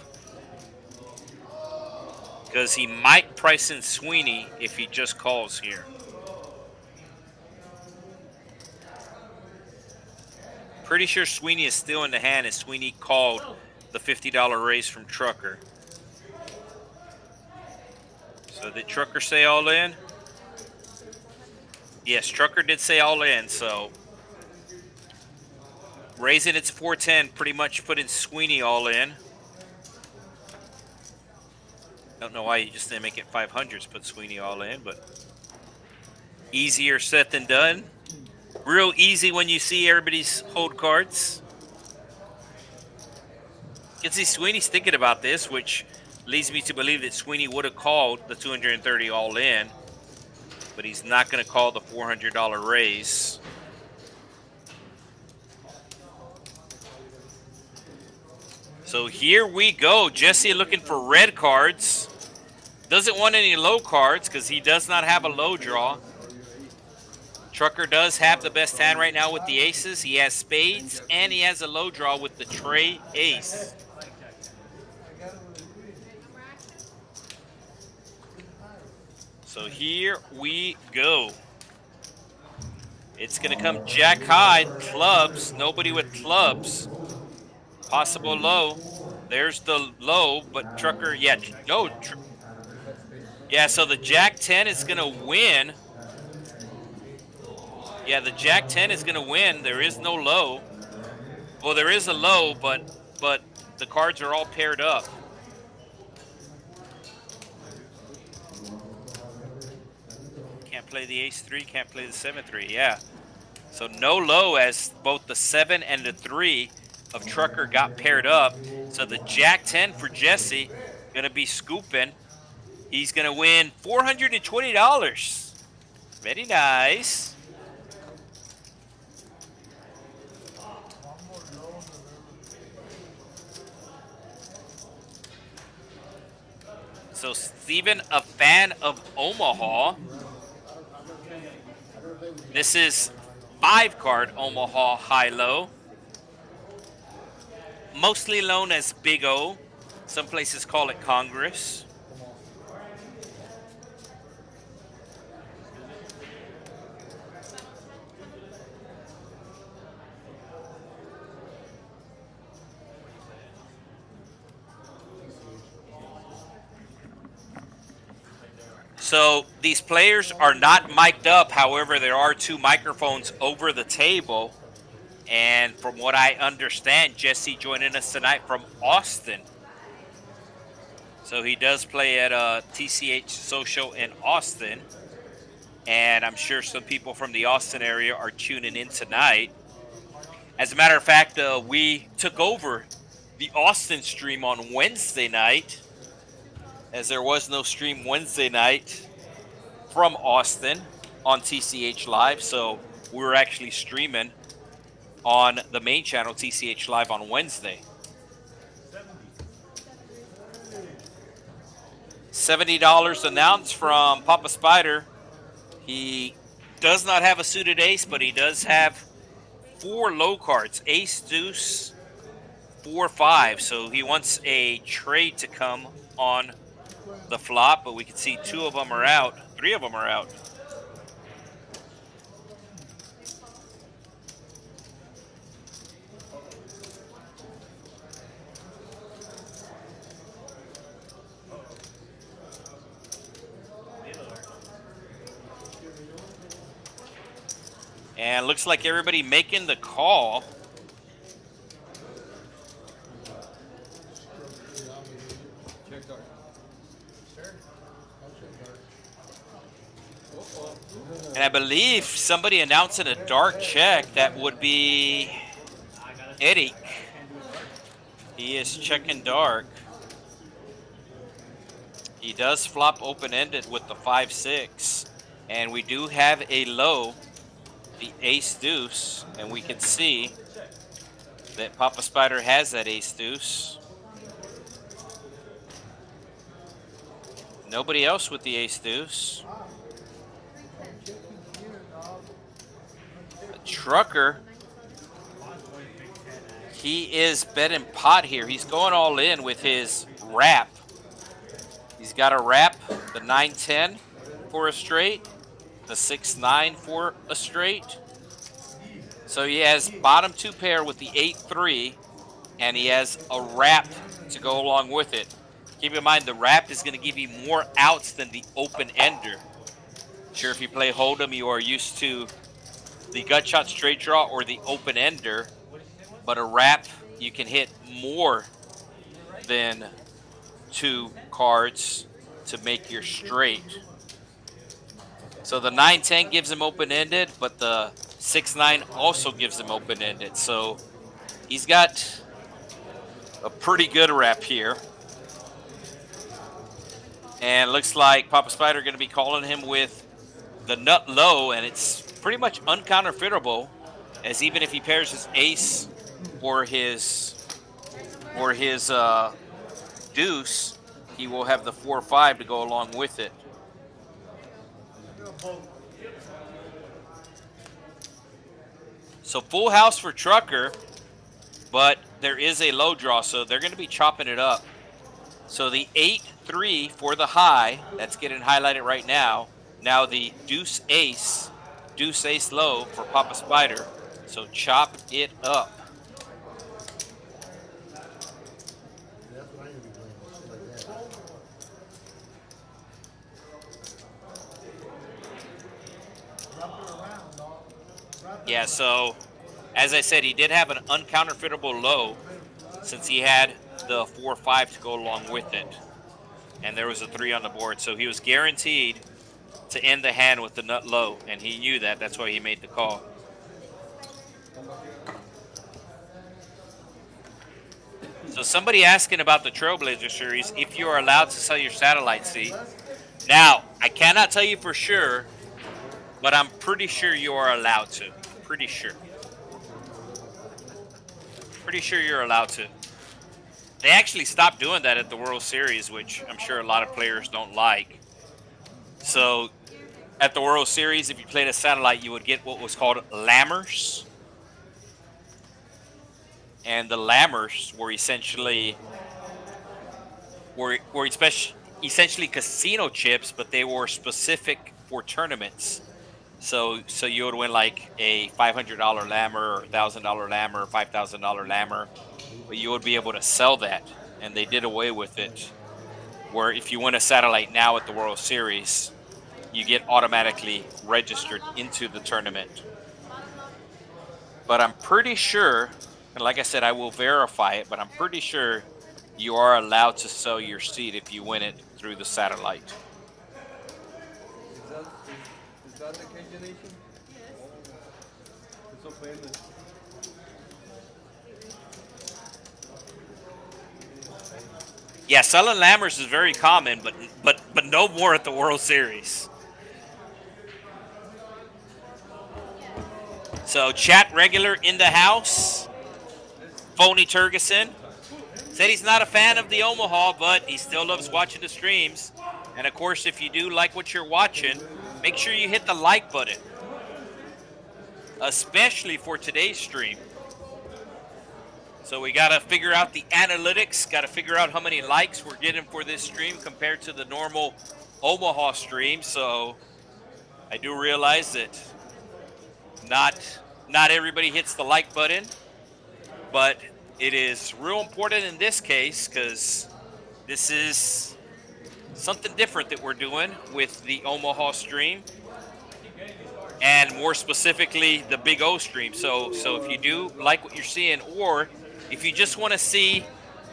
Because he might price in Sweeney if he just calls here. Pretty sure Sweeney is still in the hand, and Sweeney called the $50 raise from Trucker. So did Trucker say all in? Yes, Trucker did say all in, so raising its 410 pretty much putting Sweeney all in. Don't know why you just didn't make it 500s, put Sweeney all in, but easier said than done. Real easy when you see everybody's hold cards. You can see Sweeney's thinking about this, which leads me to believe that Sweeney would have called the 230 all in, but he's not going to call the $400 raise. So here we go. Jesse looking for red cards. Doesn't want any low cards because he does not have a low draw. Trucker does have the best hand right now with the aces. He has spades, and he has a low draw with the tray ace. So here we go. It's going to come jack high, clubs, nobody with clubs. Possible low. There's the low, but Trucker, yeah, no. Yeah, so the jack 10 is going to win. Yeah, the jack 10 is going to win. There is no low. Well, there is a low, but the cards are all paired up. Can't play the ace 3, can't play the 7-3, yeah. So no low as both the 7 and the 3 of Trucker got paired up. So the jack 10 for Jesse going to be scooping. He's going to win $420. Very nice. So Steven, a fan of Omaha. This is 5-card Omaha Hi-Lo. Mostly known as Big O. Some places call it Congress. So these players are not mic'd up. However, there are 2 microphones over the table. And from what I understand, Jesse joining us tonight from Austin. So he does play at TCH Social in Austin. And I'm sure some people from the Austin area are tuning in tonight. As a matter of fact, we took over the Austin stream on Wednesday night, as there was no stream Wednesday night from Austin on TCH Live. So we were actually streaming on the main channel, TCH Live, on Wednesday. $70 announced from Papa Spider. He does not have a suited ace, but he does have 4 low cards. Ace, deuce, 4, 5. So he wants a trade to come on the flop, but we can see 2 of them are out. 3 of them are out. And looks like everybody making the call. Check dark. And I believe somebody announcing a dark check. That would be Eddie. He is checking dark. He does flop open-ended with the 5-6. And we do have a low, the ace-deuce. And we can see that Papa Spider has that ace-deuce. Nobody else with the ace-deuce. Trucker, he is betting pot here. He's going all in with his wrap. He's got a wrap, the 9-10 for a straight, the 6-9 for a straight. So he has bottom 2 pair with the 8-3, and he has a wrap to go along with it. Keep in mind, the wrap is going to give you more outs than the open ender. Sure, if you play Hold'em, you are used to the gut shot straight draw or the open ender, but a wrap, you can hit more than 2 cards to make your straight. So the 9-10 gives him open-ended, but the 6-9 also gives him open-ended. So he's got a pretty good wrap here. And looks like Papa Spider going to be calling him with the nut low, and it's pretty much uncounterfeitable, as even if he pairs his ace or his deuce, he will have the 4-5 to go along with it. So full house for Trucker, but there is a low draw, so they're going to be chopping it up. So the 8-3 for the high, that's getting highlighted right now. Now the deuce ace low for Papa Spider. So chop it up. Yeah, so as I said, he did have an uncounterfeitable low since he had the 4-5 to go along with it. And there was a 3 on the board. So he was guaranteed to end the hand with the nut low, and he knew that. That's why he made the call. So somebody asking about the Trailblazer series, if you are allowed to sell your satellite seat. Now, I cannot tell you for sure, but I'm pretty sure you are allowed to. Pretty sure. Pretty sure you're allowed to. They actually stopped doing that at the World Series, which I'm sure a lot of players don't like. So at the World Series, if you played a satellite, you would get what was called lammers. And the lammers were essentially essentially casino chips, but they were specific for tournaments. So you would win like a $500 lammer or $1,000 lammer or $5,000 lammer, but you would be able to sell that, and they did away with it. Where if you win a satellite now at the World Series, you get automatically registered into the tournament. But I'm pretty sure, and like I said, I will verify it, but I'm pretty sure you are allowed to sell your seat if you win it through the satellite. Is that the KJ Nation? Yes. It's so famous. Yeah, selling lammers is very common, but no more at the World Series. So chat regular in the house. Phony Turgeson said he's not a fan of the Omaha, but he still loves watching the streams. And of course, if you do like what you're watching, make sure you hit the like button, especially for today's stream. So we got to figure out the analytics, got to figure out how many likes we're getting for this stream compared to the normal Omaha stream. So I do realize that not everybody hits the like button, but it is real important in this case because this is something different that we're doing with the Omaha stream. and more specifically the Big O stream. So if you do like what you're seeing, or if you just want to see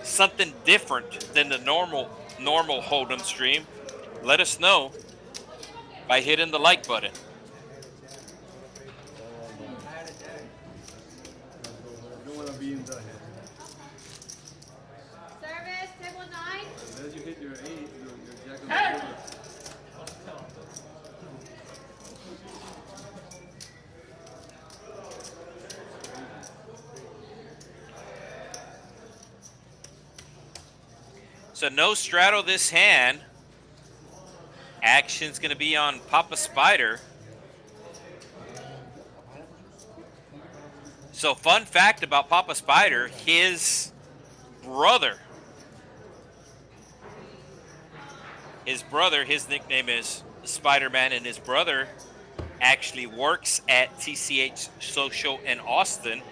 something different than the normal Hold'em stream, let us know by hitting the like button. You don't want to be in the head. Service, table 9. Unless you hit your 8, your jack of Hey! the So no straddle this hand. Action's going to be on Papa Spider. So fun fact about Papa Spider, his brother, his nickname is Spider-Man, and his brother actually works at TCH Social in Austin.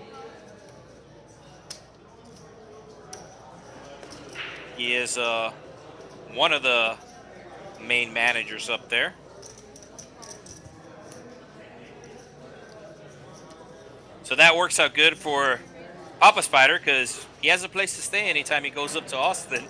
He is one of the main managers up there. So that works out good for Papa Spider because he has a place to stay anytime he goes up to Austin.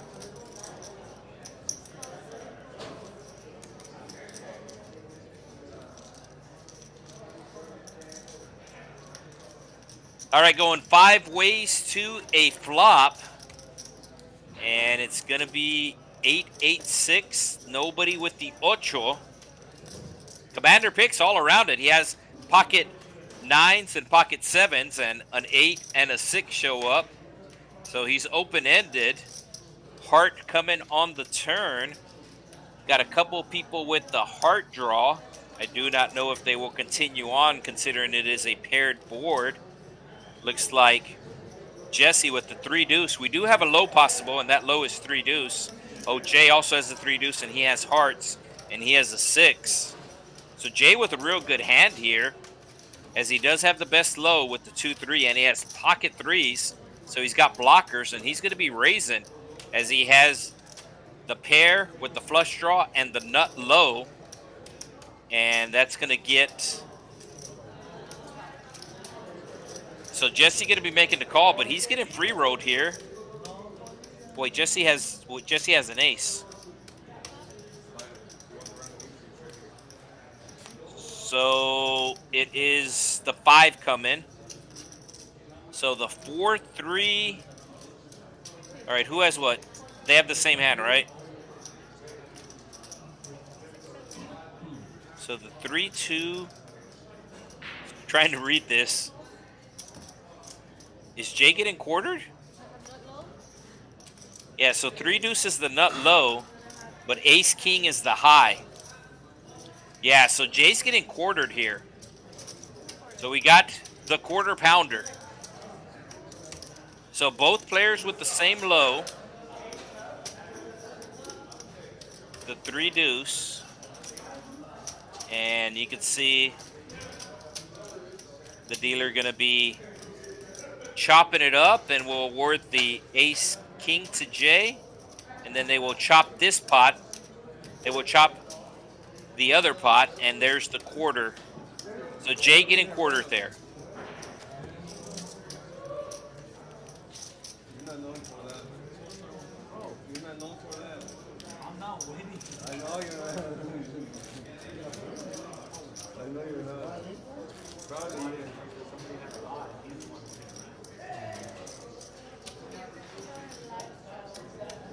All right, going 5 ways to a flop. And it's going to be 8-8-6. Nobody with the ocho. Commander picks all around it. He has pocket 9s and pocket 7s, and an 8 and a 6 show up. So he's open-ended. Heart coming on the turn. Got a couple people with the heart draw. I do not know if they will continue on considering it is a paired board. Looks like Jesse with the 3 deuce. We do have a low possible, and that low is 3 deuce. Oh, Jay also has a 3 deuce, and he has hearts, and he has a 6. So Jay with a real good hand here, as he does have the best low with the 2-3, and he has pocket 3s, so he's got blockers, and he's going to be raising as he has the pair with the flush draw and the nut low, and that's going to get... So Jesse going to be making the call, but he's getting free rolled here. Boy, Jesse has an ace. So it is the 5 coming. So the 4-3. All right, who has what? They have the same hand, right? So the 3-2. Trying to read this. Is Jay getting quartered? Yeah, so 3 deuce is the nut low, but ace king is the high. Yeah, so Jay's getting quartered here. So we got the quarter pounder. So both players with the same low. The 3 deuce. And you can see the dealer going to be chopping it up, and will award the ace king to Jay, and then they will chop this pot. They will chop the other pot, and there's the quarter. So Jay getting quartered there. You're not known for that. You're not known for that. I'm not winning. I know you're not. I know you're not. Proud of you.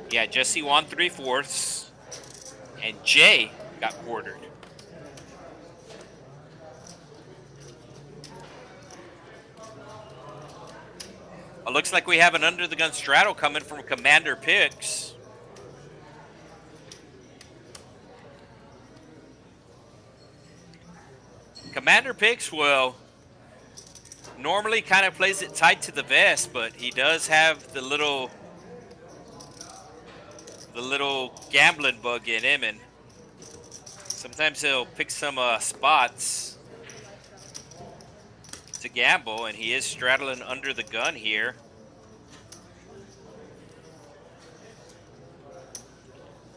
Yeah, Jesse won 3/4, and Jay got quartered. It looks like we have an under the gun straddle coming from Commander Picks. Commander Picks will normally kind of plays it tight to the vest, but he does have the little gambling bug in him, and sometimes he'll pick some spots to gamble, and he is straddling under the gun here.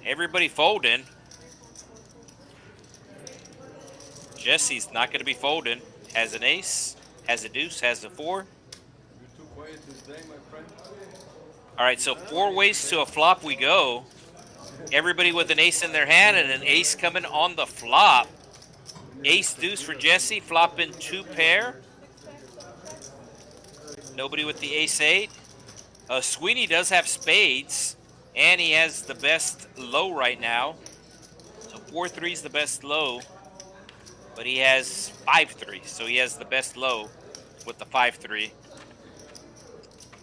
Everybody folding. Jesse's not going to be folding. Has an ace, has a deuce, has a 4. You're too quiet today, my friend. All right, so 4 ways to a flop we go. Everybody with an ace in their hand and an ace coming on the flop. Ace deuce for Jesse, flopping 2 pair. Nobody with the ace 8. Sweeney does have spades, and he has the best low right now. So 4-3 is the best low, but he has 5-3, so he has the best low with the 5-3.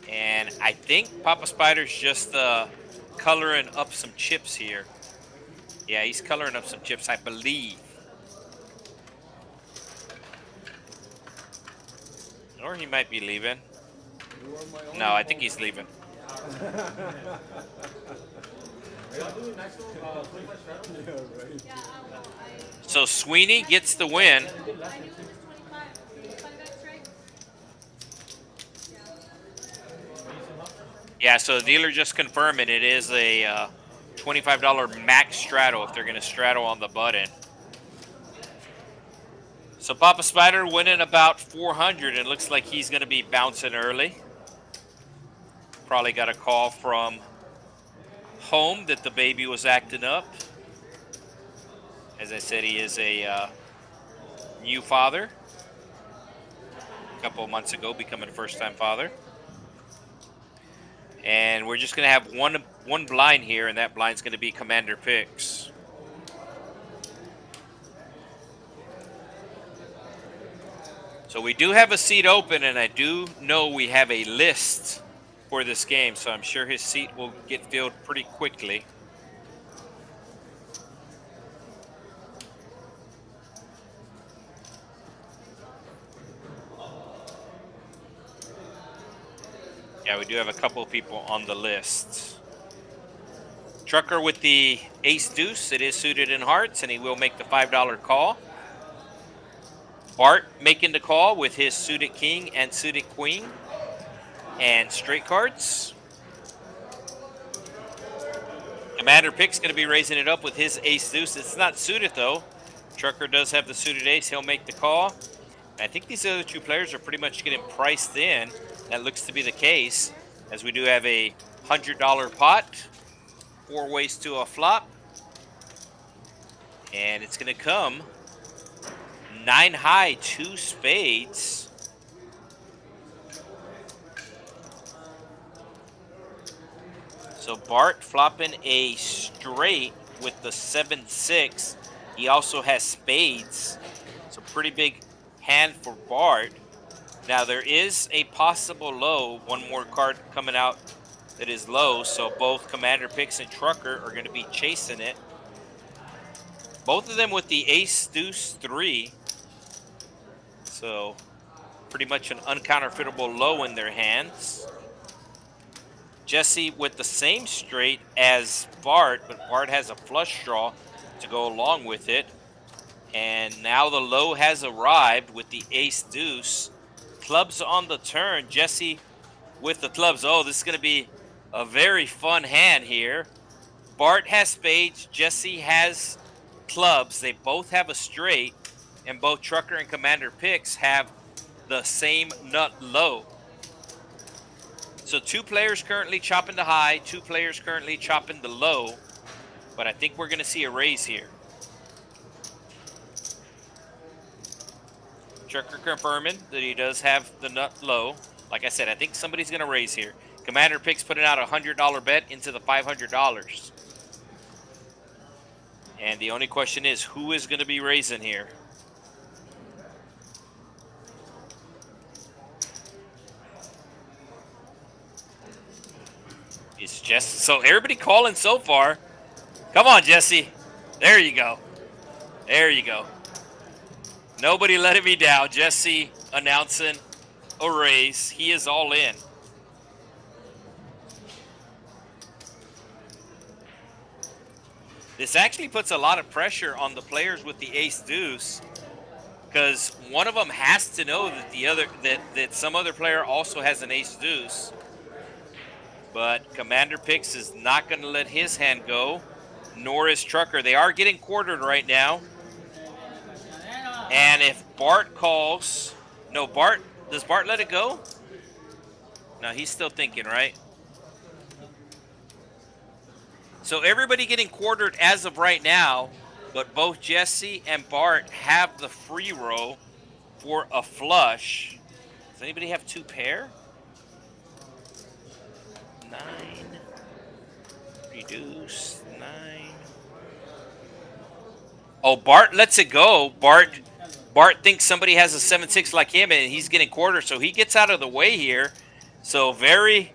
And I think Papa Spider's just coloring up some chips here. Yeah, he's coloring up some chips, I believe. Or he might be leaving. No, I think he's leaving. So Sweeney gets the win. I knew it was 25 straight. Yeah, so the dealer just confirming it is a $25 max straddle if they're going to straddle on the button. So Papa Spider winning about 400, and looks like he's going to be bouncing early. Probably got a call from home that the baby was acting up. As I said, he is a new father. A couple of months ago, becoming a first-time father. And we're just going to have one blind here, and that blind's going to be Commander Picks. So we do have a seat open, and I do know we have a list for this game, so I'm sure his seat will get filled pretty quickly. Yeah, we do have a couple of people on the list. Trucker with the ace deuce, it is suited in hearts, and he will make the $5 call. Bart making the call with his suited king and suited queen and straight cards. Commander Pick's going to be raising it up with his ace deuce. It's not suited though. Trucker does have the suited ace. He'll make the call. And I think these other two players are pretty much getting priced in. That looks to be the case, as we do have a $100 pot. 4 ways to a flop. And it's going to come 9 high, 2 spades. So Bart flopping a straight with the 7-6. He also has spades. So pretty big hand for Bart. Now there is a possible low. One more card coming out that is low. So both Commander Picks and Trucker are going to be chasing it. Both of them with the ace deuce 3. So pretty much an uncounterfeitable low in their hands. Jesse with the same straight as Bart, but Bart has a flush draw to go along with it. And now the low has arrived with the ace deuce. Clubs on the turn. Jesse with the clubs. Oh, this is going to be a very fun hand here. Bart has spades. Jesse has clubs. They both have a straight. And both Trucker and Commander Picks have the same nut low. So 2 players currently chopping the high, 2 players currently chopping the low. But I think we're going to see a raise here. Trucker confirming that he does have the nut low. Like I said, I think somebody's going to raise here. Commander Picks putting out a $100 bet into the $500. And the only question is, who is going to be raising here? It's Jesse. So everybody calling so far. Come on, Jesse. There you go. There you go. Nobody letting me down. Jesse announcing a raise. He is all in. This actually puts a lot of pressure on the players with the ace deuce, because one of them has to know that the other that some other player also has an ace deuce. But Commander Picks is not going to let his hand go, nor is Trucker. They are getting quartered right now. And if Bart calls, no, Bart, does Bart let it go? No, he's still thinking, right? So everybody getting quartered as of right now, but both Jesse and Bart have the free roll for a flush. Does anybody have 2 pair? 9. Reduce. 9. Oh, Bart lets it go. Bart thinks somebody has a 7-6 like him, and he's getting quartered, so he gets out of the way here. So very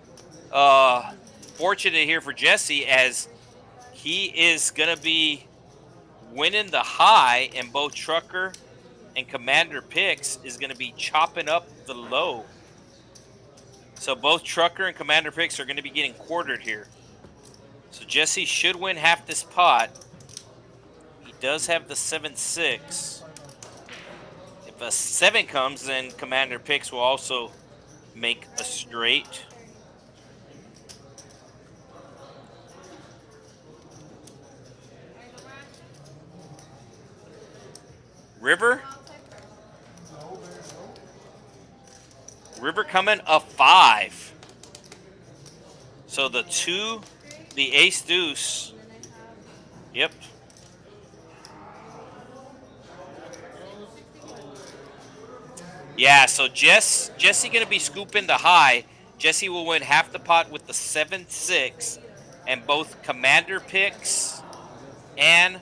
fortunate here for Jesse, as he is going to be winning the high, and both Trucker and Commander Picks is going to be chopping up the low. So both Trucker and Commander Picks are going to be getting quartered here. So Jesse should win half this pot. He does have the 7-6. If a 7 comes, then Commander Picks will also make a straight. River coming a 5. So the 2, the ace deuce. Yep. Yeah, so Jesse going to be scooping the high. Jesse will win half the pot with the 7-6, and both Commander Picks and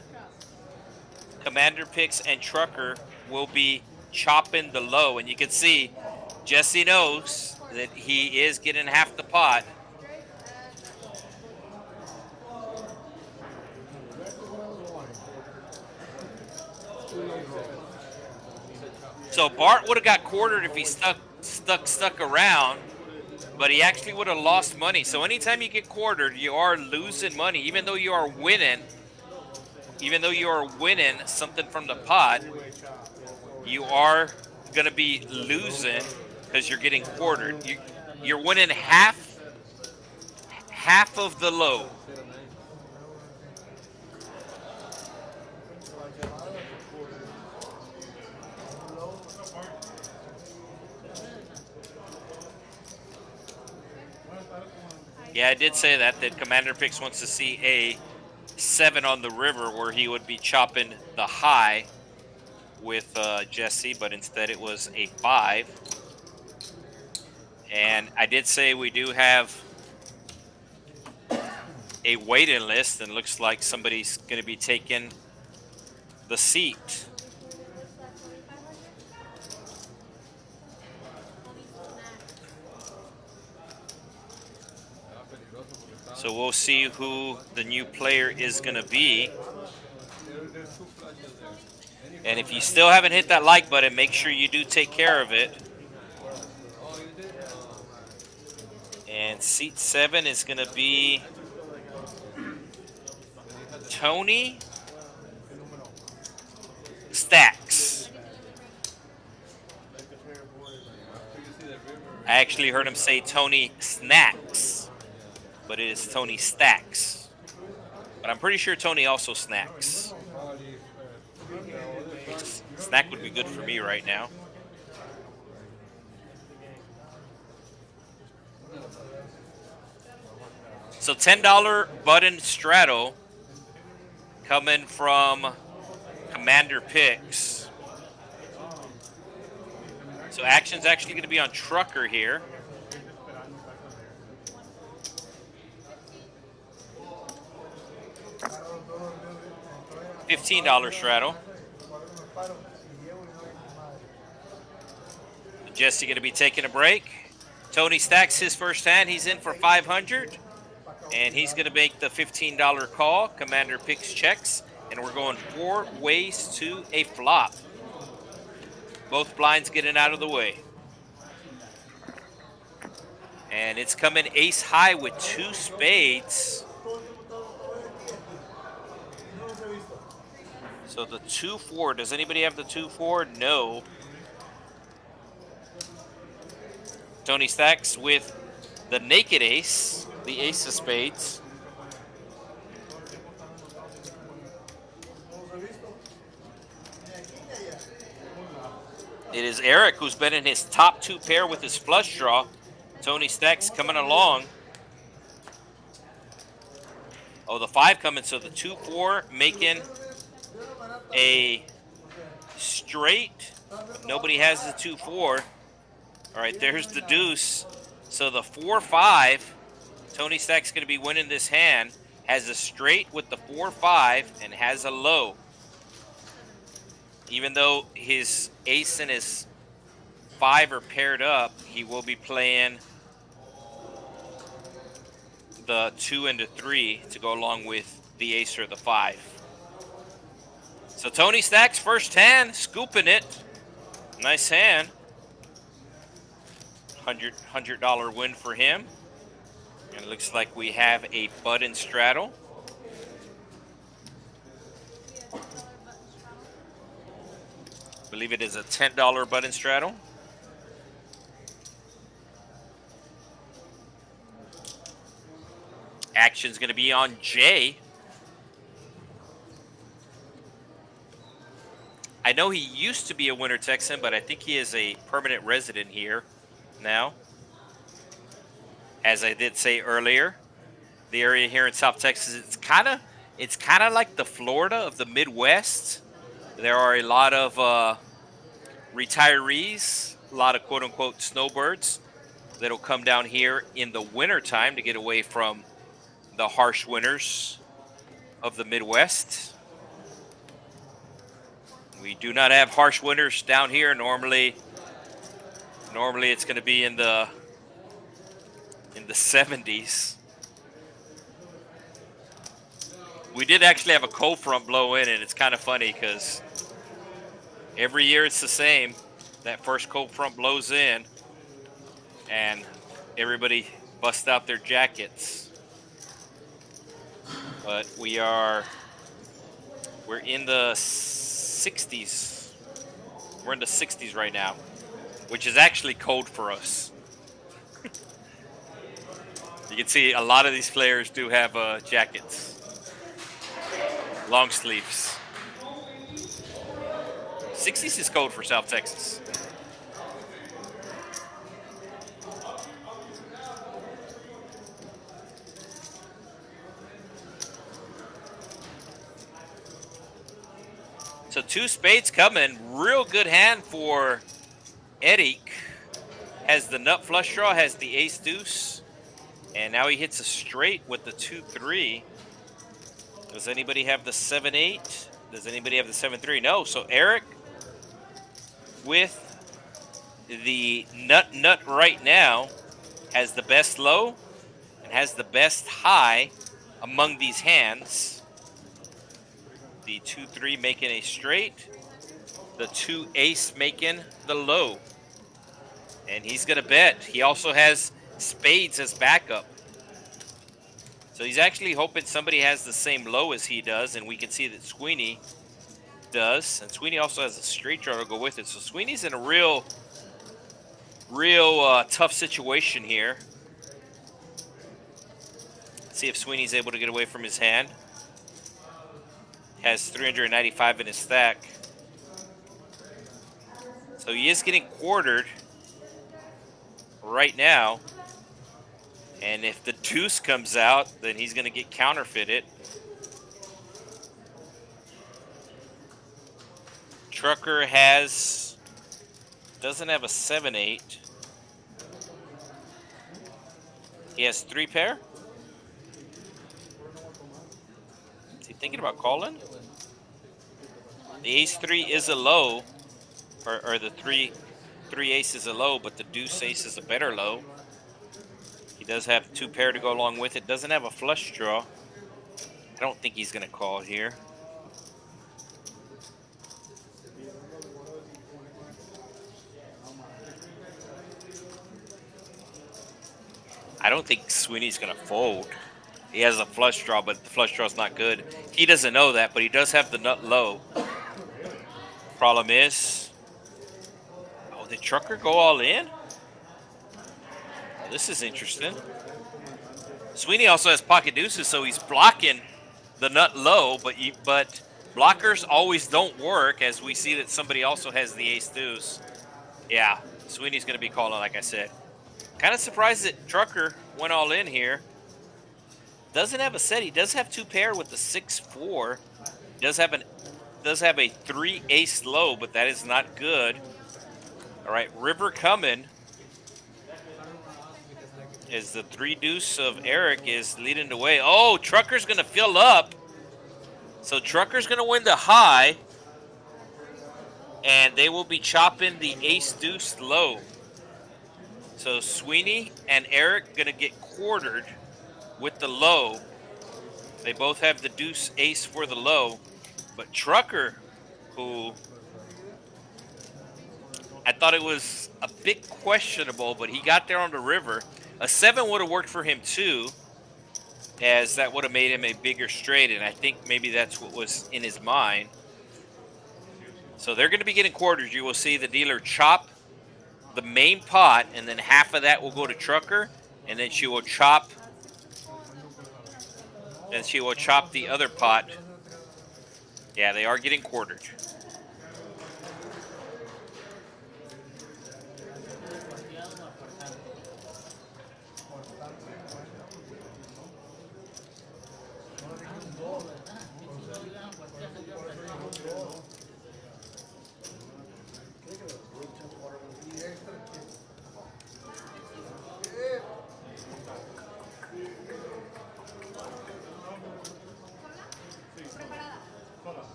Trucker will be chopping the low. And you can see Jesse knows that he is getting half the pot. So Bart would have got quartered if he stuck around, but he actually would have lost money. So anytime you get quartered, you are losing money, even though you are winning. Even though you are winning something from the pot, you are going to be losing because you're getting quartered. You're winning half of the low. Yeah, I did say that Commander Picks wants to see a 7 on the river, where he would be chopping the high with Jesse, but instead it was a 5. And I did say we do have a waiting list, and looks like somebody's going to be taking the seat. So we'll see who the new player is going to be. And if you still haven't hit that like button, make sure you do take care of it. And seat 7 is going to be Tony Stacks. I actually heard him say Tony Snacks, but it is Tony Stacks. But I'm pretty sure Tony also snacks. Snack would be good for me right now. So $10 button straddle coming from Commander Picks. So action's actually going to be on Trucker here. $15 straddle. Jesse going to be taking a break. Tony Stacks his first hand. He's in for 500. And he's going to make the $15 call. Commander Picks checks. And we're going 4 ways to a flop. Both blinds getting out of the way. And it's coming ace high with 2 spades. So the 2-4, does anybody have the 2-4? No. Tony Stacks with the naked ace, the ace of spades. is Eric, who's been in his top 2 pair with his flush draw. Tony Stacks coming along. Oh, the 5 coming, so the 2-4 making a straight. Nobody has the 2-4. All right, there's the deuce. So the 4-5, Tony Stacks going to be winning this hand. Has a straight with the 4-5 and has a low. Even though his ace and his 5 are paired up, he will be playing the 2 and the 3 to go along with the ace or the 5. So Tony Stacks first hand, scooping it. Nice hand. $100 win for him. And it looks like we have a button straddle. I believe it is a $10 button straddle. Action's going to be on Jay. I know he used to be a Winter Texan, but I think he is a permanent resident here now. As I did say earlier, the area here in South Texas, it's kind of like the Florida of the Midwest. There are a lot of retirees, a lot of quote-unquote snowbirds that'll come down here in the wintertime to get away from the harsh winters of the Midwest. We do not have harsh winters down here. Normally it's going to be in the 70s. We did actually have a cold front blow in, and it's kind of funny because every year it's the same. That first cold front blows in, and everybody busts out their jackets. But we're in the 60s. We're in the 60s right now, which is actually cold for us. You can see a lot of these players do have jackets, long sleeves. 60s is cold for South Texas. So 2 spades coming. Real good hand for Eric. Has the nut flush draw, has the ace deuce. And now he hits a straight with the 2-3. Does anybody have the 7-8? Does anybody have the 7-3? No. So Eric with the nut right now has the best low and has the best high among these hands. The 2-3 making a straight. The 2 ace making the low. And he's going to bet. He also has spades as backup. So he's actually hoping somebody has the same low as he does, and we can see that Sweeney does. And Sweeney also has a straight draw to go with it. So Sweeney's in a real tough situation here. Let's see if Sweeney's able to get away from his hand. Has 395 in his stack. So he is getting quartered right now. And if the deuce comes out, then he's going to get counterfeited. Trucker doesn't have a 7-8. He has 3 pair. Is he thinking about calling? The ace-3 is a low, or the 3 ace is a low, but the deuce ace is a better low. He does have 2 pair to go along with it. Doesn't have a flush draw. I don't think he's going to call here. I don't think Sweeney's going to fold. He has a flush draw, but the flush draw is not good. He doesn't know that, but he does have the nut low. Problem is, oh, did Trucker go all in? This is interesting. Sweeney also has pocket deuces, so he's blocking the nut low, but blockers always don't work, as we see that somebody also has the ace deuce. Yeah, Sweeney's going to be calling, like I said. Kind of surprised that Trucker went all in here. Doesn't have a set. He does have 2 pair with the 6-4. Does have a 3 ace low, but that is not good. All right, river coming. Is the 3 deuce of Eric is leading the way. Oh, Trucker's going to fill up. So Trucker's going to win the high. And they will be chopping the ace deuce low. So Sweeney and Eric going to get quartered with the low. They both have the deuce ace for the low. But Trucker, who I thought it was a bit questionable, but he got there on the river. A 7 would have worked for him too, as that would have made him a bigger straight, and I think maybe that's what was in his mind. So they're going to be getting quarters. You will see the dealer chop the main pot, and then half of that will go to Trucker, and then she will chop the other pot. Yeah, they are getting quartered.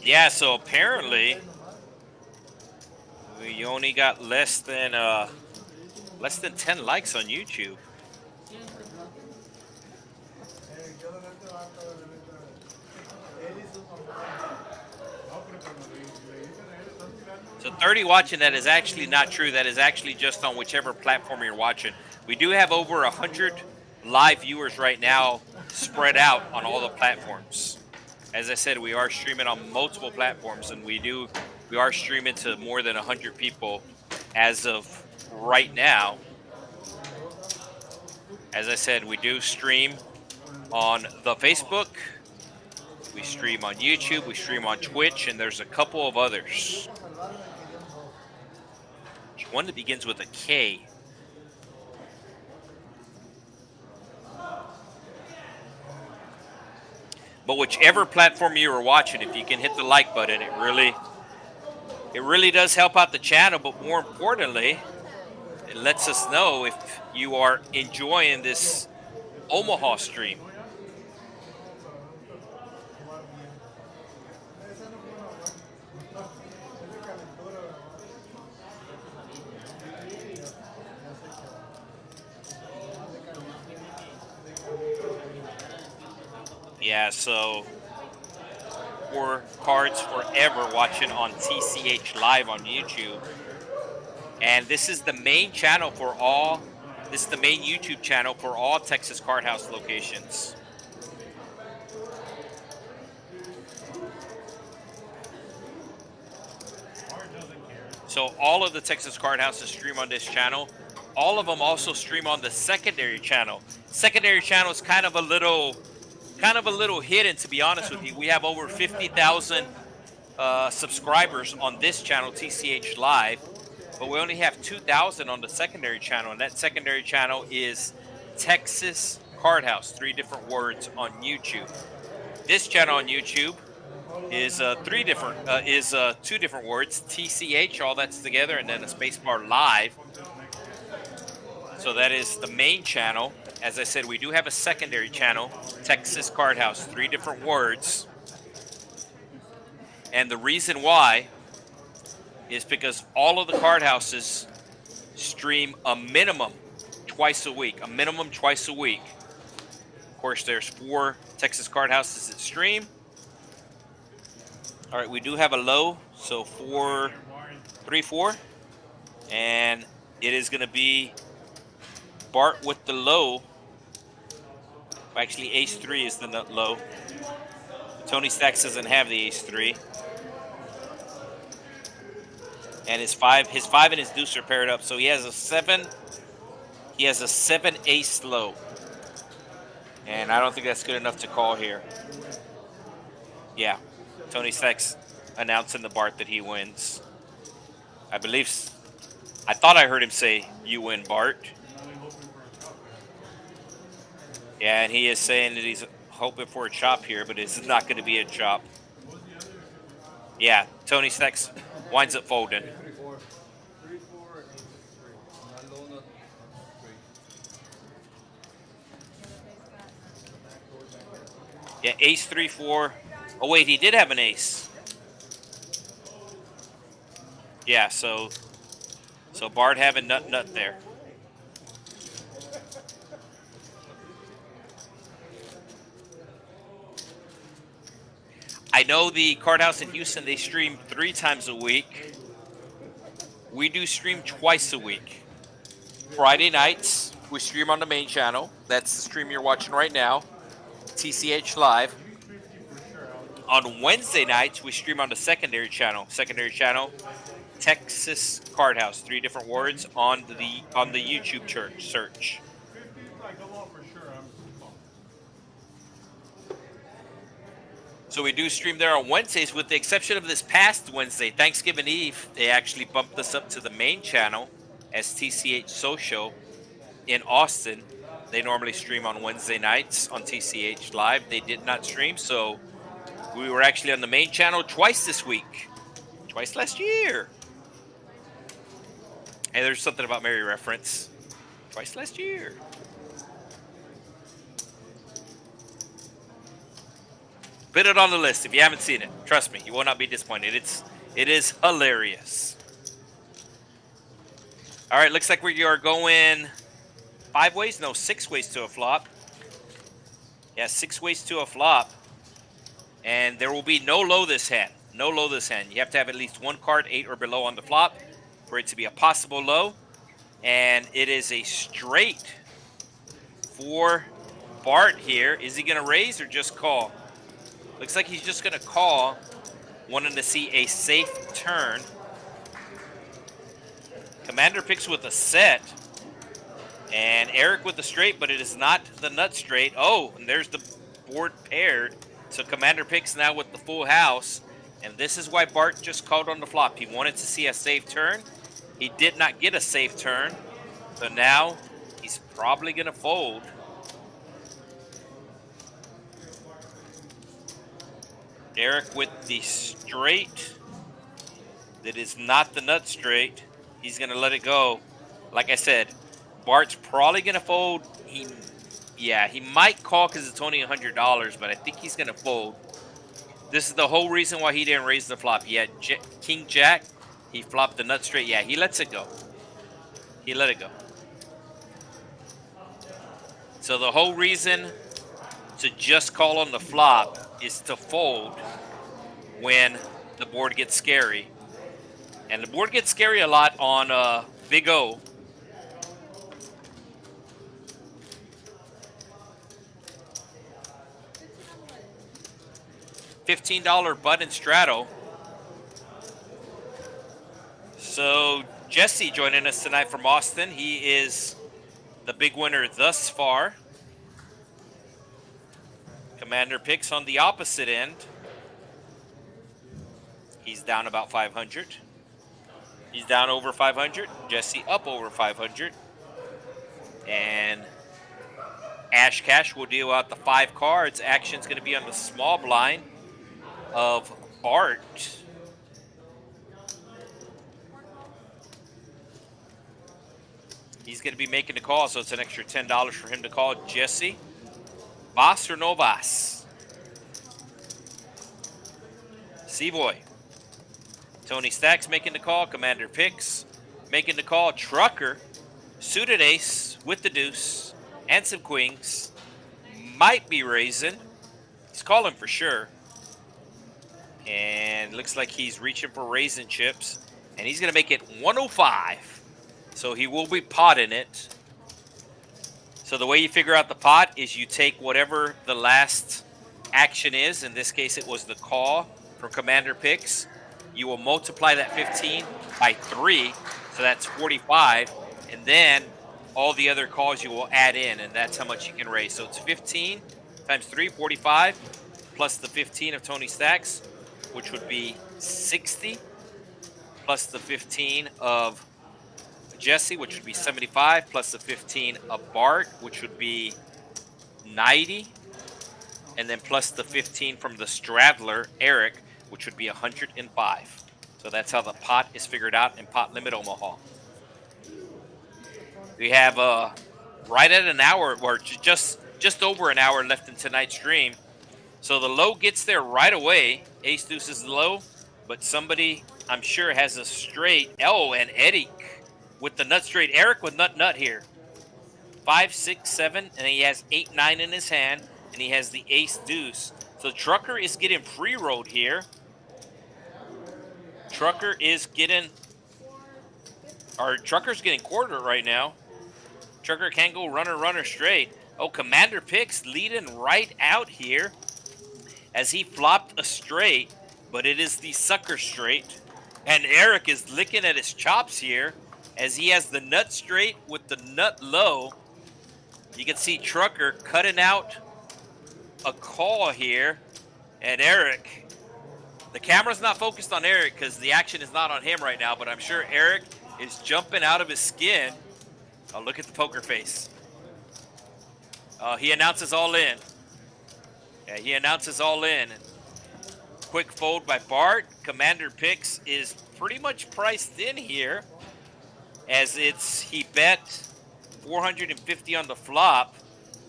Yeah, so apparently we only got less than 10 likes on YouTube. So 30 watching, that is actually not true. That is actually just on whichever platform you're watching. We do have over 100 live viewers right now spread out on all the platforms. As I said, we are streaming on multiple platforms, and we are streaming to more than 100 people as of right now. As I said, we do stream on the Facebook, we stream on YouTube, we stream on Twitch, and there's a couple of others. One that begins with a K. But whichever platform you are watching, if you can hit the like button, it really does help out the channel. But more importantly, it lets us know if you are enjoying this Omaha stream. Yeah, so for Cards Forever watching on TCH Live on YouTube. And this is the main channel for all, this is the main YouTube channel for all Texas Card House locations. So all of the Texas Card Houses stream on this channel. All of them also stream on the secondary channel. Secondary channel is kind of a little hidden, to be honest with you. We have over 50,000 subscribers on this channel, TCH Live, but we only have 2,000 on the secondary channel, and that secondary channel is Texas Card House, 3 different words on YouTube. This channel on YouTube is 2 different words, TCH, all that's together, and then a spacebar Live. So that is the main channel. As I said, we do have a secondary channel, Texas Card House, 3 different words. And the reason why is because all of the card houses stream a minimum twice a week. Of course, there's 4 Texas Card Houses that stream. All right, we do have a low, so 4, 3, 4. And it is going to be Bart with the low. Actually, ace 3 is the low. Tony Stacks doesn't have the ace 3. And his 5 and his deuce are paired up. So he has a 7. He has a 7 ace low. And I don't think that's good enough to call here. Yeah. Tony Stacks announcing the Bart that he wins. I believe. I thought I heard him say, "You win, Bart." Yeah, and he is saying that he's hoping for a chop here, but it's not going to be a chop. Yeah, Tony Stacks winds up folding. 3-4. 3-4 and 8-3. Not low, not straight. Yeah, ace 3-4. Oh wait, he did have an ace. Yeah, so Bart having nut there. I know the Card House in Houston, they stream 3 times a week. We do stream twice a week. Friday nights, we stream on the main channel. That's the stream you're watching right now, TCH Live. On Wednesday nights, we stream on the secondary channel. Secondary channel, Texas Card House. 3 different words on the YouTube search. So we do stream there on Wednesdays, with the exception of this past Wednesday, Thanksgiving Eve. They actually bumped us up to the main channel as TCH Social in Austin. They normally stream on Wednesday nights on TCH Live. They did not stream, so we were actually on the main channel twice this week. Twice last year. Hey, there's something about Mary reference. Twice last year. Put it on the list if you haven't seen it. Trust me, you will not be disappointed. It is hilarious. All right, looks like we are going 5 ways? No, 6 ways to a flop. Yeah, 6 ways to a flop. And there will be no low this hand. No low this hand. You have to have at least 1 card 8 or below on the flop for it to be a possible low. And it is a straight for Bart here. Is he going to raise or just call? Looks like he's just going to call, wanting to see a safe turn. Commander picks with a set. And Eric with the straight, but it is not the nut straight. Oh, and there's the board paired. So Commander picks now with the full house. And this is why Bart just called on the flop. He wanted to see a safe turn. He did not get a safe turn. So now he's probably going to fold. Eric with the straight that is not the nut straight. He's going to let it go. Like I said, Bart's probably going to fold. He might call because it's only $100, but I think he's going to fold. This is the whole reason why he didn't raise the flop. He had King Jack. He flopped the nut straight. Yeah, he lets it go. He let it go. So the whole reason to just call on the flop is to fold when the board gets scary. And the board gets scary a lot on Big O. $15 button straddle. So Jesse joining us tonight from Austin. He is the big winner thus far. Commander picks on the opposite end. He's down about 500. He's down over 500. Jesse up over 500. And Ash Cash will deal out the 5 cards. Action's going to be on the small blind of Bart. He's going to be making the call, so it's an extra $10 for him to call. Jesse, Vas or no Vas? C-Boy. Tony Stacks making the call. Commander picks making the call. Trucker, suited ace with the deuce and some queens. Might be raising. He's calling for sure. And looks like he's reaching for raising chips. And he's going to make it 105. So he will be potting it. So the way you figure out the pot is you take whatever the last action is. In this case, it was the call from Commander Picks. You will multiply that 15 by 3. So that's 45. And then all the other calls you will add in. And that's how much you can raise. So it's 15 times 3, 45. Plus the 15 of Tony Stacks, which would be 60. plus the 15 of Jesse, which would be 75, plus the 15 of Bart, which would be 90, and then plus the 15 from the Stradler, Eric, which would be 105. So that's how the pot is figured out in Pot Limit Omaha. We have right at an hour, or just over an hour left in tonight's stream. So the low gets there right away. Ace deuce is the low, but somebody, I'm sure, has a straight. Oh, and Eddie with the nut straight. Eric with nut here. 5, 6, 7, and he has 8, 9 in his hand, and he has the ace deuce. So Trucker is getting pre-rolled here. Trucker's getting quartered right now. Trucker can go runner straight. Oh, Commander Picks leading right out here as he flopped a straight, but it is the sucker straight. And Eric is licking at his chops here as he has the nut straight with the nut low. You can see Trucker cutting out a call here. And Eric, the camera's not focused on Eric because the action is not on him right now, but I'm sure Eric is jumping out of his skin. Oh, look at the poker face. He announces all in. Yeah, he announces all in. Quick fold by Bart. Commander Picks is pretty much priced in here as he bet 450 on the flop.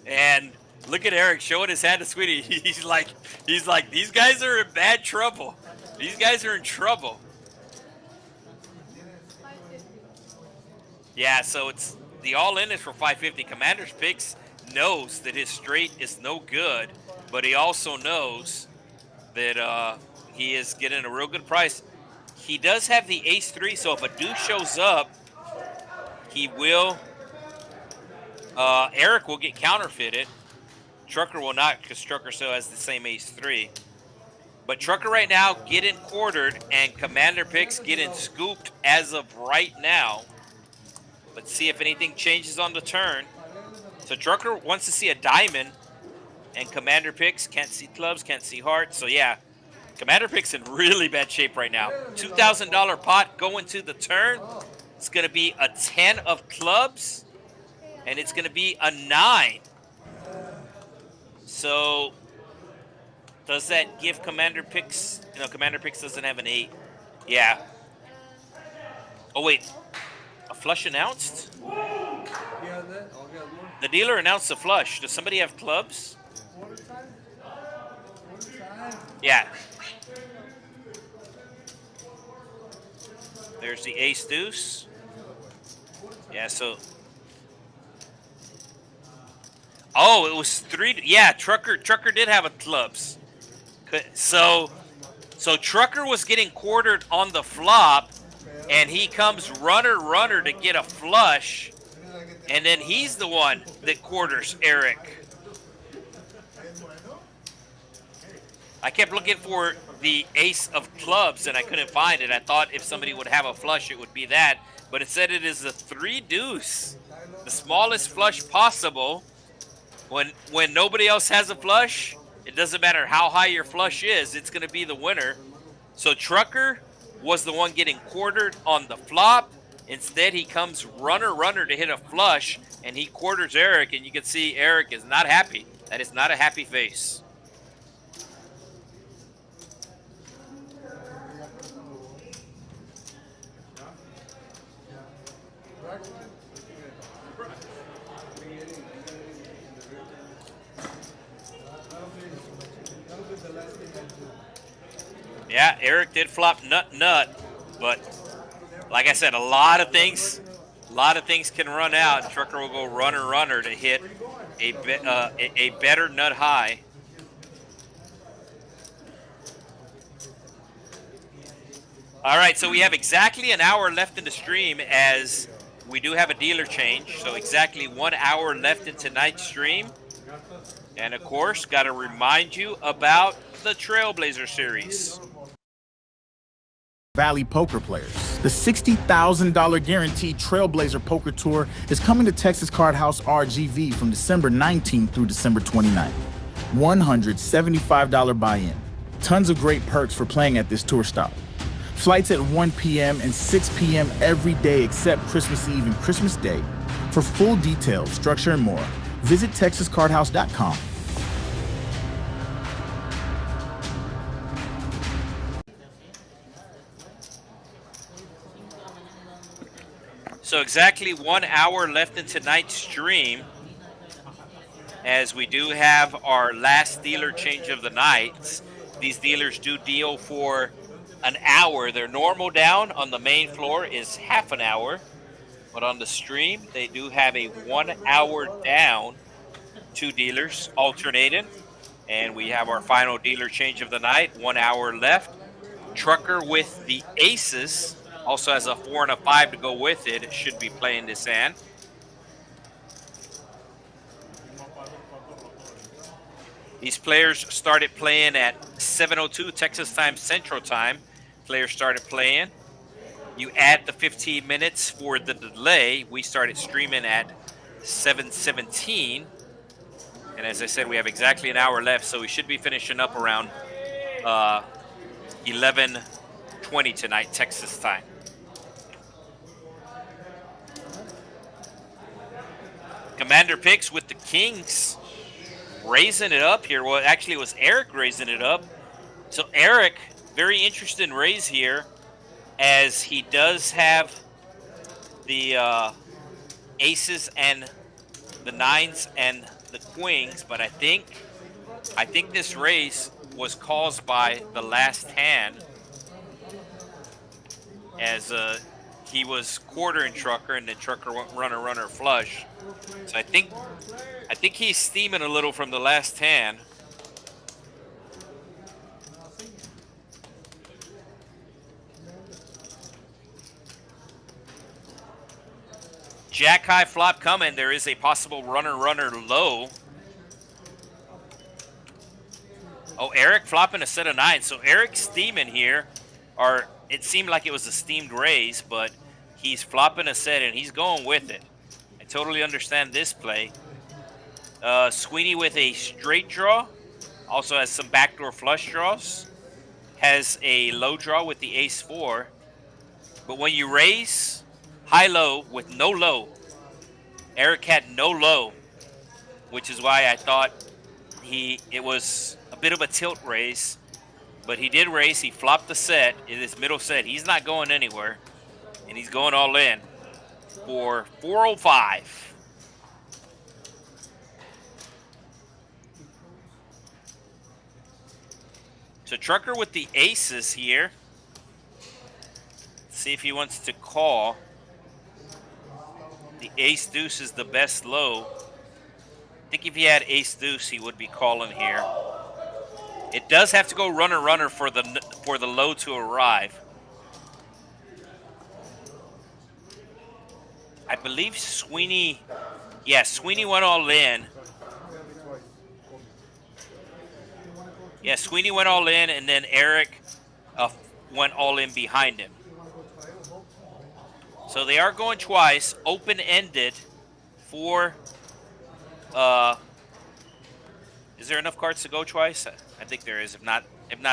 And look at Eric showing his hand to Sweetie. He's like, these guys are in bad trouble. These guys are in trouble. Yeah, so it's the all-in is for 550. Commander's Picks knows that his straight is no good, but he also knows that he is getting a real good price. He does have the ace-3, so if a deuce shows up, he will. Eric will get counterfeited. Trucker will not, because Trucker still has the same ace-3. But Trucker right now getting quartered, and Commander Picks getting scooped as of right now. Let's see if anything changes on the turn. So Trucker wants to see a diamond, and Commander Picks can't see clubs, can't see hearts. So yeah, Commander Picks in really bad shape right now. $2,000 pot going to the turn. It's going to be a 10 of clubs, and it's going to be a 9. So does that give Commander Picks? No, Commander Picks doesn't have an 8. Yeah. Oh wait, a flush announced? The dealer announced a flush. Does somebody have clubs? Yeah. There's the ace deuce. Yeah, so. Oh, it was 3. Yeah, Trucker did have a clubs. So Trucker was getting quartered on the flop, and he comes runner to get a flush, and then he's the one that quarters Eric. I kept looking for the ace of clubs, and I couldn't find it. I thought if somebody would have a flush, it would be that, but it said it is the 3 deuce, the smallest flush possible. When nobody else has a flush, it doesn't matter how high your flush is, it's going to be the winner. So Trucker was the one getting quartered on the flop. Instead, he comes runner to hit a flush, and he quarters Eric, and you can see Eric is not happy. That is not a happy face. Yeah, Eric did flop nut, but like I said, a lot of things can run out. Trucker will go runner to hit a better nut high. All right, so we have exactly an hour left in the stream as we do have a dealer change. So exactly 1 hour left in tonight's stream. And of course, got to remind you about the Trailblazer Series. Valley poker players. The $60,000 guaranteed Trailblazer Poker Tour is coming to Texas Card House RGV from December 19th through December 29th. $175 buy-in. Tons of great perks for playing at this tour stop. Flights at 1 p.m. and 6 p.m. every day except Christmas Eve and Christmas Day. For full details, structure, and more, visit TexasCardHouse.com. So exactly 1 hour left in tonight's stream, as we do have our last dealer change of the night. These dealers do deal for an hour. Their normal down on the main floor is half an hour, but on the stream they do have a 1 hour down, 2 dealers alternating, and we have our final dealer change of the night. 1 hour left. Trucker with the aces also has a 4 and a 5 to go with it. It should be playing this hand. These players started playing at 7:02 Texas time, Central time. Players started playing. You add the 15 minutes for the delay. We started streaming at 7:17. And as I said, we have exactly an hour left, so we should be finishing up around 11:20 tonight, Texas time. Commander picks with the Kings. Raising it up here. Well, actually, it was Eric raising it up. So Eric, very interesting raise here, as he does have the aces and the nines and the queens, but I think this raise was caused by the last hand, as he was quartering Trucker, and then Trucker went runner flush. So I think he's steaming a little from the last hand. Jack high flop coming. There is a possible runner low. Oh, Eric flopping a set of 9. So Eric's steaming here, or it seemed like it was a steamed raise, but he's flopping a set and he's going with it. I totally understand this play. Sweeney with a straight draw, also has some backdoor flush draws, has a low draw with the ace-4. But when you raise high-low with no low, Eric had no low, which is why I thought it was a bit of a tilt raise. But he did raise. He flopped the set in his middle set. He's not going anywhere, and he's going all in for 405. So Trucker with the aces here. Let's see if he wants to call. The ace-deuce is the best low. I think if he had ace-deuce, he would be calling here. It does have to go runner for the low to arrive. I believe Sweeney, yeah, Sweeney went all in. Yeah, Sweeney went all in, and then Eric went all in behind him. So they are going twice, open-ended for, is there enough cards to go twice? I think there is. If not,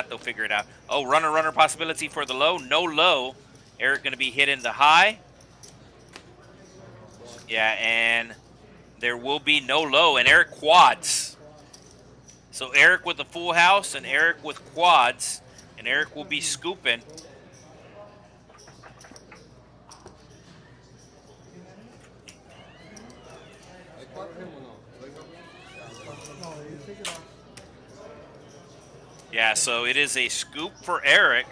they'll figure it out. Oh, runner possibility for the low. No low. Eric going to be hitting the high. Yeah, and there will be no low, and Eric quads. So Eric with the full house and Eric with quads, and Eric will be scooping. Yeah, so it is a scoop for Eric.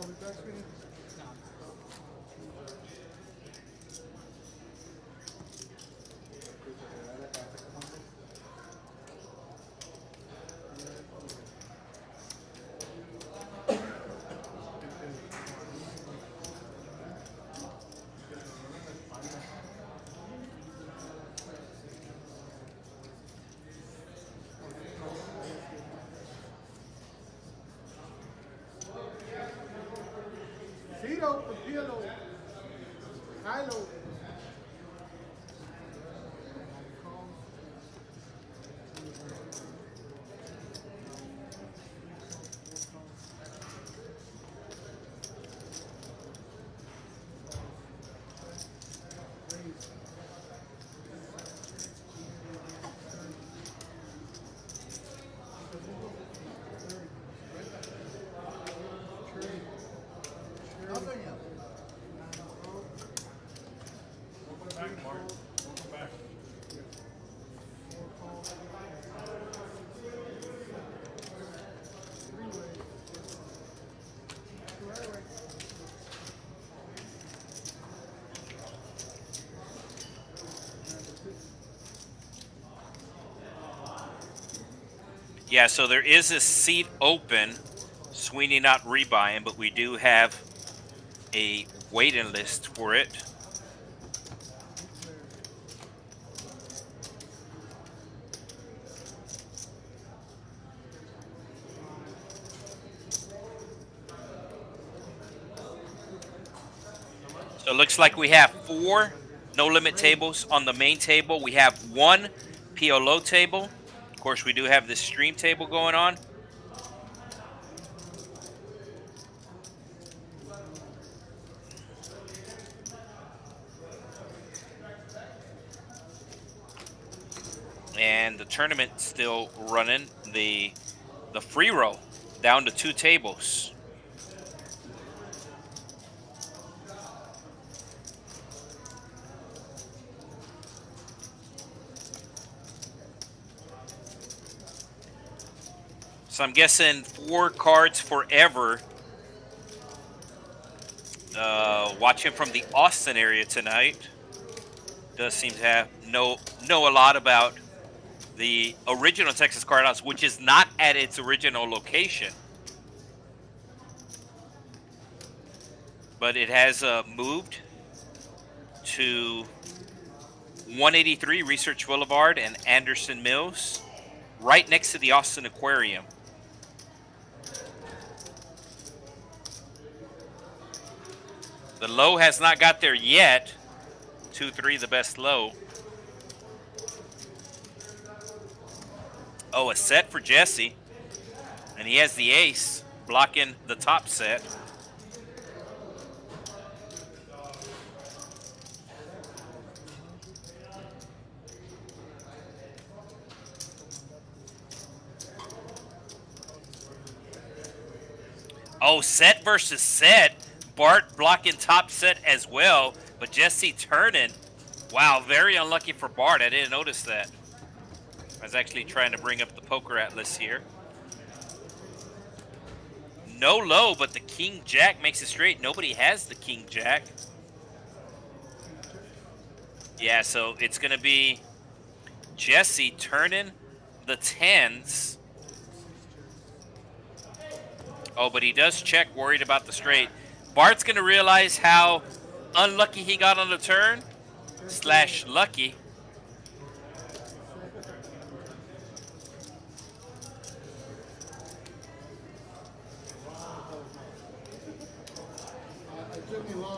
be back, sweetie. Tito from PLO Hi-Lo. Back, Mark. Welcome back. Yeah, so there is a seat open. Sweeney not rebuying, but we do have a waiting list for it. So it looks like we have 4 no limit tables on the main table. We have 1 PLO table. Of course, we do have this stream table going on. And the tournament still running. The free roll down to 2 tables. So I'm guessing 4 cards forever. Watching from the Austin area tonight. Does seem to have know a lot about the original Texas Card House, which is not at its original location. But it has moved to 183 Research Boulevard and Anderson Mills, right next to the Austin Aquarium. The low has not got there yet. 2-3, the best low. Oh, a set for Jesse. And he has the ace blocking the top set. Oh, set versus set. Bart blocking top set as well, but Jesse turning. Wow, very unlucky for Bart. I didn't notice that. I was actually trying to bring up the poker atlas here. No low, but the king jack makes it straight. Nobody has the king jack. Yeah, so it's going to be Jesse turning the 10s. Oh, but he does check, worried about the straight. Bart's going to realize how unlucky he got on the turn, / lucky.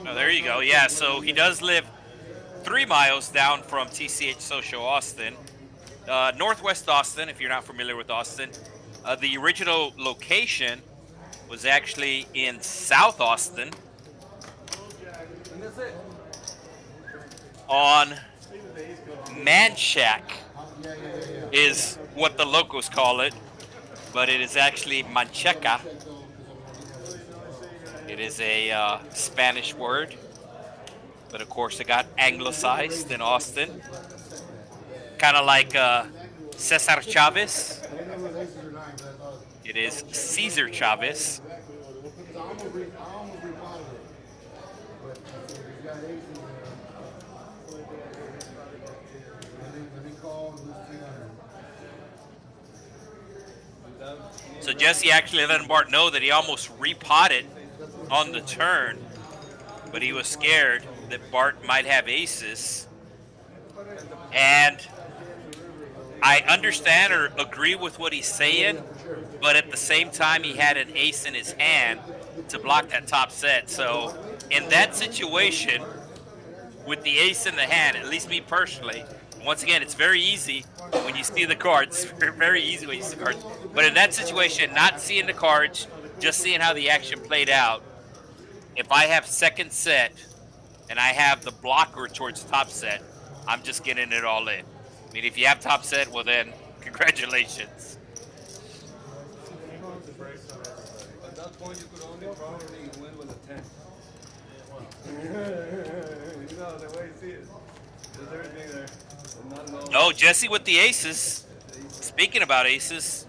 Oh, there you go. Yeah, so he does live 3 miles down from TCH Social Austin. Northwest Austin, if you're not familiar with Austin. The original location was actually in South Austin on Manchac is what the locals call it, but it is actually Mancheca. It is a Spanish word, but of course it got anglicized in Austin. Kind of like Cesar Chavez. It is Cesar Chavez. So Jesse actually let Bart know that he almost repotted on the turn, but he was scared that Bart might have aces. And I understand or agree with what he's saying, but at the same time, he had an ace in his hand to block that top set. So in that situation, with the ace in the hand, at least me personally, once again, it's very easy when you see the cards. Very easy when you see the cards. But in that situation, not seeing the cards, just seeing how the action played out, if I have second set and I have the blocker towards top set, I'm just getting it all in. I mean, if you have top set, well then, congratulations. At that point, you could only probably win with a 10. You know, the way you see it. There's everything there. And not Oh, Jesse with the aces. Speaking about aces.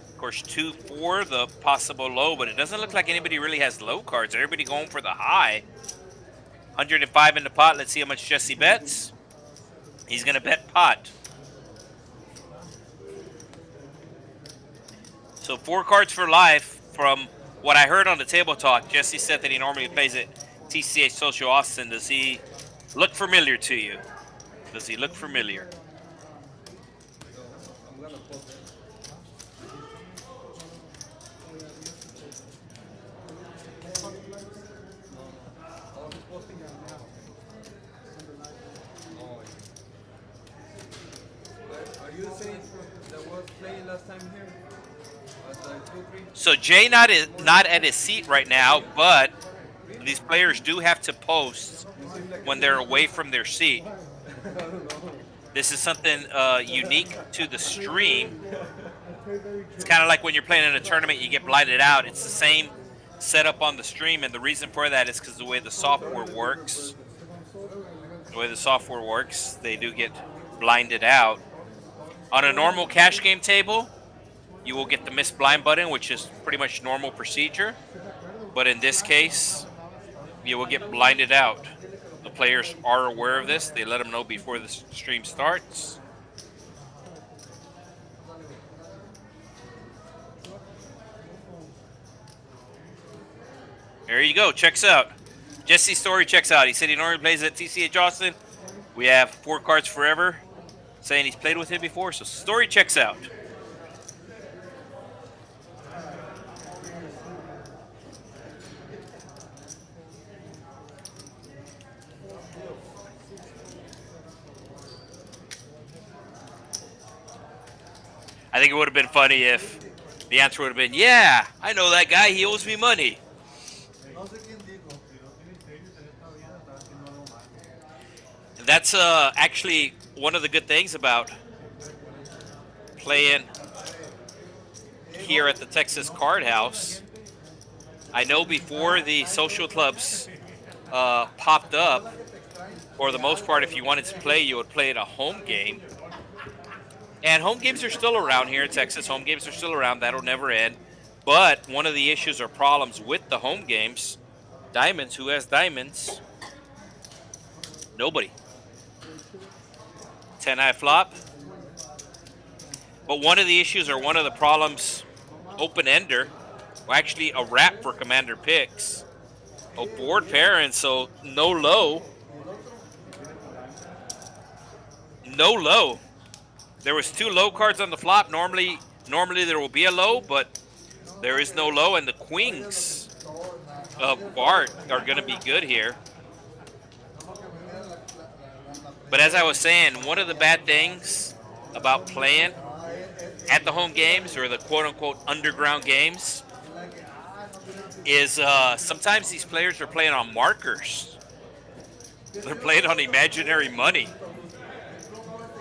Of course, 2-4, the possible low, but it doesn't look like anybody really has low cards. Everybody going for the high. 105 in the pot. Let's see how much Jesse bets. He's going to bet pot. So 4 cards for life. From what I heard on the table talk, Jesse said that he normally plays at TCH Social Austin. Does he look familiar to you? Does he look familiar? I'm gonna post it. Oh, he's posting it now. Oh, yeah. Are you the same that was playing last time here? At the 2-3? So Jay not at his seat right now, but these players do have to post when they're away from their seat. This is something unique to the stream. It's kind of like when you're playing in a tournament, you get blinded out. It's the same setup on the stream, and the reason for that is because the way the software works. The way the software works, they do get blinded out. On a normal cash game table, you will get the miss blind button, which is pretty much normal procedure. But in this case, you will get blinded out. The players are aware of this. They let them know before the stream starts. There you go. Checks out. Jesse's story checks out. He said he normally plays at TCH Austin. We have 4 cards forever, saying he's played with it before. So story checks out. I think it would have been funny if the answer would have been, yeah, I know that guy. He owes me money. And that's actually one of the good things about playing here at the Texas Card House. I know before the social clubs popped up, for the most part, if you wanted to play, you would play at a home game. And home games are still around here in Texas. Home games are still around. That'll never end. But one of the issues or problems with the home games, diamonds, who has diamonds? Nobody. 10-high flop. But one of the issues or one of the problems, open-ender, well, actually a wrap for commander picks. A board pair, and so no low. No low. There was 2 low cards on the flop. Normally there will be a low, but there is no low, and the queens of Bart are going to be good here. But as I was saying, one of the bad things about playing at the home games or the quote-unquote underground games is sometimes these players are playing on markers. They're playing on imaginary money.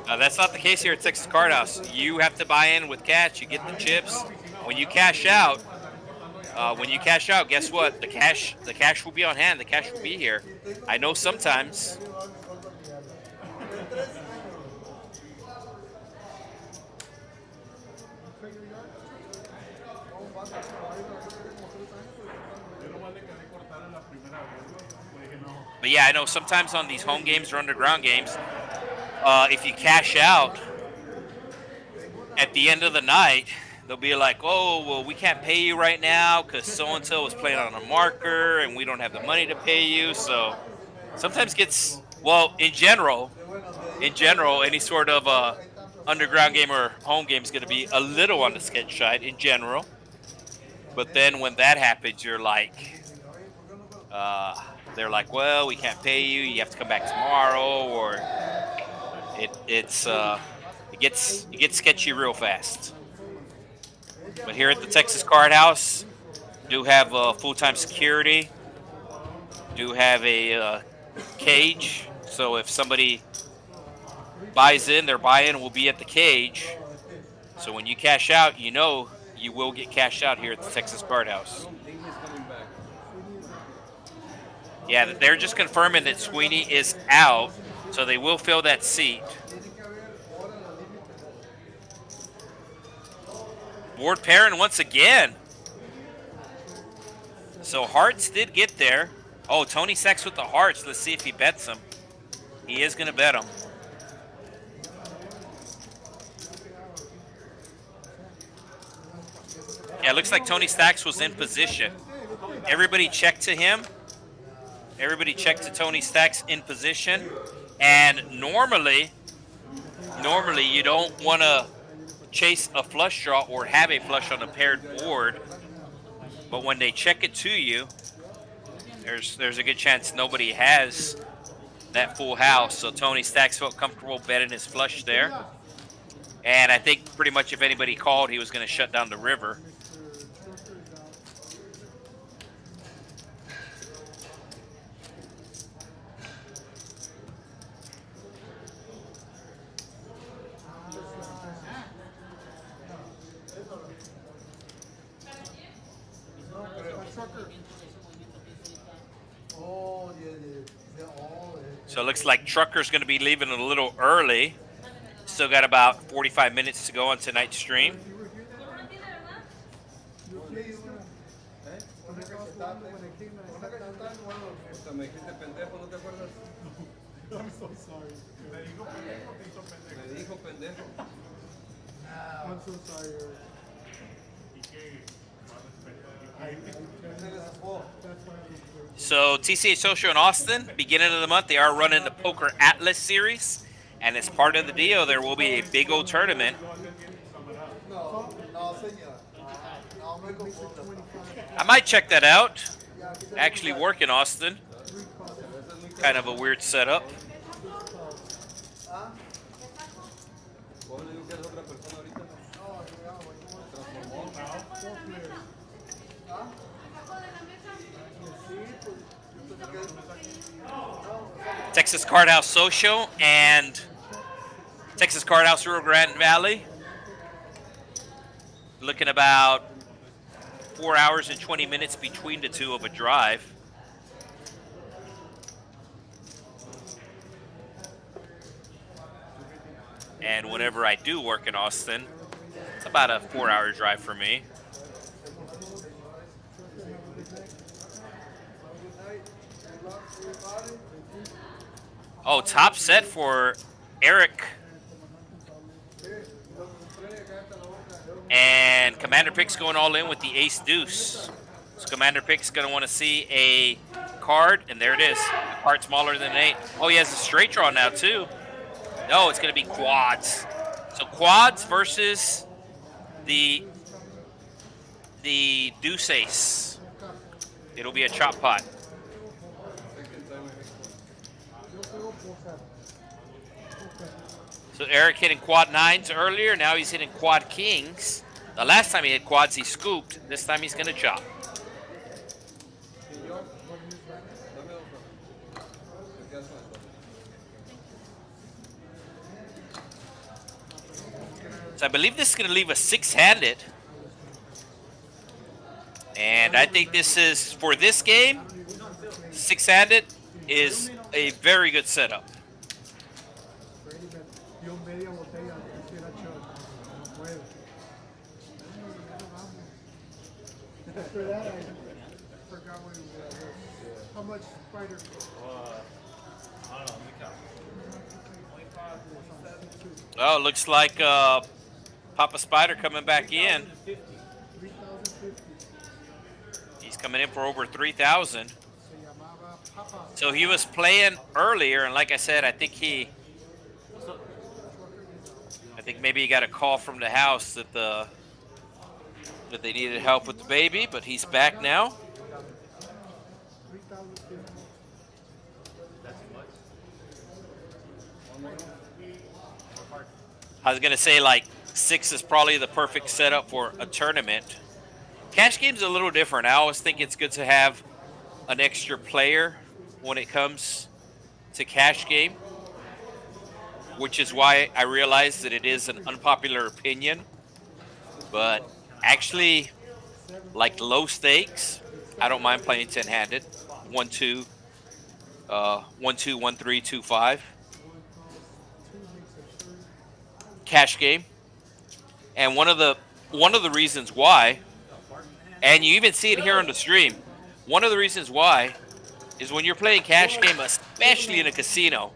That's not the case here at Texas Card House. You have to buy in with cash. You get the chips. When you cash out, guess what? The cash will be on hand. The cash will be here. I know sometimes. But yeah, I know sometimes on these home games or underground games, if you cash out at the end of the night, they'll be like, oh, well, we can't pay you right now because so-and-so was playing on a marker and we don't have the money to pay you. So sometimes gets, well, in general, any sort of underground game or home game is going to be a little on the sketch side in general. But then when that happens, you're like, they're like, well, we can't pay you. You have to come back tomorrow, or it gets sketchy real fast. But here at the Texas Card House, do have full-time security. Do have a cage, so if somebody buys in, their buy-in will be at the cage. So when you cash out, you know you will get cashed out here at the Texas Card House. Yeah, they're just confirming that Sweeney is out, so they will fill that seat. Board pairing once again. So hearts did get there. Oh, Tony Stacks with the hearts. Let's see if he bets them. He is going to bet them. Yeah, it looks like Tony Stacks was in position. Everybody checked to him. Everybody checked to Tony Stacks in position. And normally you don't want to chase a flush draw or have a flush on a paired board. But when they check it to you, there's a good chance nobody has that full house. So Tony Stacks felt comfortable betting his flush there. And I think pretty much if anybody called, he was going to shut down the river. So it looks like Trucker's going to be leaving a little early. Still got about 45 minutes to go on tonight's stream. I'm so sorry. I'm so sorry. So TCH Social in Austin, beginning of the month, they are running the Poker Atlas series. And as part of the deal, there will be a big old tournament. I might check that out. Actually work in Austin. Kind of a weird setup. Texas Card House Social and Texas Card House Rio Grande Valley. Looking about 4 hours and 20 minutes between the two of a drive. And whenever I do work in Austin, it's about a 4-hour drive for me. Oh, top set for Eric. And Commander Pick's going all in with the ace deuce. So Commander Pick's going to want to see a card, and there it is. A card smaller than an 8. Oh, he has a straight draw now, too. No, it's going to be quads. So quads versus the deuce ace. It'll be a chop pot. So Eric hitting quad 9s earlier. Now he's hitting quad kings. The last time he hit quads, he scooped. This time he's going to chop. So I believe this is going to leave a 6-handed. And I think this is, for this game, 6-handed is a very good setup. After that, I forgot what it was. How much spider? I don't know, let me count. 25, 27. Oh, looks like Papa Spider coming back in. 3,050. He's coming in for over 3,000. Se llamaba Papa. So he was playing earlier, and like I said, I think maybe he got a call from the house that they needed help with the baby, but he's back now. 3,050. I was gonna say like 6 is probably the perfect setup for a tournament. Cash game's a little different. I always think it's good to have an extra player when it comes to cash game, which is why I realize that it is an unpopular opinion. But actually, like low stakes, I don't mind playing 10-handed, 1-2, 1-2, 1-3, 2-5. Cash game. And one of the reasons why, and you even see it here on the stream, one of the reasons why is when you're playing cash game, especially in a casino,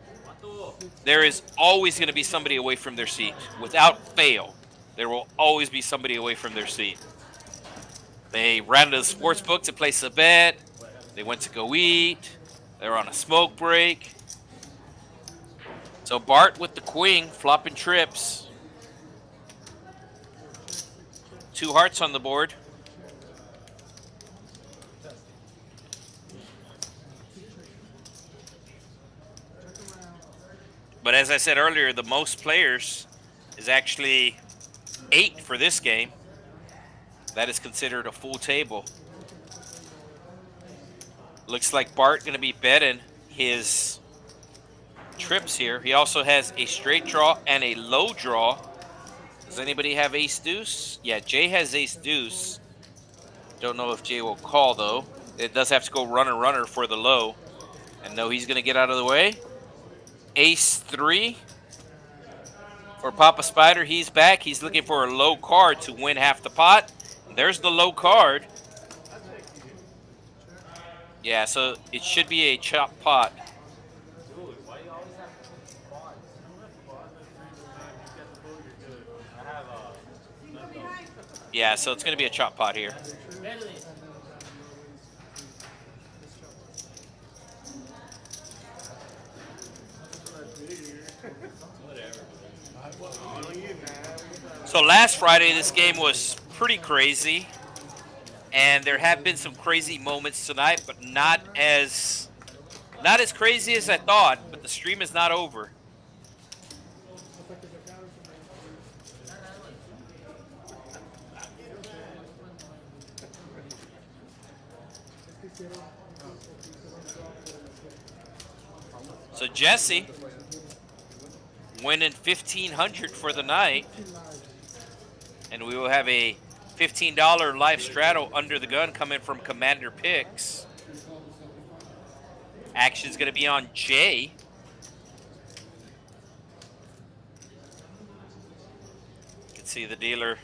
there is always going to be somebody away from their seat. Without fail, there will always be somebody away from their seat. They ran to the sports book to place a bet. They went to go eat. They're on a smoke break. So Bart with the queen, flopping trips. 2 hearts on the board. But as I said earlier, the most players is actually 8 for this game. That is considered a full table. Looks like Bart going to be betting his trips here. He also has a straight draw and a low draw. Does anybody have ace deuce? Yeah, Jay has ace deuce. Don't know if Jay will call though. It does have to go runner for the low. And no, he's going to get out of the way. Ace 3 for Papa Spider. He's back. He's looking for a low card to win half the pot. And there's the low card. Yeah, so it should be a chop pot. Yeah, so it's going to be a chop pot here. So last Friday, this game was pretty crazy. And there have been some crazy moments tonight, but not as crazy as I thought. But the stream is not over. So Jesse winning $1,500 for the night, and we will have a $15 live straddle under the gun coming from Commander Picks. Action's going to be on Jay. You can see the dealer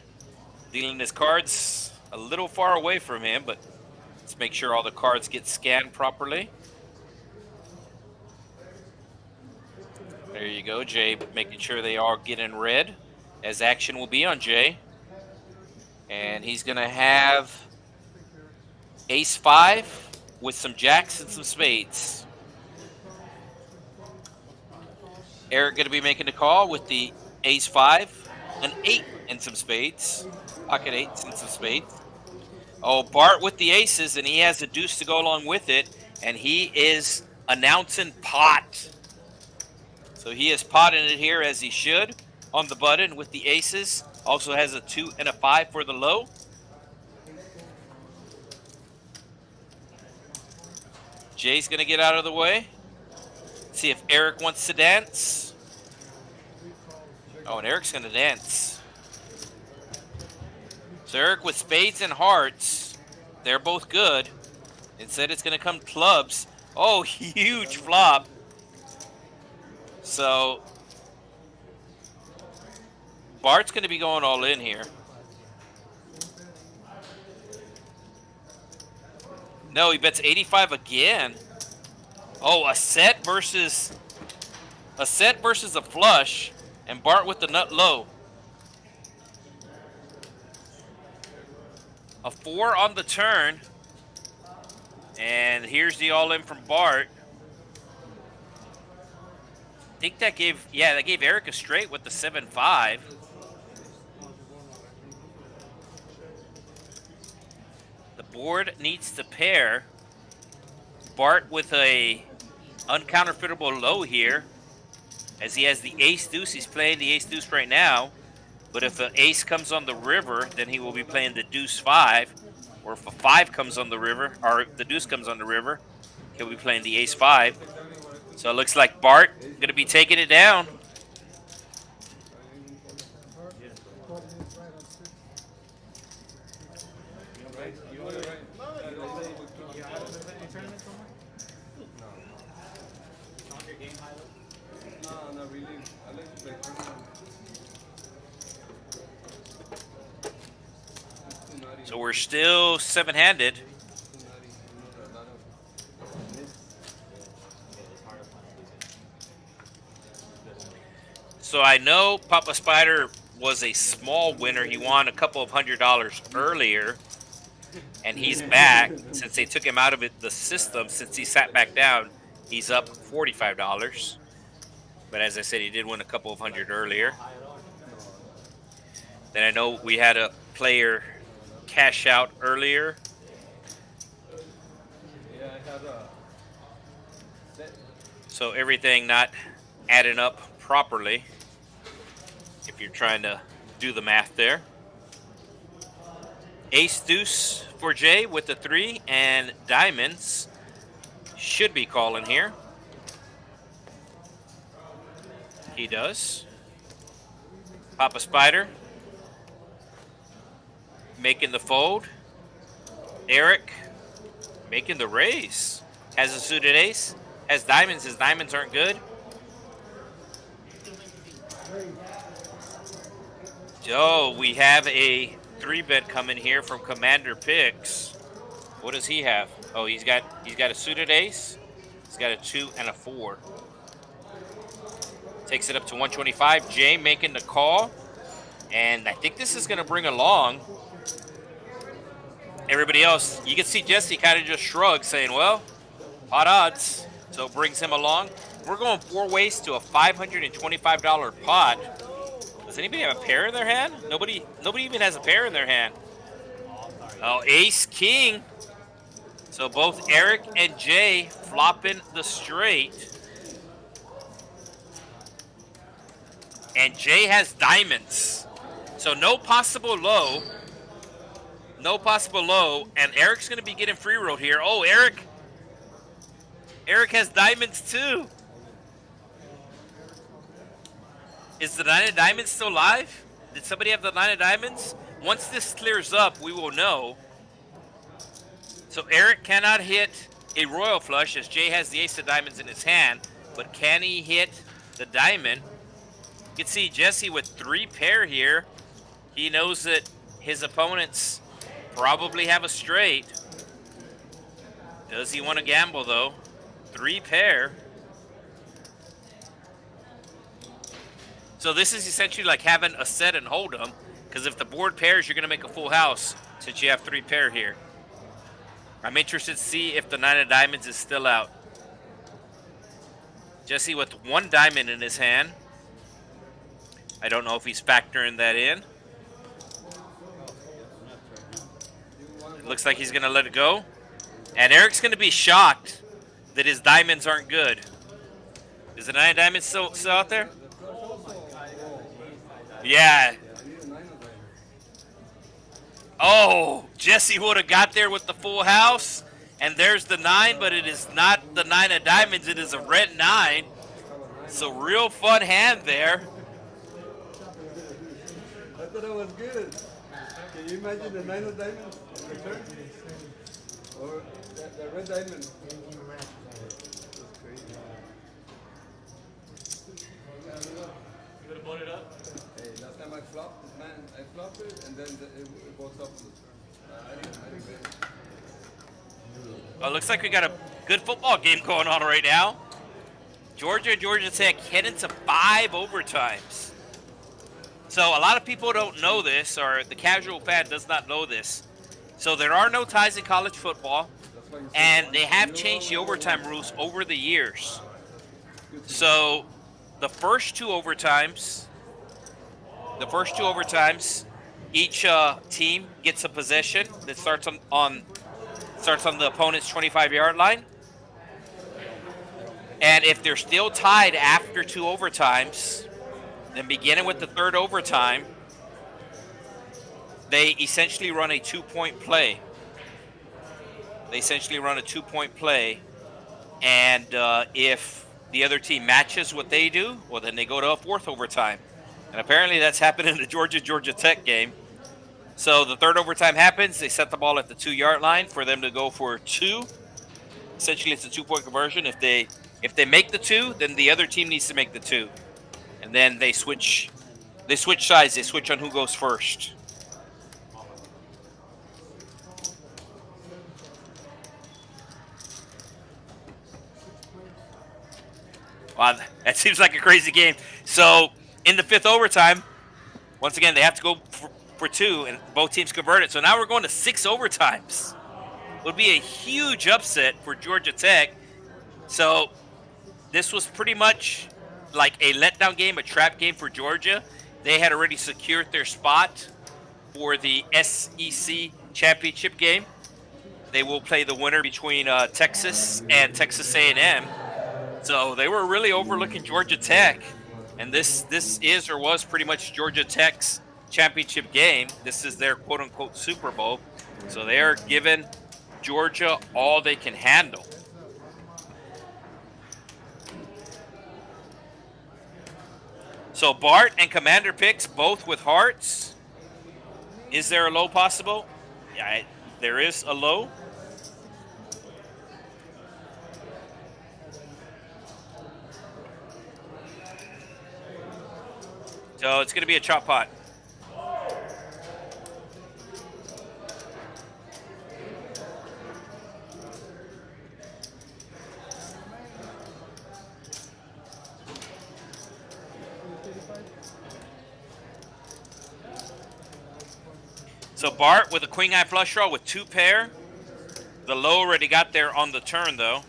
dealing his cards a little far away from him, but let's make sure all the cards get scanned properly. There you go, Jay, making sure they all get in red, as action will be on Jay. And he's going to have ace 5 with some jacks and some spades. Eric going to be making the call with the ace 5, an 8 and some spades. Pocket 8s and some spades. Oh, Bart with the aces, and he has a deuce to go along with it. And he is announcing pot. So he is potting it here as he should on the button with the aces. Also has a 2 and a 5 for the low. Jay's going to get out of the way. See if Eric wants to dance. Oh, and Eric's going to dance. So Eric with spades and hearts. They're both good. Instead, it's going to come clubs. Oh, huge flop. So Bart's going to be going all in here. No, he bets 85 again. Oh, a set versus a flush, and Bart with the nut low. A 4 on the turn. And here's the all-in from Bart. I think that gave, yeah, that gave Eric a straight with the 7-5. The board needs to pair. Bart with a uncounterfeitable low here, as he has the ace-deuce. He's playing the ace-deuce right now. But if an ace comes on the river, then he will be playing the deuce-5. Or if a 5 comes on the river, or the deuce comes on the river, he'll be playing the ace-5. So it looks like Bart going to be taking it down. No, not really. I like to play tournament. So we're still 7-handed. So I know Papa Spider was a small winner. He won a couple of $100 earlier. And he's back. Since they took him out of the system, since he sat back down, he's up $45. But as I said, he did win a couple of $100 earlier. Then I know we had a player cash out earlier. Yeah, I had a set. So everything not adding up properly, if you're trying to do the math there. Ace deuce for Jay with the 3, and diamonds should be calling here. He does. Papa Spider making the fold. Eric making the raise. Has a suited ace. Has diamonds. His diamonds aren't good. So we have a 3-bet coming here from Commander Picks. What does he have? Oh, he's got a suited ace. He's got a 2 and a 4. Takes it up to 125. Jay making the call. And I think this is going to bring along everybody else. You can see Jesse kind of just shrugs, saying, well, hot odds. So it brings him along. We're going 4 ways to a $525 pot. Does anybody have a pair in their hand? Nobody even has a pair in their hand. Oh, ace king. So both Eric and Jay flopping the straight. And Jay has diamonds. So no possible low. No possible low. And Eric's going to be getting free rolled here. Oh, Eric has diamonds too. Is the 9 of diamonds still live? Did somebody have the 9 of diamonds? Once this clears up, we will know. So Eric cannot hit a royal flush as Jay has the ace of diamonds in his hand. But can he hit the diamond? You can see Jesse with 3 pair here. He knows that his opponents probably have a straight. Does he want to gamble though? 3 pair. So this is essentially like having a set and hold 'em, because if the board pairs, you're going to make a full house since you have 3 pair here. I'm interested to see if the 9 of diamonds is still out. Jesse with 1 diamond in his hand. I don't know if he's factoring that in. It looks like he's going to let it go. And Eric's going to be shocked that his diamonds aren't good. Is the 9 of diamonds still out there? Yeah. Oh, Jesse would have got there with the full house. And there's the 9, but it is not the 9 of diamonds. It is a red 9. It's a real fun hand there. I thought it was good. Can you imagine the 9 of diamonds return? Or the red diamond? You gonna blow it up? Hey, last time I flopped, man, I flopped it and then it goes up on the turn. I didn't bet. Well, it looks like we got a good football game going on right now. Georgia Tech heading to 5 overtimes. So a lot of people don't know this, or the casual fan does not know this. So there are no ties in college football, and they have changed the overtime rules over the years. So the first two overtimes, each team gets a possession that starts on the opponent's 25-yard line. And if they're still tied after two overtimes, then beginning with the third overtime, they essentially run a two-point play. And if the other team matches what they do, well, then they go to a fourth overtime. And apparently that's happened in the Georgia Tech game. So the third overtime happens. They set the ball at the 2-yard line for them to go for two. Essentially, it's a two-point conversion. If they make the two, then the other team needs to make the two. And then they switch sides. They switch on who goes first. Wow, that seems like a crazy game. So in the fifth overtime, once again, they have to go for two, and both teams convert it. So now we're going to 6 overtimes. It would be a huge upset for Georgia Tech. So this was pretty much like a letdown game, a trap game for Georgia. They had already secured their spot for the SEC championship game. They will play the winner between Texas and Texas A&M. So they were really overlooking Georgia Tech, and this is or was pretty much Georgia Tech's championship game. This is their quote-unquote Super Bowl. So they are giving Georgia all they can handle. So Bart and Commander picks both with hearts. Is there a low possible? Yeah, there is a low. So it's going to be a chop pot. So Bart with a queen eye flush draw with 2 pair. The low already got there on the turn though.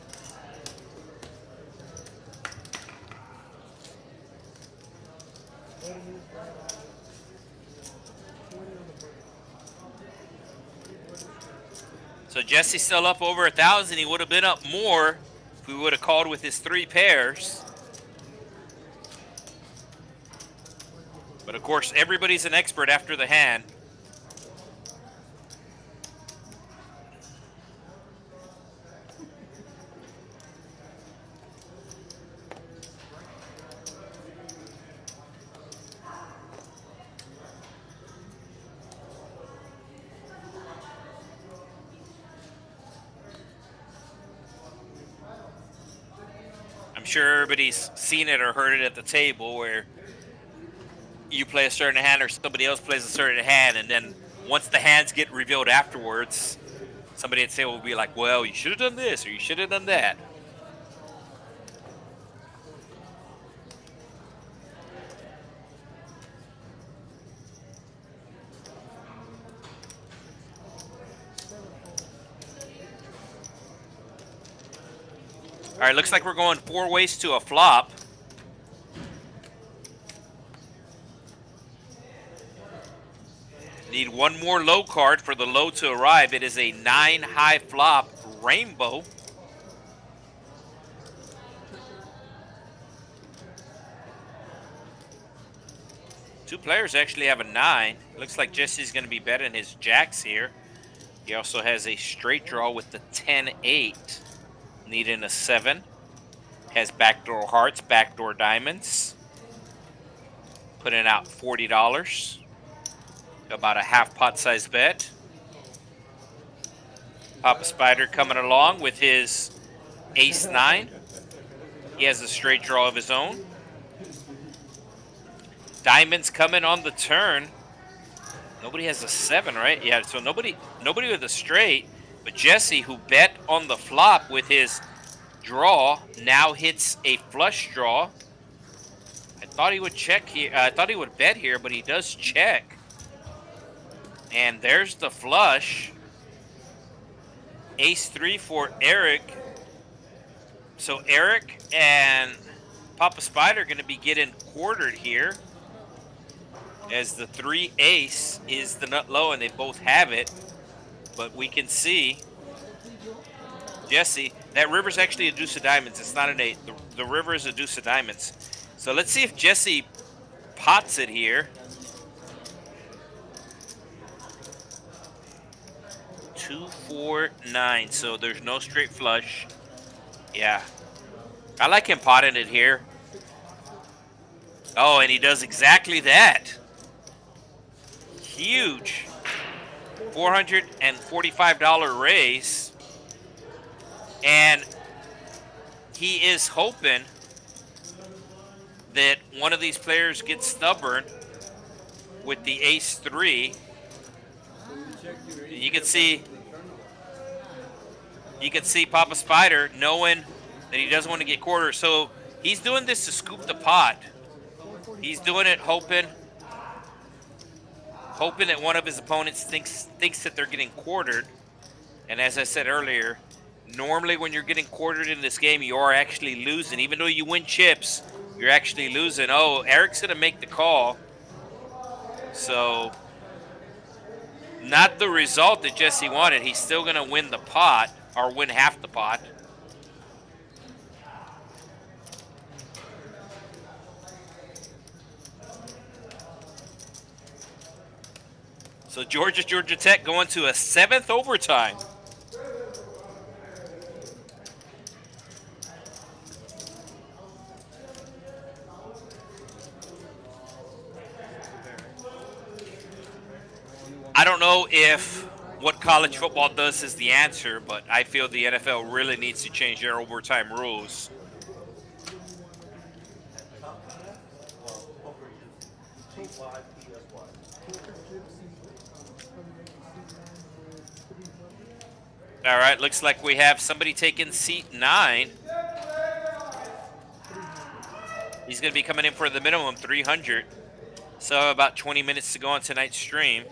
So Jesse's still up over 1,000. He would have been up more if we would have called with his 3 pairs. But of course, everybody's an expert after the hand. I'm sure everybody's seen it or heard it at the table where you play a certain hand or somebody else plays a certain hand, and then once the hands get revealed afterwards, somebody at the table will be like, well, you should have done this or you should have done that. All right, looks like we're going 4 ways to a flop. Need one more low card for the low to arrive. It is a 9 high flop rainbow. Two players actually have a 9. Looks like Jesse's going to be betting his jacks here. He also has a straight draw with the 10-8. Needing a 7. Has backdoor hearts, backdoor diamonds. Putting out $40. About a half pot size bet. Papa Spider coming along with his ace-9. He has a straight draw of his own. Diamonds coming on the turn. Nobody has a 7, right? Yeah, so nobody with a straight. But Jesse, who bet on the flop with his draw, now hits a flush draw. I thought he would check here. I thought he would bet here, but he does check. And there's the flush. Ace-3 for Eric. So Eric and Papa Spider are going to be getting quartered here, as the 3-ace is the nut low, and they both have it. But we can see Jesse, that river's actually a deuce of diamonds. It's not an 8. The river is a deuce of diamonds. So let's see if Jesse pots it here. 2, 4, 9. So there's no straight flush. Yeah. I like him potting it here. Oh, and he does exactly that. Huge $445 raise. And he is hoping that one of these players gets stubborn with the Ace-3. You can see Papa Spider knowing that he doesn't want to get quartered. So he's doing this to scoop the pot. He's doing it hoping that one of his opponents thinks that they're getting quartered. And as I said earlier, normally when you're getting quartered in this game, you are actually losing. Even though you win chips, you're actually losing. Oh, Eric's going to make the call. So not the result that Jesse wanted. He's still going to win the pot, or win half the pot. So Georgia Tech going to a 7th overtime. I don't know if what college football does is the answer, but I feel the NFL really needs to change their overtime rules. All right, looks like we have somebody taking seat 9. He's going to be coming in for the minimum 300. So about 20 minutes to go on tonight's stream.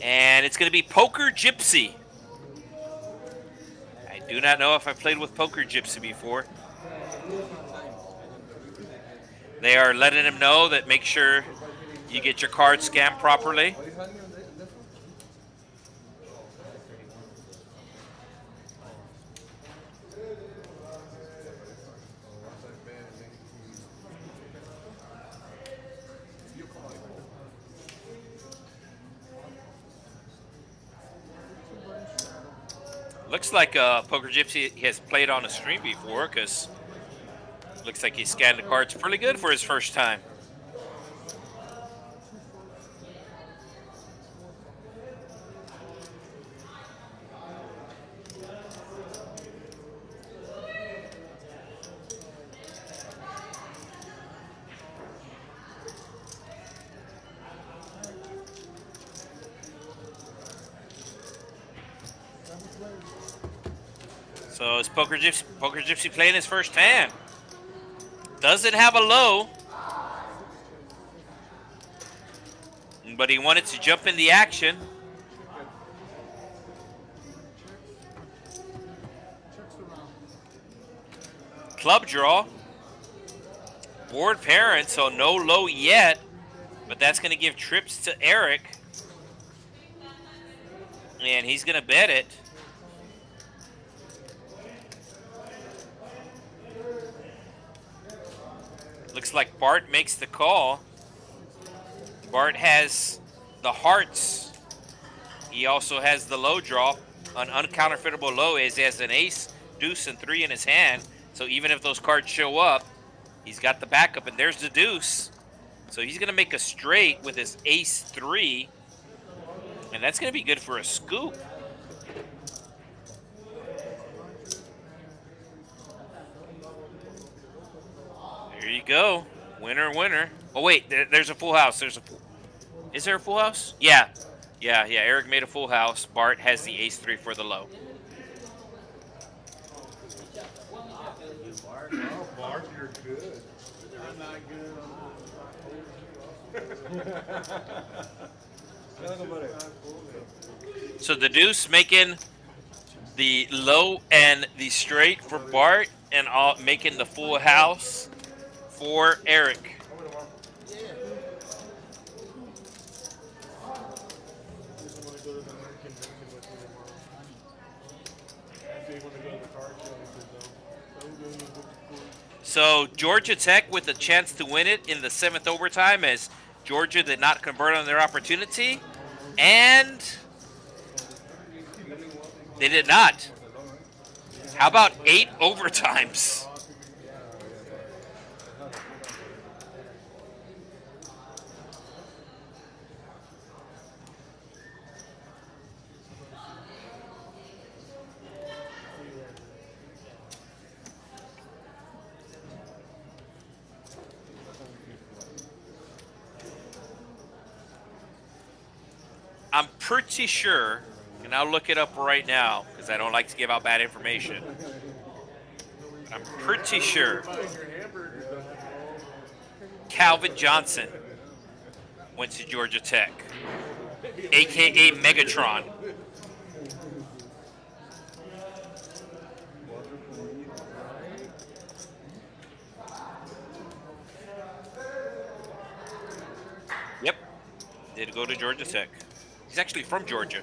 And it's going to be Poker Gypsy. I do not know if I've played with Poker Gypsy before. They are letting him know that make sure you get your card scanned properly. Looks like Poker Gypsy has played on a stream before, because looks like he scanned the cards pretty good for his first time. So is Poker Gypsy playing his first hand? Doesn't have a low, but he wanted to jump in the action. Club draw. Board parent, so no low yet, but that's going to give trips to Eric. And he's going to bet it. Looks like Bart makes the call. Bart has the hearts. He also has the low draw, an uncounterfeitable low, as he has an ace, deuce, and 3 in his hand. So even if those cards show up, he's got the backup, and there's the deuce. So he's going to make a straight with his ace 3, and that's going to be good for a scoop. There you go. Winner, winner. Oh, wait. There's a full house. Is there a full house? Yeah. Yeah. Eric made a full house. Bart has the ace 3 for the low. Oh, Bart, you're good. I'm not good on So the deuce making the low and the straight for Bart, and making the full house for Eric. So Georgia Tech with a chance to win it in the 7th overtime, as Georgia did not convert on their opportunity, and they did not. How about 8 overtimes? I'm pretty sure, and I'll look it up right now because I don't like to give out bad information. I'm pretty sure Calvin Johnson went to Georgia Tech, a.k.a. Megatron. Yep, did go to Georgia Tech. He's actually from Georgia.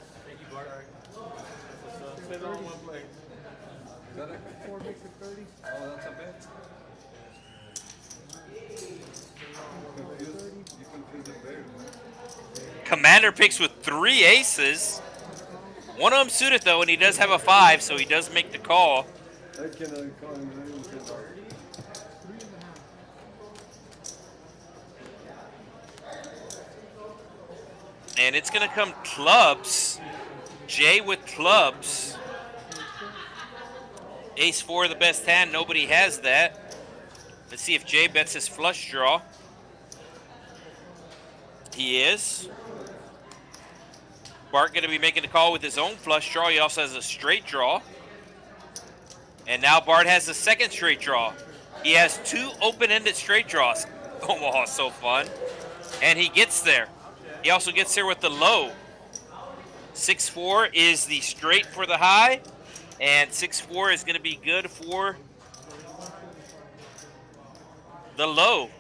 Commander picks with 3 aces. One of them suited though, and he does have a 5, so he does make the call. And it's going to come clubs. Jay with clubs. Ace 4, the best hand. Nobody has that. Let's see if Jay bets his flush draw. He is. Bart going to be making the call with his own flush draw. He also has a straight draw. And now Bart has the second straight draw. He has 2 open-ended straight draws. Omaha, so fun. And he gets there. He also gets there with the low. 6-4 is the straight for the high, and 6-4 is going to be good for the low.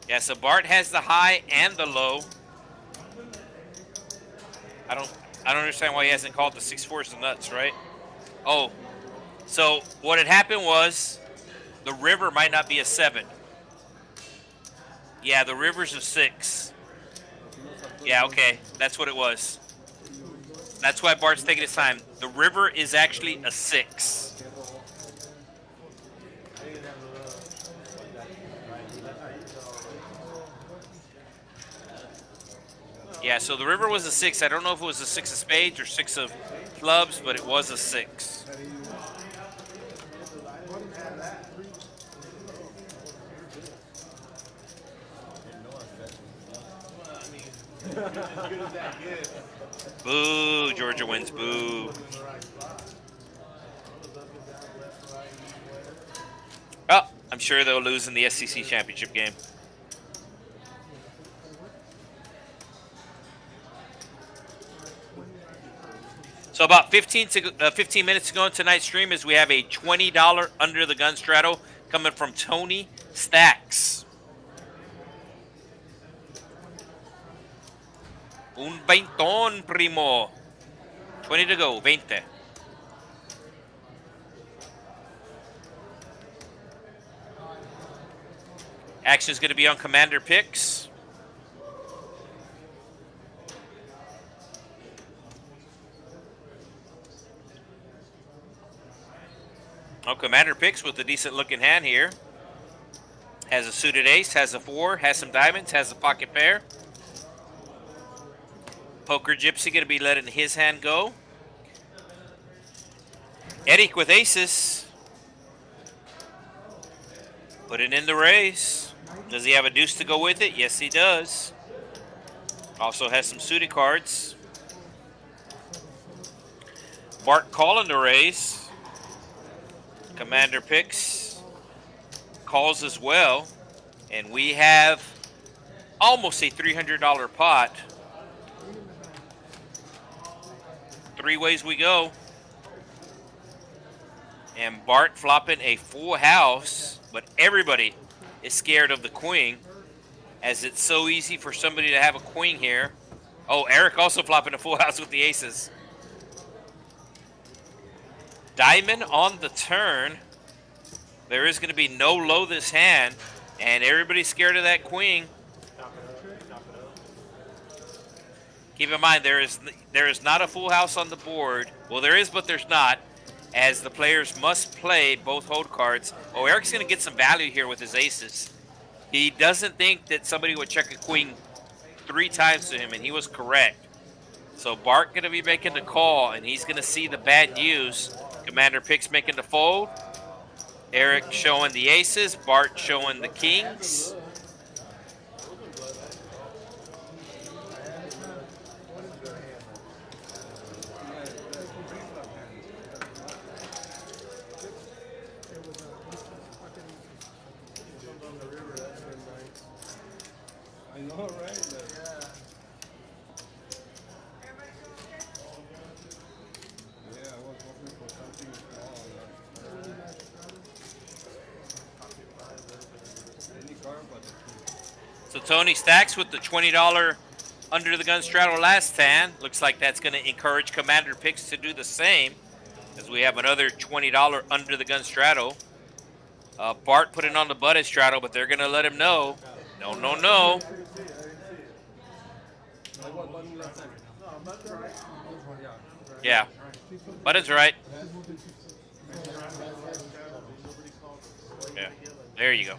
Yeah, so Bart has the high and the low. I don't understand why he hasn't called the 6-4s the nuts, right? Oh, so what had happened was the river might not be a 7. Yeah, the river's a 6. Yeah, okay. That's what it was. That's why Bart's taking his time. The river is actually a 6. Yeah, so the river was a 6. I don't know if it was a 6 of spades or 6 of clubs, but it was a 6. Boo, Georgia wins, boo. Oh, I'm sure they'll lose in the SEC championship game. So about 15 minutes to go in tonight's stream is we have a $20 under the gun straddle coming from Tony Stacks. Un veintón, primo. 20 to go, 20. Action is going to be on Commander picks. Oh, Commander picks with a decent looking hand here. Has a suited ace, has a 4, has some diamonds, has a pocket pair. Poker Gypsy going to be letting his hand go. Eric with aces. Putting in the raise. Does he have a deuce to go with it? Yes, he does. Also has some suited cards. Bart calling the raise. Commander picks. Calls as well. And we have almost a $300 pot. 3 ways we go. And Bart flopping a full house, but everybody is scared of the queen, as it's so easy for somebody to have a queen here. Oh, Eric also flopping a full house with the aces. Diamond on the turn. There is going to be no low this hand, and everybody's scared of that queen. Keep in mind, there is not a full house on the board. Well, there is, but there's not, as the players must play both hold cards. Oh, Eric's going to get some value here with his aces. He doesn't think that somebody would check a queen 3 times to him, and he was correct. So Bart going to be making the call, and he's going to see the bad news. Commander Picks making the fold. Eric showing the aces. Bart showing the kings. I know, right? Yeah, I was hoping for something small. Any card, but So Tony stacks with the $20 under the gun straddle last hand. Looks like that's going to encourage Commander Picks to do the same, as we have another $20 under the gun straddle. Bart put it on the butted straddle, but they're going to let him know. No, no, no. Yeah, button's right. Yeah, there you go.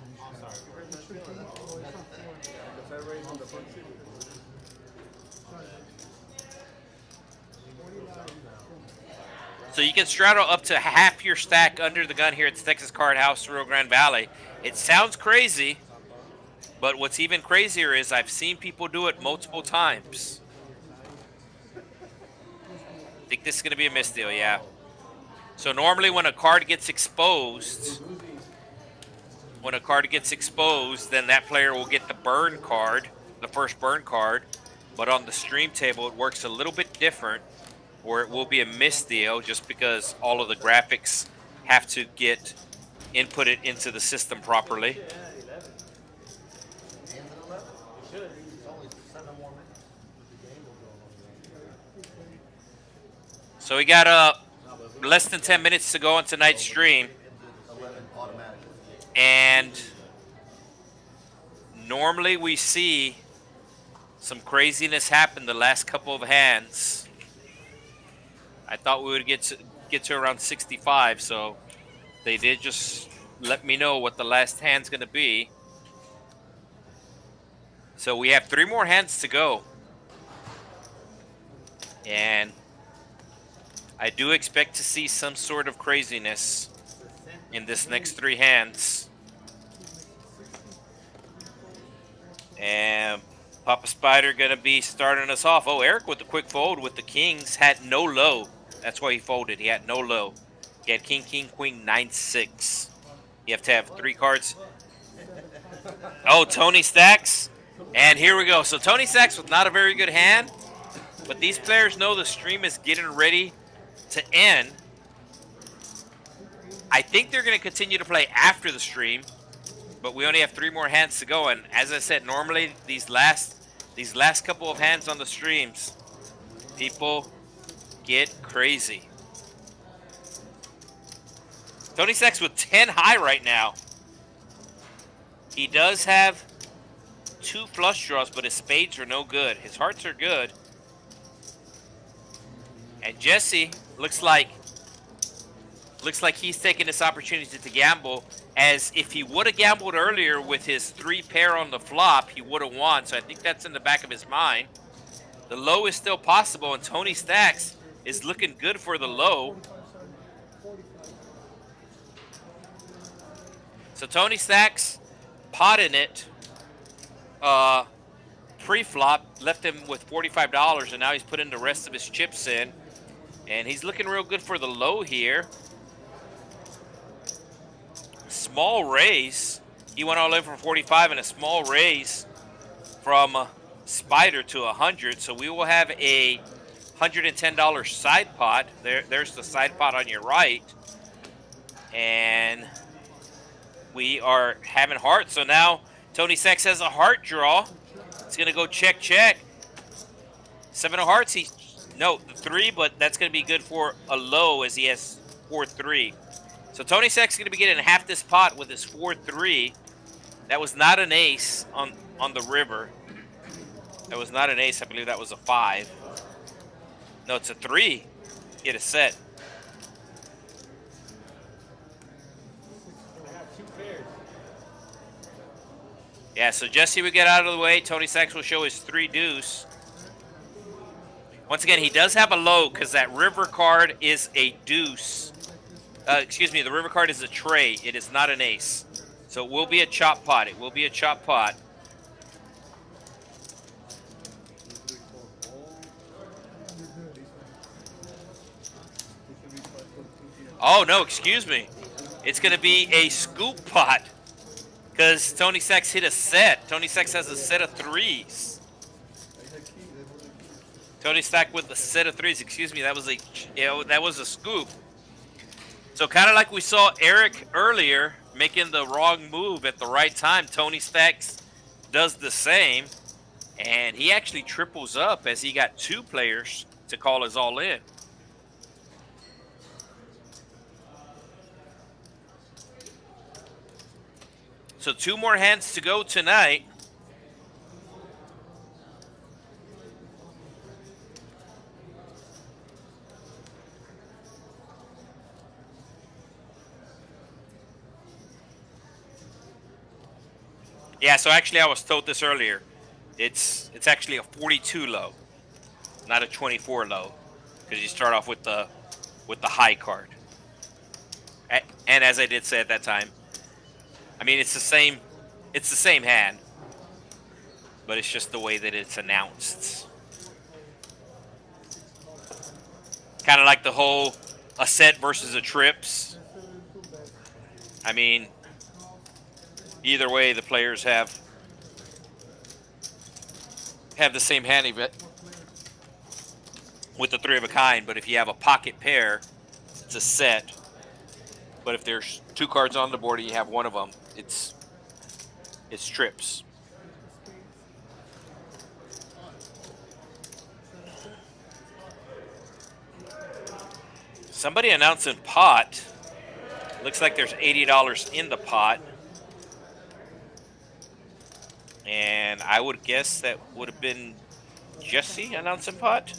So you can straddle up to half your stack under the gun here at the Texas Card House, Rio Grande Valley. It sounds crazy, but what's even crazier is I've seen people do it multiple times. I think this is going to be a misdeal, yeah. So normally when a card gets exposed, then that player will get the burn card, the first burn card. But on the stream table, it works a little bit different, where it will be a misdeal just because all of the graphics have to get inputted into the system properly. So we got less than 10 minutes to go on tonight's stream. And normally we see some craziness happen the last couple of hands. I thought we would get to around 65, so they did just let me know what the last hand's going to be. So we have 3 more hands to go. And I do expect to see some sort of craziness in this next 3 hands. And Papa Spider going to be starting us off. Oh, Eric with the quick fold with the kings had no low. That's why he folded. He had no low. He had king, king, queen, 9-6. You have to have 3 cards. Oh, Tony stacks. And here we go. So Tony stacks with not a very good hand. But these players know the stream is getting ready to end. I think they're going to continue to play after the stream. But we only have 3 more hands to go. And as I said, normally these last couple of hands on the streams, people get crazy. Tony stacks with 10 high right now. He does have 2 flush draws, but his spades are no good. His hearts are good. And Jesse looks like he's taking this opportunity to gamble, as if he would have gambled earlier with his 3 pair on the flop, he would have won. So I think that's in the back of his mind. The low is still possible, and Tony stacks is looking good for the low. So Tony stacks potting it pre-flop, left him with $45, and now he's putting the rest of his chips in. And he's looking real good for the low here. Small raise. He went all in for 45 and a small raise from Spider to 100. So we will have a $110 side pot. There's the side pot on your right. And we are having hearts. So now Tony Sachs has a heart draw. It's going to go check, check. 7 of hearts. No, the 3, but that's going to be good for a low as he has 4-3. So Tony Sachs is going to be getting half this pot with his 4-3. That was not an ace on the river. That was not an ace. I believe that was a 5. No, it's a 3. Get a set. Yeah, so Jesse will get out of the way. Tony Sachs will show his 3 deuce. Once again, he does have a low because that river card is a deuce. Excuse me, the river card is a tray. It is not an ace. So it will be a chop pot. It will be a chop pot. Oh, no, excuse me. It's going to be a scoop pot because Tony Sachs hit a set. Tony Sachs has a set of 3s. Tony Sachs with a set of 3s. Excuse me, that was a scoop. So kind of like we saw Eric earlier making the wrong move at the right time, Tony Sachs does the same, and he actually triples up as he got 2 players to call his all in. So 2 more hands to go tonight. Yeah, so actually I was told this earlier. It's actually a 42 low, not a 24 low, because you start off with the high card. And as I did say at that time, I mean it's the same hand, but it's just the way that it's announced. Kind of like the whole a set versus a trips. I mean, either way, the players have the same hand with the 3 of a kind. But if you have a pocket pair, it's a set. But if there's 2 cards on the board and you have one of them, it's trips. Somebody announcing pot. Looks like there's $80 in the pot. And I would guess that would have been Jesse announcing pot.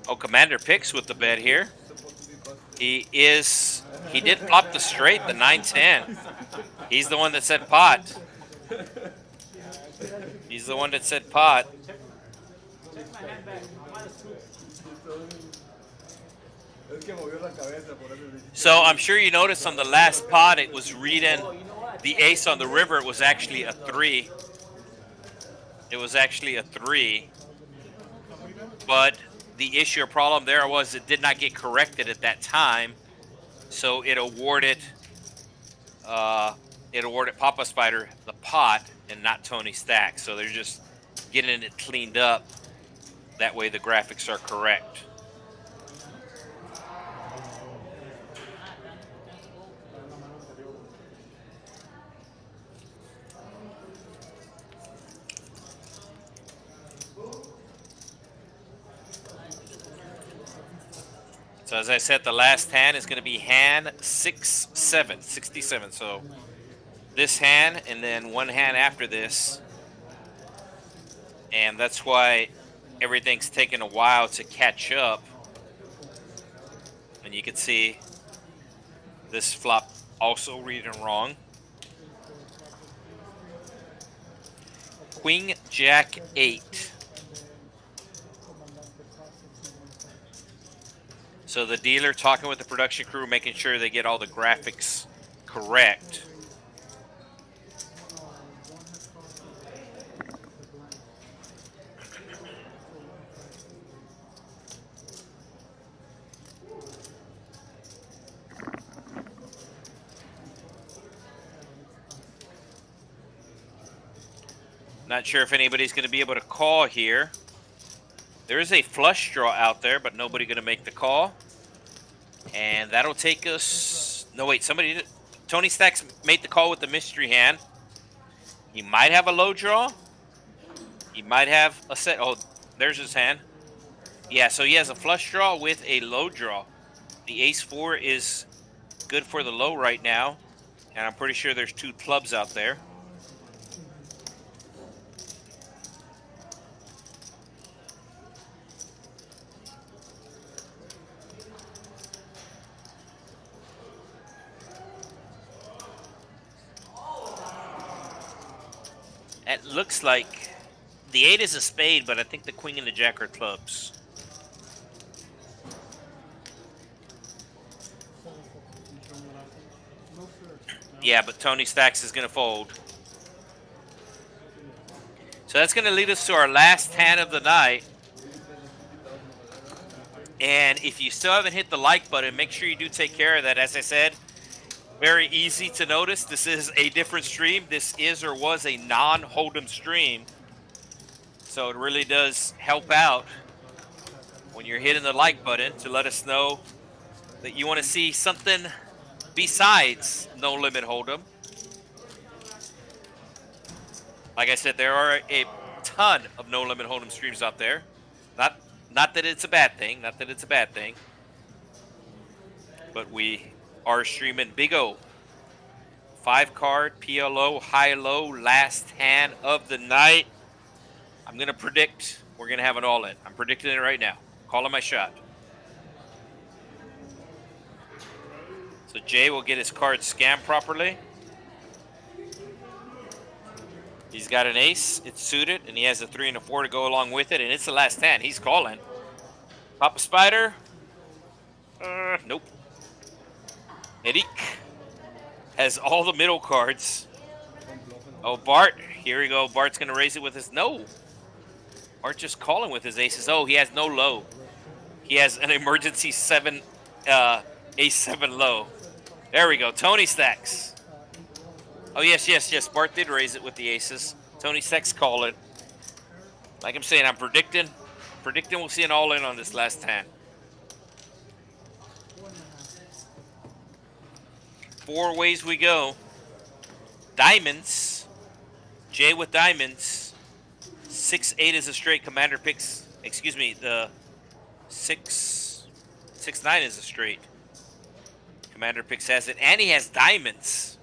Oh, Commander picks with the bet here. He did flop the straight, the 9-10. He's the one that said pot. He's the one that said pot. So I'm sure you noticed on the last pot it was reading the ace on the river. It was actually a 3. It was actually a 3. But the issue or problem there was it did not get corrected at that time. So it awarded Papa Spider the pot and not Tony Sachs. So they're just getting it cleaned up. That way the graphics are correct. So as I said, the last hand is going to be hand 67. So this hand and then one hand after this. And that's why everything's taken a while to catch up. And you can see this flop also reading wrong. Queen, Jack, 8. So the dealer talking with the production crew, making sure they get all the graphics correct. Not sure if anybody's going to be able to call here. There is a flush draw out there, but nobody going to make the call. And that'll take us... No, wait, somebody did... Tony Stacks made the call with the mystery hand. He might have a low draw. He might have a set. Oh, there's his hand. Yeah, so he has a flush draw with a low draw. The ace-4 is good for the low right now. And I'm pretty sure there's 2 clubs out there. It looks like the 8 is a spade, but I think the queen and the jack are clubs. Yeah, but Tony Stacks is going to fold. So that's going to lead us to our last hand of the night. And if you still haven't hit the like button, make sure you do take care of that. As I said, very easy to notice. This is a different stream. This is or was a non-Hold'em stream. So it really does help out when you're hitting the like button to let us know that you want to see something besides No Limit Hold'em. Like I said, there are a ton of No Limit Hold'em streams out there. Not that it's a bad thing. Not that it's a bad thing. But we are streaming Big O. 5-card PLO Hi-Lo last hand of the night. I'm going to predict we're going to have an all-in. I'm predicting it right now. Calling my shot. So Jay will get his card scanned properly. He's got an ace. It's suited, and he has a 3 and a 4 to go along with it, and it's the last hand. He's calling. Papa Spider. Nope. Eric has all the middle cards. Oh, Bart. Here we go. Bart's going to raise it with his... No. Bart just calling with his aces. Oh, he has no low. He has an emergency 7, ace-7 low. There we go. Tony Stacks. Oh, yes. Bart did raise it with the aces. Tony Stacks calling. Like I'm saying, I'm predicting we'll see an all-in on this last hand. 4 ways we go. Diamonds. Jay with diamonds. 6-8 is a straight. Commander picks, excuse me, the 6-9 is a straight. Commander picks has it, and he has diamonds.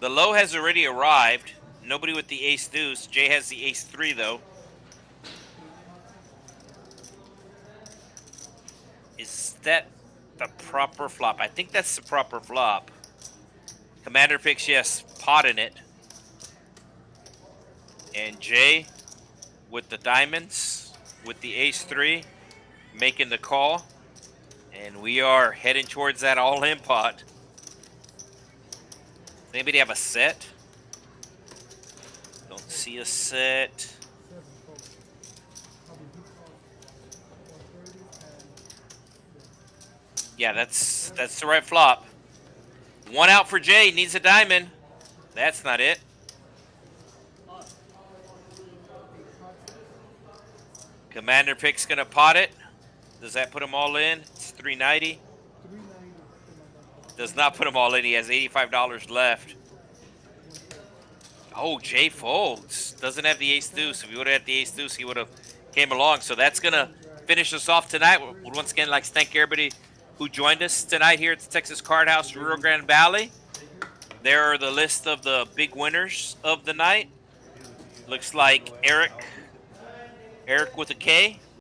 The low has already arrived. Nobody with the ace deuce. Jay has the ace 3 though. Is that the proper flop? I think that's the proper flop. Commander picks, yes, pot in it. And Jay with the diamonds, with the ace 3, making the call. And we are heading towards that all-in pot. Does anybody have a set? Don't see a set. Yeah, that's the right flop. 1 out for Jay. Needs a diamond. That's not it. Commander pick's gonna pot it. Does that put him all in? It's 390. Does not put him all in. He has $85 left. Oh, Jay folds. Doesn't have the ace deuce. If he would have had the ace deuce, he would have came along. So that's gonna finish us off tonight. We'll once again like to thank everybody who joined us tonight here at the Texas Card House, Rio Grande Valley. There are the list of the big winners of the night. Looks like Eric with a K